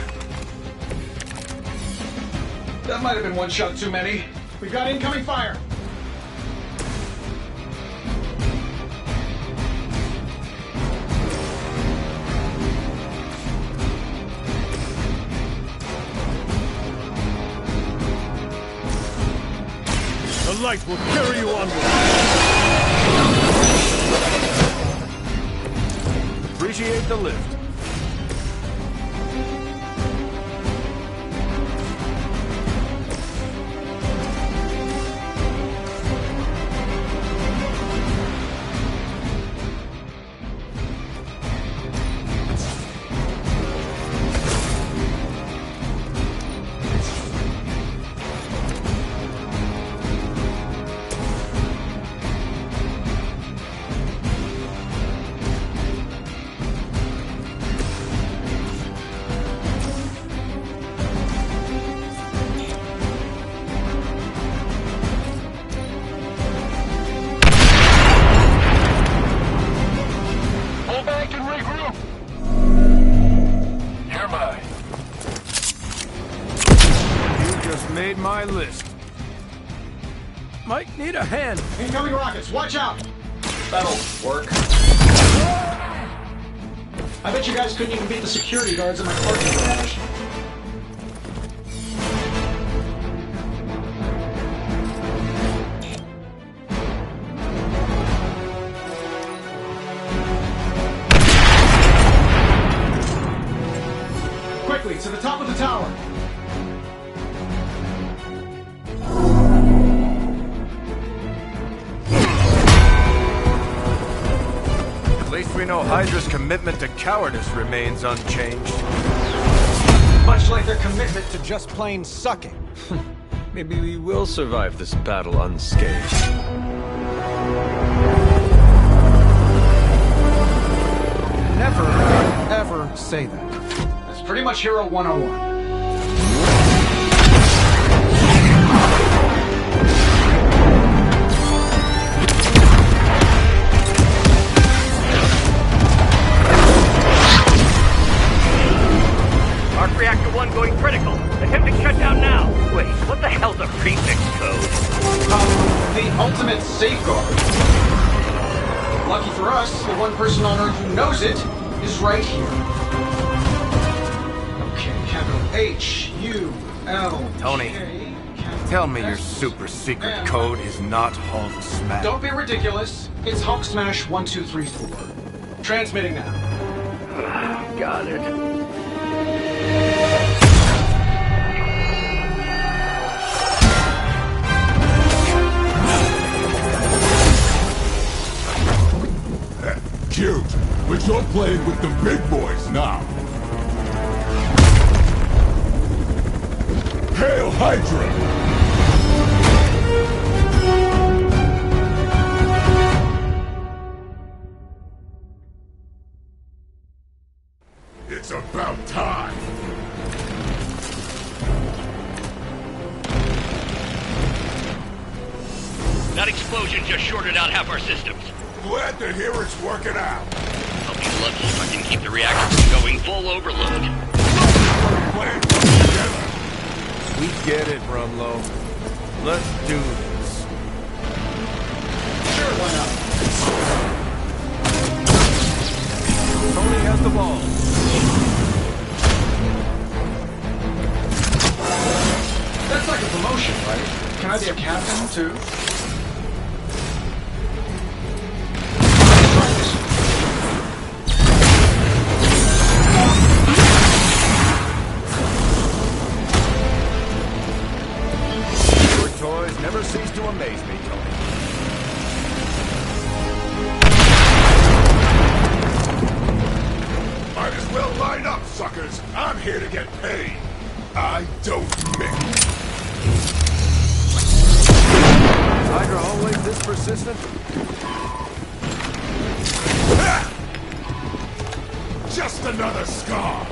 That might have been one shot too many. We've got incoming fire. The light will carry you onward. Appreciate the lift. my list. Might need a hand. Incoming rockets, watch out! That'll work. I bet you guys couldn't even beat the security guards in my parking garage. Quickly, to the top of the tower. At least we know Hydra's commitment to cowardice remains unchanged. Much like their commitment to just plain sucking. Maybe we will survive this battle unscathed. Never, ever say that. That's pretty much Hero 101. Arc Reactor 1 going critical. Attempting shutdown now. Wait, what the hell's a prefix code? The ultimate safeguard. Lucky for us, the one person on Earth who knows it is right here. Okay, capital H-U-L. Tony, tell me your super secret code is not Hulk Smash. Don't be ridiculous. It's Hulk Smash 1234. Transmitting now. Got it. Cute, but you're playing with the big boys now. Hail Hydra! It's about time. That explosion just shorted out half our systems. Glad to hear it's working out. I'll be lucky if I can keep the reactor from going full overload. We get it, Rumlow. Let's do this. Sure, why not? Tony has the ball. That's like a promotion, right? Can I be a captain, too? Never cease to amaze me, Tony. Might as well line up, suckers. I'm here to get paid. I don't mix. Hydra always this persistent? Just another scar.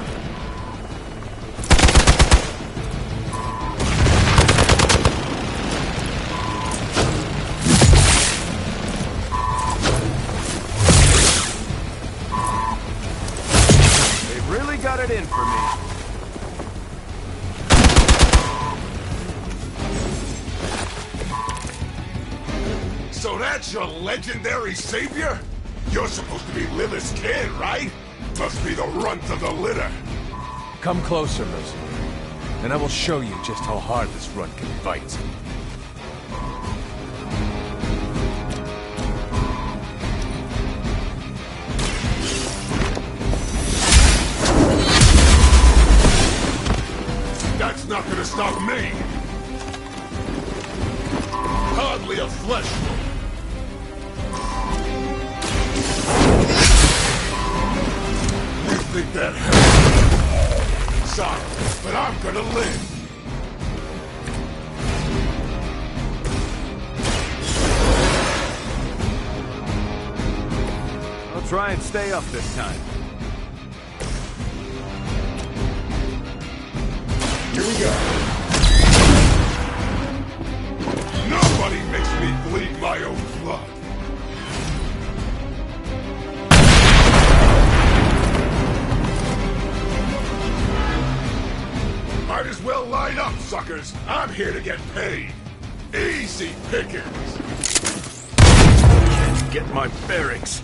Got it in for me. So that's your legendary savior? You're supposed to be Lilith's kid, right? Must be the runt of the litter. Come closer, Mercenary, and I will show you just how hard this runt can fight. Not gonna stop me! Hardly a flesh wound. You think that hurt? Sorry, but I'm gonna live. I'll try and stay up this time. Here we go. Nobody makes me bleed my own blood. Might as well lie Line up, suckers! I'm here to get paid! Easy pickings! Get my bearings.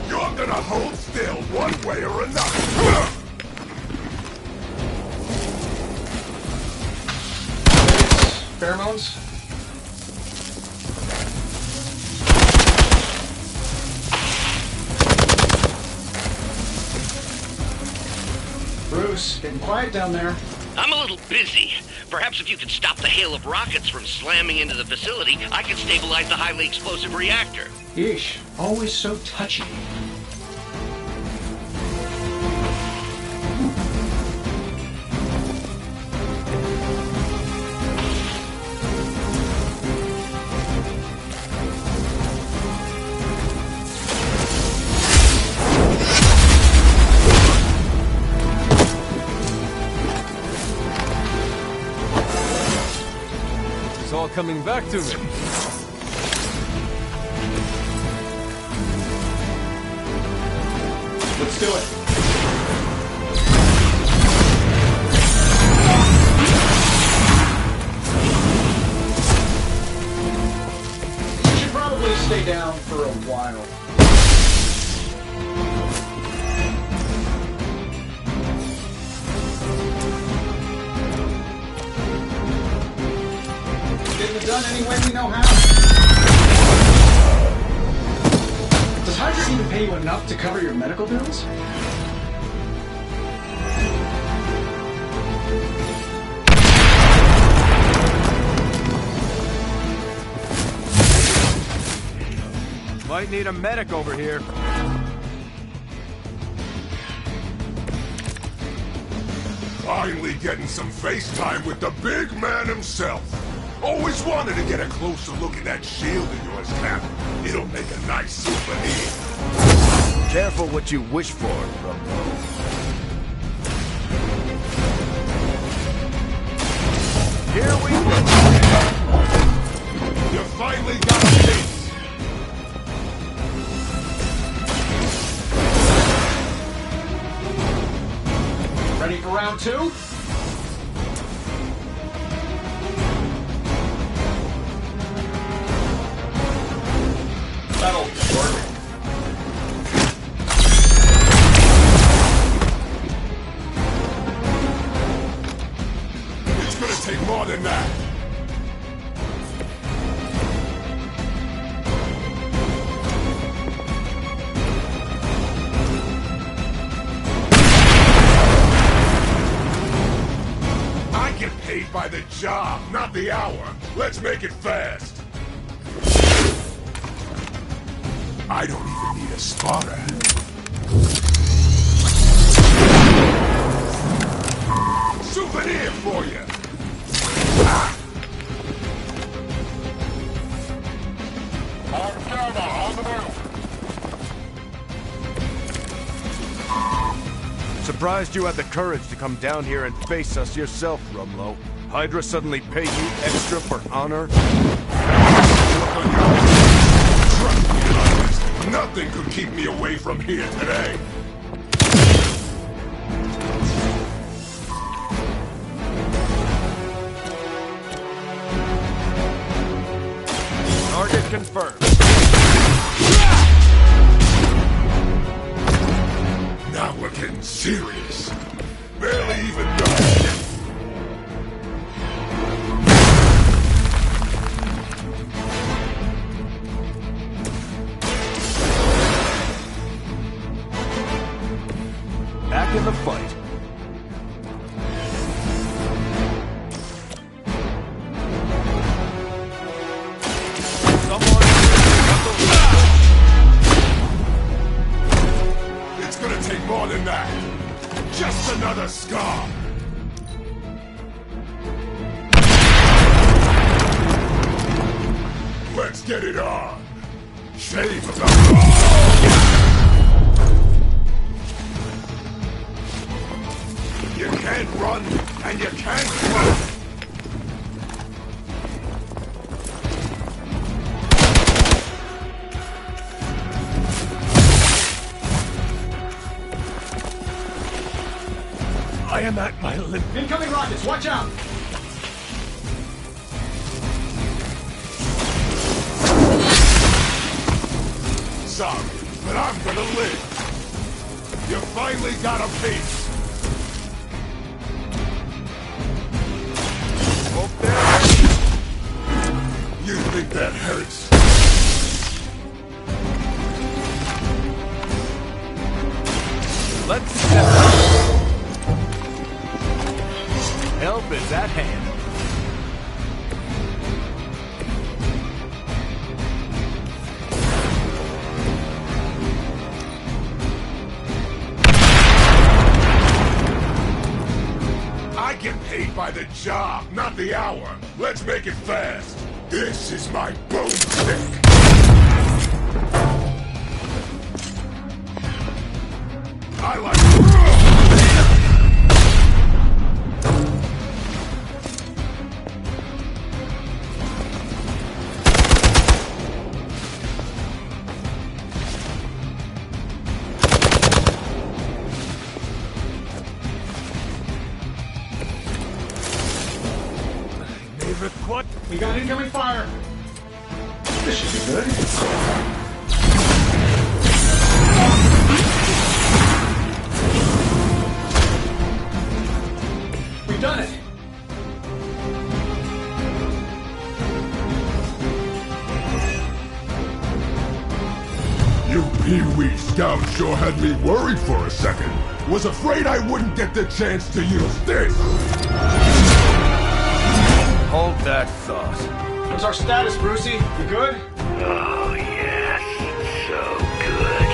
You're gonna hold still one way or another! Pheromones? Bruce, getting quiet down there. I'm a little busy. Perhaps if you could stop the hail of rockets from slamming into the facility, I can stabilize the highly explosive reactor. Yeesh, always so touchy. It's all coming back to me. Let's do it. You should probably stay down for a while. Getting it done any way we know how. Does Hydra even pay you enough to cover your medical bills? Might need a medic over here. Finally getting some FaceTime with the big man himself. Always wanted to get a closer look at that shield of yours, Cap. It'll make a nice souvenir. Careful what you wish for, Rumlow. Here we go. You finally got a piece. Ready for round two? That'll work. It's gonna take more than that. I get paid by the job, not the hour. Let's make it fast. I don't even need a spotter. Souvenir for you. Surprised you had the courage to come down here and face us yourself, Rumlow. Hydra suddenly pay you extra for honor? Nothing could keep me away from here today. Target confirmed. Now we're getting serious. Barely even done. Back in the fight. It's gonna take more than that. Just another scar. Let's get it on. Shave about. You can't run, and you can't run. I am at my limit. Incoming rockets, watch out! Sorry, but I'm gonna live. You finally got a piece. Hope that... You think that hurts? Let's step up. Help is at hand. I get paid by the job, not the hour. Let's make it fast. This is my boomstick. I like... What? We got incoming fire. This should be good. We've done it. You Pee-wee scouts sure had me worried for a second. Was afraid I wouldn't get the chance to use this. Hold that thought. What's our status, Brucey? You good? Oh, yes. So good.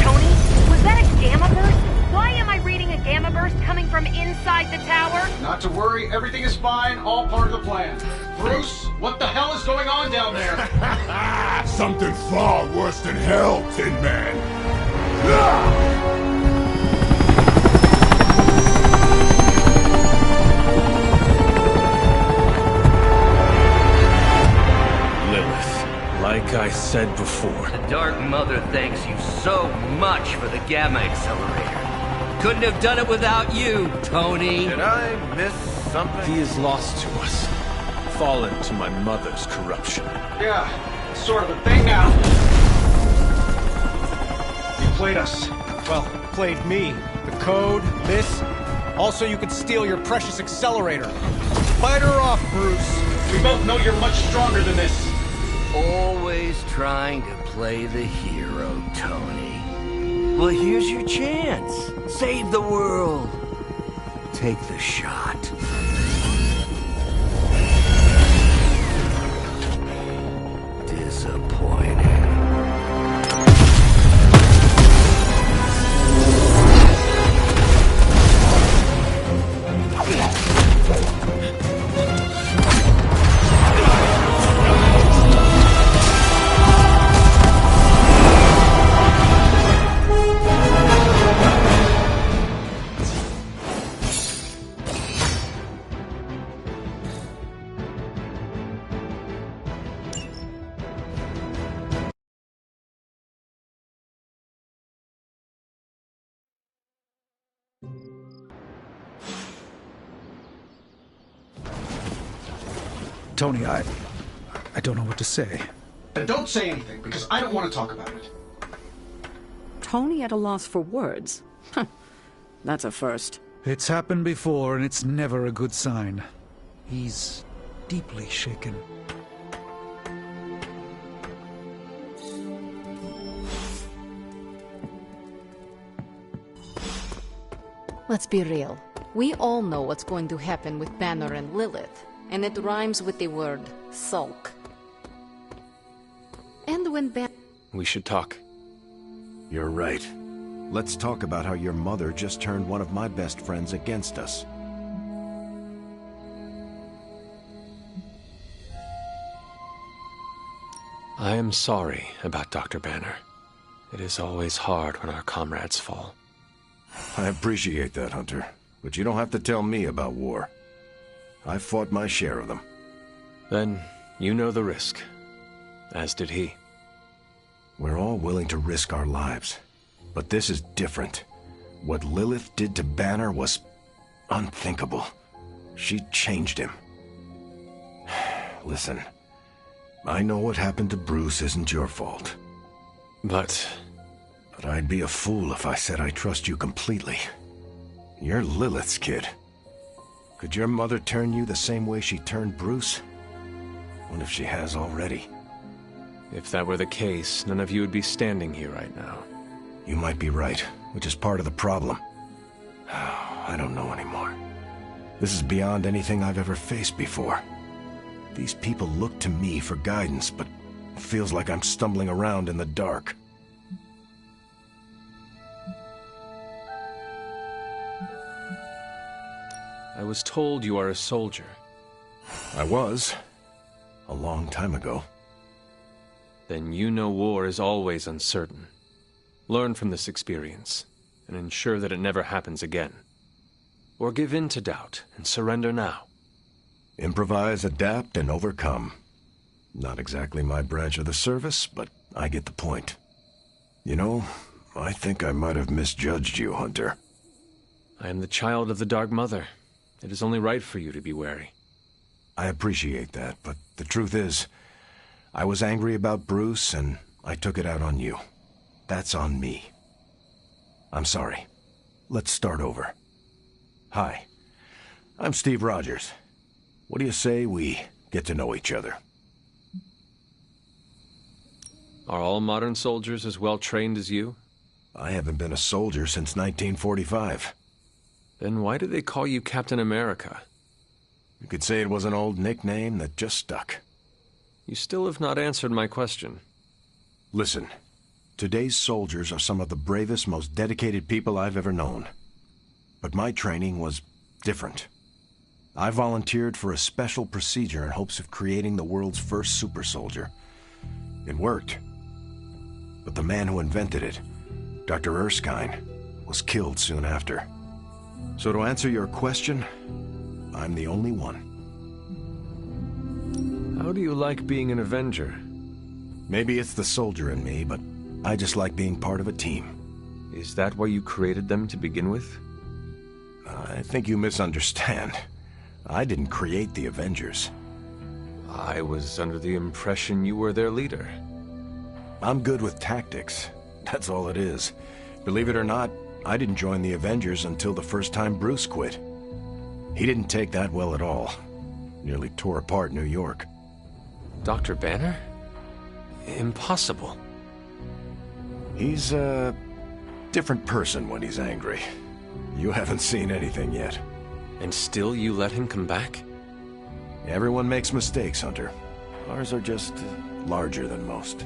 Tony, was that a gamma burst? Why am I reading a gamma burst coming from inside the tower? Not to worry, everything is fine, all part of the plan. Bruce, what the hell is going on down there? Something far worse than hell, Tin Man. Ah! Like I said before. The Dark Mother thanks you so much for the Gamma Accelerator. Couldn't have done it without you, Tony. Did I miss something? He is lost to us. Fallen to my mother's corruption. Yeah, sort of a thing now. You played us. Well, played me. The code, this. Also, you could steal your precious accelerator. Fight her off, Bruce. We both know you're much stronger than this. Always trying to play the hero, Tony. Well, here's your chance. Save the world. Take the shot. Disappointing. Tony, I don't know what to say. Don't say anything, because I don't want to talk about it. Tony at a loss for words? That's a first. It's happened before, and it's never a good sign. He's deeply shaken. Let's be real. We all know what's going to happen with Banner and Lilith, and it rhymes with the word sulk. And when We should talk. You're right. Let's talk about how your mother just turned one of my best friends against us. I am sorry about Dr. Banner. It is always hard when our comrades fall. I appreciate that, Hunter. But you don't have to tell me about war. I fought my share of them. Then you know the risk. As did he. We're all willing to risk our lives. But this is different. What Lilith did to Banner was unthinkable. She changed him. Listen, I know what happened to Bruce isn't your fault. But I'd be a fool if I said I trust you completely. You're Lilith's kid. Could your mother turn you the same way she turned Bruce? What if she has already? if that were the case, none of you would be standing here right now. You might be right, which is part of the problem. I don't know anymore. This is beyond anything I've ever faced before. These people look to me for guidance, but it feels like I'm stumbling around in the dark. I was told you are a soldier. I was. A long time ago. Then you know war is always uncertain. Learn from this experience, and ensure that it never happens again. Or give in to doubt, and surrender now. Improvise, adapt, and overcome. Not exactly my branch of the service, but I get the point. You know, I think I might have misjudged you, Hunter. I am the child of the Dark Mother. It is only right for you to be wary. I appreciate that, but the truth is, I was angry about Bruce, and I took it out on you. That's on me. I'm sorry. Let's start over. Hi, I'm Steve Rogers. What do you say we get to know each other? Are all modern soldiers as well trained as you? I haven't been a soldier since 1945. Then why do they call you Captain America? You could say it was an old nickname that just stuck. You still have not answered my question. Listen, today's soldiers are some of the bravest, most dedicated people I've ever known. But my training was different. I volunteered for a special procedure in hopes of creating the world's first super soldier. It worked. But the man who invented it, Dr. Erskine, was killed soon after. So to answer your question, I'm the only one. How do you like being an Avenger? Maybe it's the soldier in me, but I just like being part of a team. Is that why you created them to begin with? I think you misunderstand. I didn't create the Avengers. I was under the impression you were their leader. I'm good with tactics. That's all it is. Believe it or not, I didn't join the Avengers until the first time Bruce quit. He didn't take that well at all. Nearly tore apart New York. Dr. Banner? Impossible. He's a different person when he's angry. You haven't seen anything yet. And still you let him come back? Everyone makes mistakes, Hunter. Ours are just larger than most.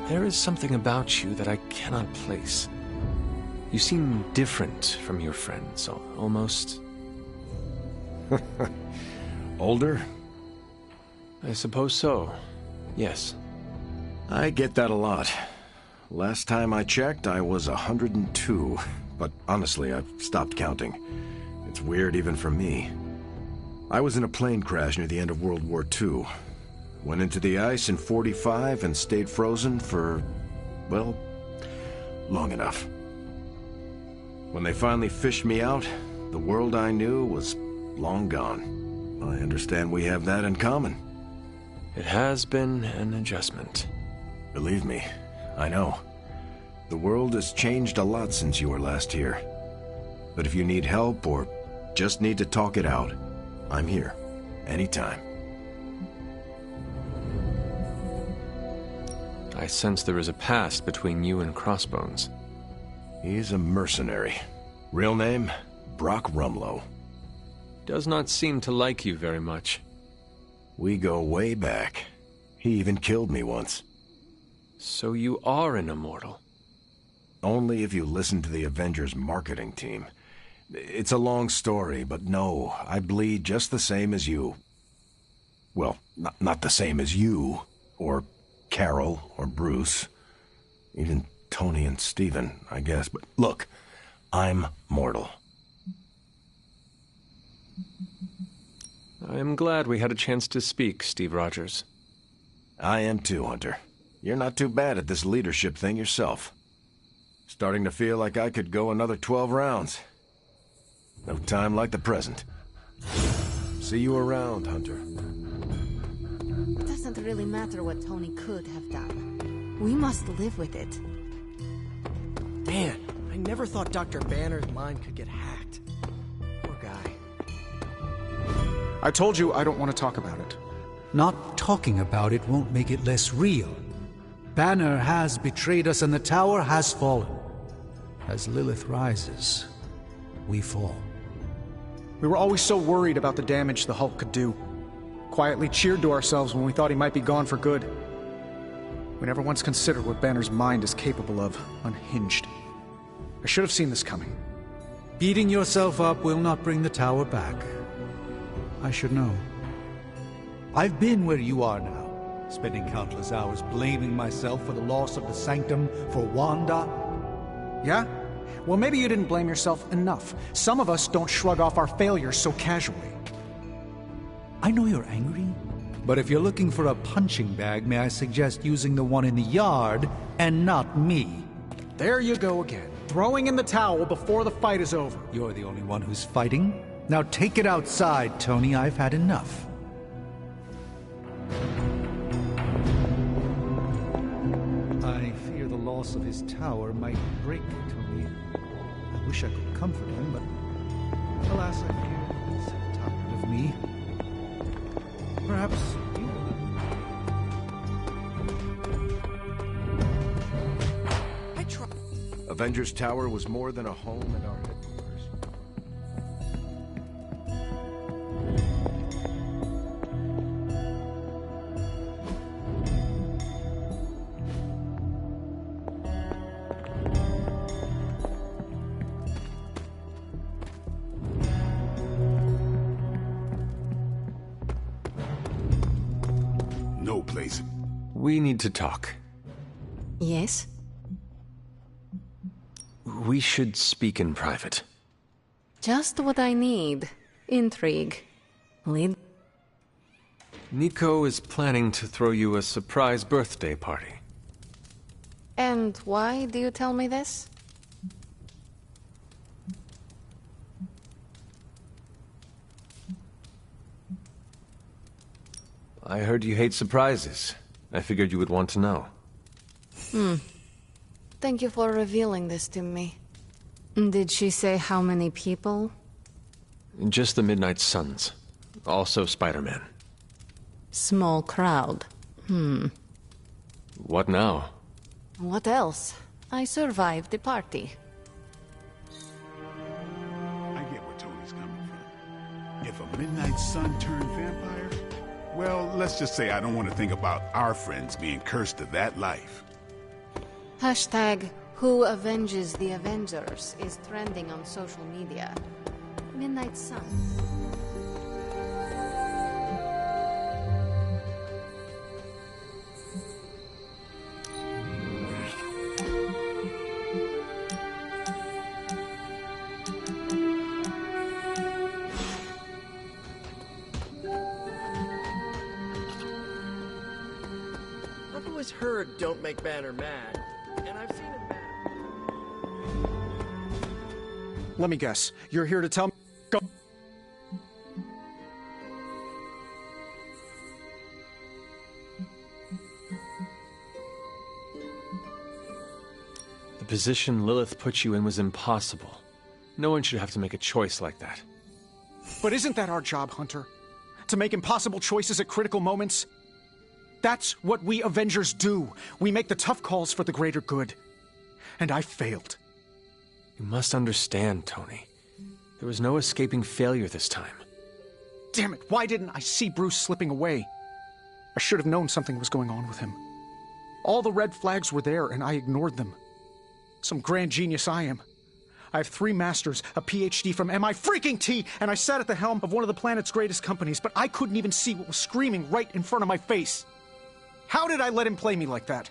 There is something about you that I cannot place. You seem different from your friends, almost... Older? I suppose so, yes. I get that a lot. Last time I checked, I was 102, but honestly, I've stopped counting. It's weird even for me. I was in a plane crash near the end of World War II. Went into the ice in '45 and stayed frozen for, well, long enough. When they finally fished me out, the world I knew was long gone. I understand we have that in common. It has been an adjustment. Believe me, I know. The world has changed a lot since you were last here. But if you need help or just need to talk it out, I'm here, anytime. I sense there is a past between you and Crossbones. He's a mercenary. Real name, Brock Rumlow. Does not seem to like you very much. We go way back. He even killed me once. So you are an immortal? Only if you listen to the Avengers marketing team. It's a long story, but no, I bleed just the same as you. Well, not the same as you, or Carol, or Bruce. Even Tony and Steven, I guess. But look, I'm mortal. I am glad we had a chance to speak, Steve Rogers. I am too, Hunter. You're not too bad at this leadership thing yourself. Starting to feel like I could go another 12 rounds. No time like the present. See you around, Hunter. It doesn't really matter what Tony could have done. We must live with it. Man, I never thought Dr. Banner's mind could get hacked. Poor guy. I told you I don't want to talk about it. Not talking about it won't make it less real. Banner has betrayed us and the tower has fallen. As Lilith rises, we fall. We were always so worried about the damage the Hulk could do. Quietly cheered to ourselves when we thought he might be gone for good. We never once considered what Banner's mind is capable of, unhinged. I should have seen this coming. Beating yourself up will not bring the tower back. I should know. I've been where you are now, spending countless hours blaming myself for the loss of the Sanctum, for Wanda. Yeah? Well, maybe you didn't blame yourself enough. Some of us don't shrug off our failures so casually. I know you're angry, but if you're looking for a punching bag, may I suggest using the one in the yard and not me? There you go again. Throwing in the towel before the fight is over. You're the only one who's fighting. Now take it outside, Tony. I've had enough. I fear the loss of his tower might break Tony. I wish I could comfort him, but alas, I fear he's tired of me. Perhaps you Avengers Tower was more than a home in our headquarters. No place. We need to talk. Yes? We should speak in private. Just what I need. Intrigue. Lead. Nico is planning to throw you a surprise birthday party. And why do you tell me this? I heard you hate surprises. I figured you would want to know. Thank you for revealing this to me. Did she say how many people? Just the Midnight Suns. Also Spider-Man. Small crowd. What now? What else? I survived the party. I get where Tony's coming from. If a Midnight Sun turned vampire, well, let's just say I don't want to think about our friends being cursed to that life. Hashtag Who Avenges the Avengers is trending on social media. Midnight Suns. I've always heard don't make Banner mad. And I've seen him mad. Let me guess. You're here to tell me... Go. The position Lilith put you in was impossible. No one should have to make a choice like that. But isn't that our job, Hunter? To make impossible choices at critical moments? That's what we Avengers do. We make the tough calls for the greater good. And I failed. You must understand, Tony. There was no escaping failure this time. Damn it, why didn't I see Bruce slipping away? I should have known something was going on with him. All the red flags were there, and I ignored them. Some grand genius I am. I have 3 masters, a PhD from MI-T, and I sat at the helm of one of the planet's greatest companies, but I couldn't even see what was screaming right in front of my face. How did I let him play me like that?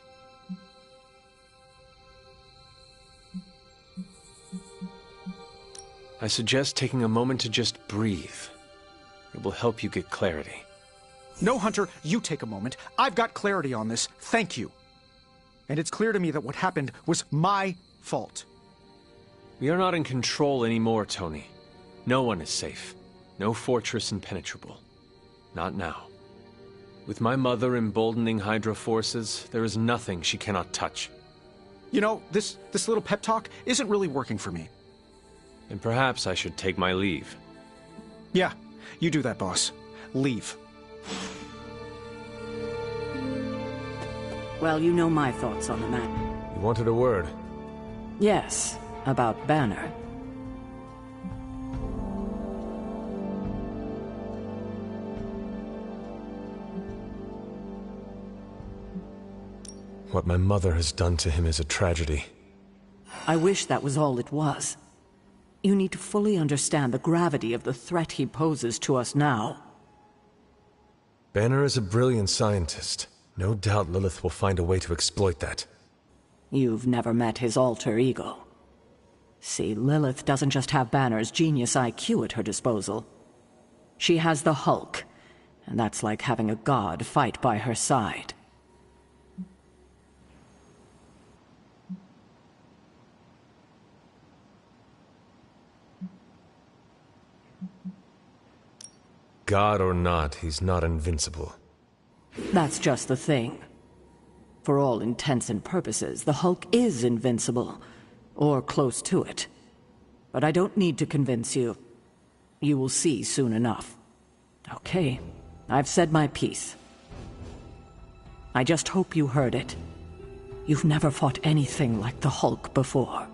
I suggest taking a moment to just breathe. It will help you get clarity. No, Hunter, you take a moment. I've got clarity on this. Thank you. And it's clear to me that what happened was my fault. We are not in control anymore, Tony. No one is safe. No fortress impenetrable. Not now. With my mother emboldening Hydra forces, there is nothing she cannot touch. You know, this little pep talk isn't really working for me. And perhaps I should take my leave. Yeah, you do that, boss. Leave. Well, you know my thoughts on the matter. You wanted a word? Yes, about Banner. What my mother has done to him is a tragedy. I wish that was all it was. You need to fully understand the gravity of the threat he poses to us now. Banner is a brilliant scientist. No doubt Lilith will find a way to exploit that. You've never met his alter ego. See, Lilith doesn't just have Banner's genius IQ at her disposal. She has the Hulk, and that's like having a god fight by her side. God or not, he's not invincible. That's just the thing. For all intents and purposes, the Hulk is invincible, or close to it. But I don't need to convince you. You will see soon enough. Okay, I've said my piece. I just hope you heard it. You've never fought anything like the Hulk before.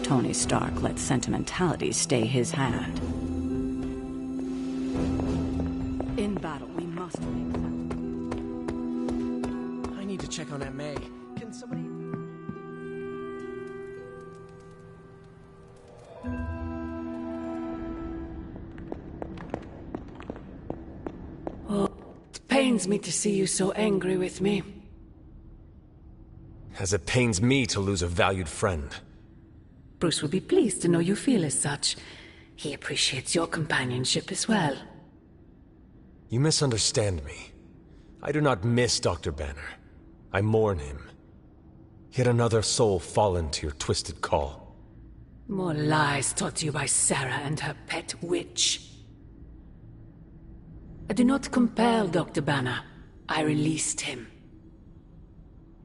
Tony Stark let sentimentality stay his hand. In battle, we must make them. I need to check on Aunt May. Can somebody... Oh, it pains me to see you so angry with me. As it pains me to lose a valued friend. Bruce will be pleased to know you feel as such. He appreciates your companionship as well. You misunderstand me. I do not miss Dr. Banner. I mourn him. Yet another soul fallen to your twisted call. More lies taught you by Sarah and her pet witch. I do not compel Dr. Banner. I released him.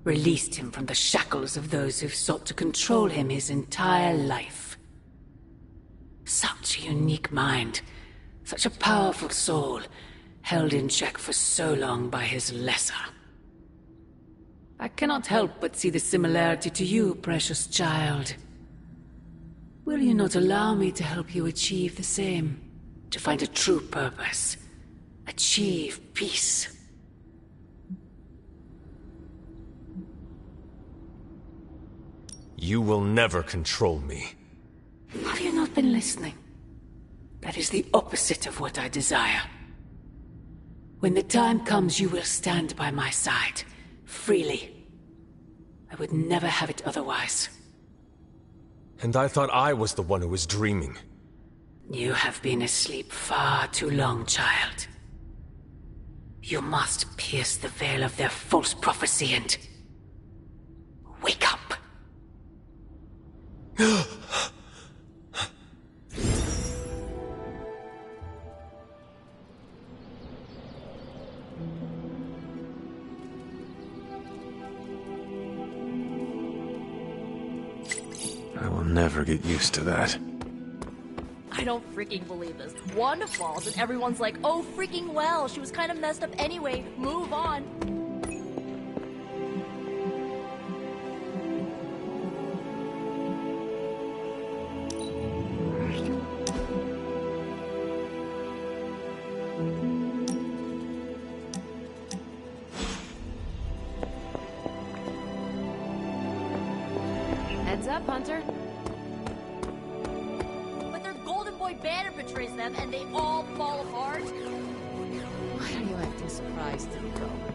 Released him from the shackles of those who've sought to control him his entire life. Such a unique mind. Such a powerful soul. Held in check for so long by his lesser. I cannot help but see the similarity to you, precious child. Will you not allow me to help you achieve the same? To find a true purpose. Achieve peace. You will never control me. Have you not been listening? That is the opposite of what I desire. When the time comes, you will stand by my side, freely. I would never have it otherwise. And I thought I was the one who was dreaming. You have been asleep far too long, child. You must pierce the veil of their false prophecy and... wake up! I will never get used to that. I don't freaking believe this. Wanda falls and everyone's like, oh freaking well, she was kind of messed up anyway, move on. Heads up, Hunter. But their Golden Boy banner betrays them and they all fall apart. Why are you acting surprised, Nico?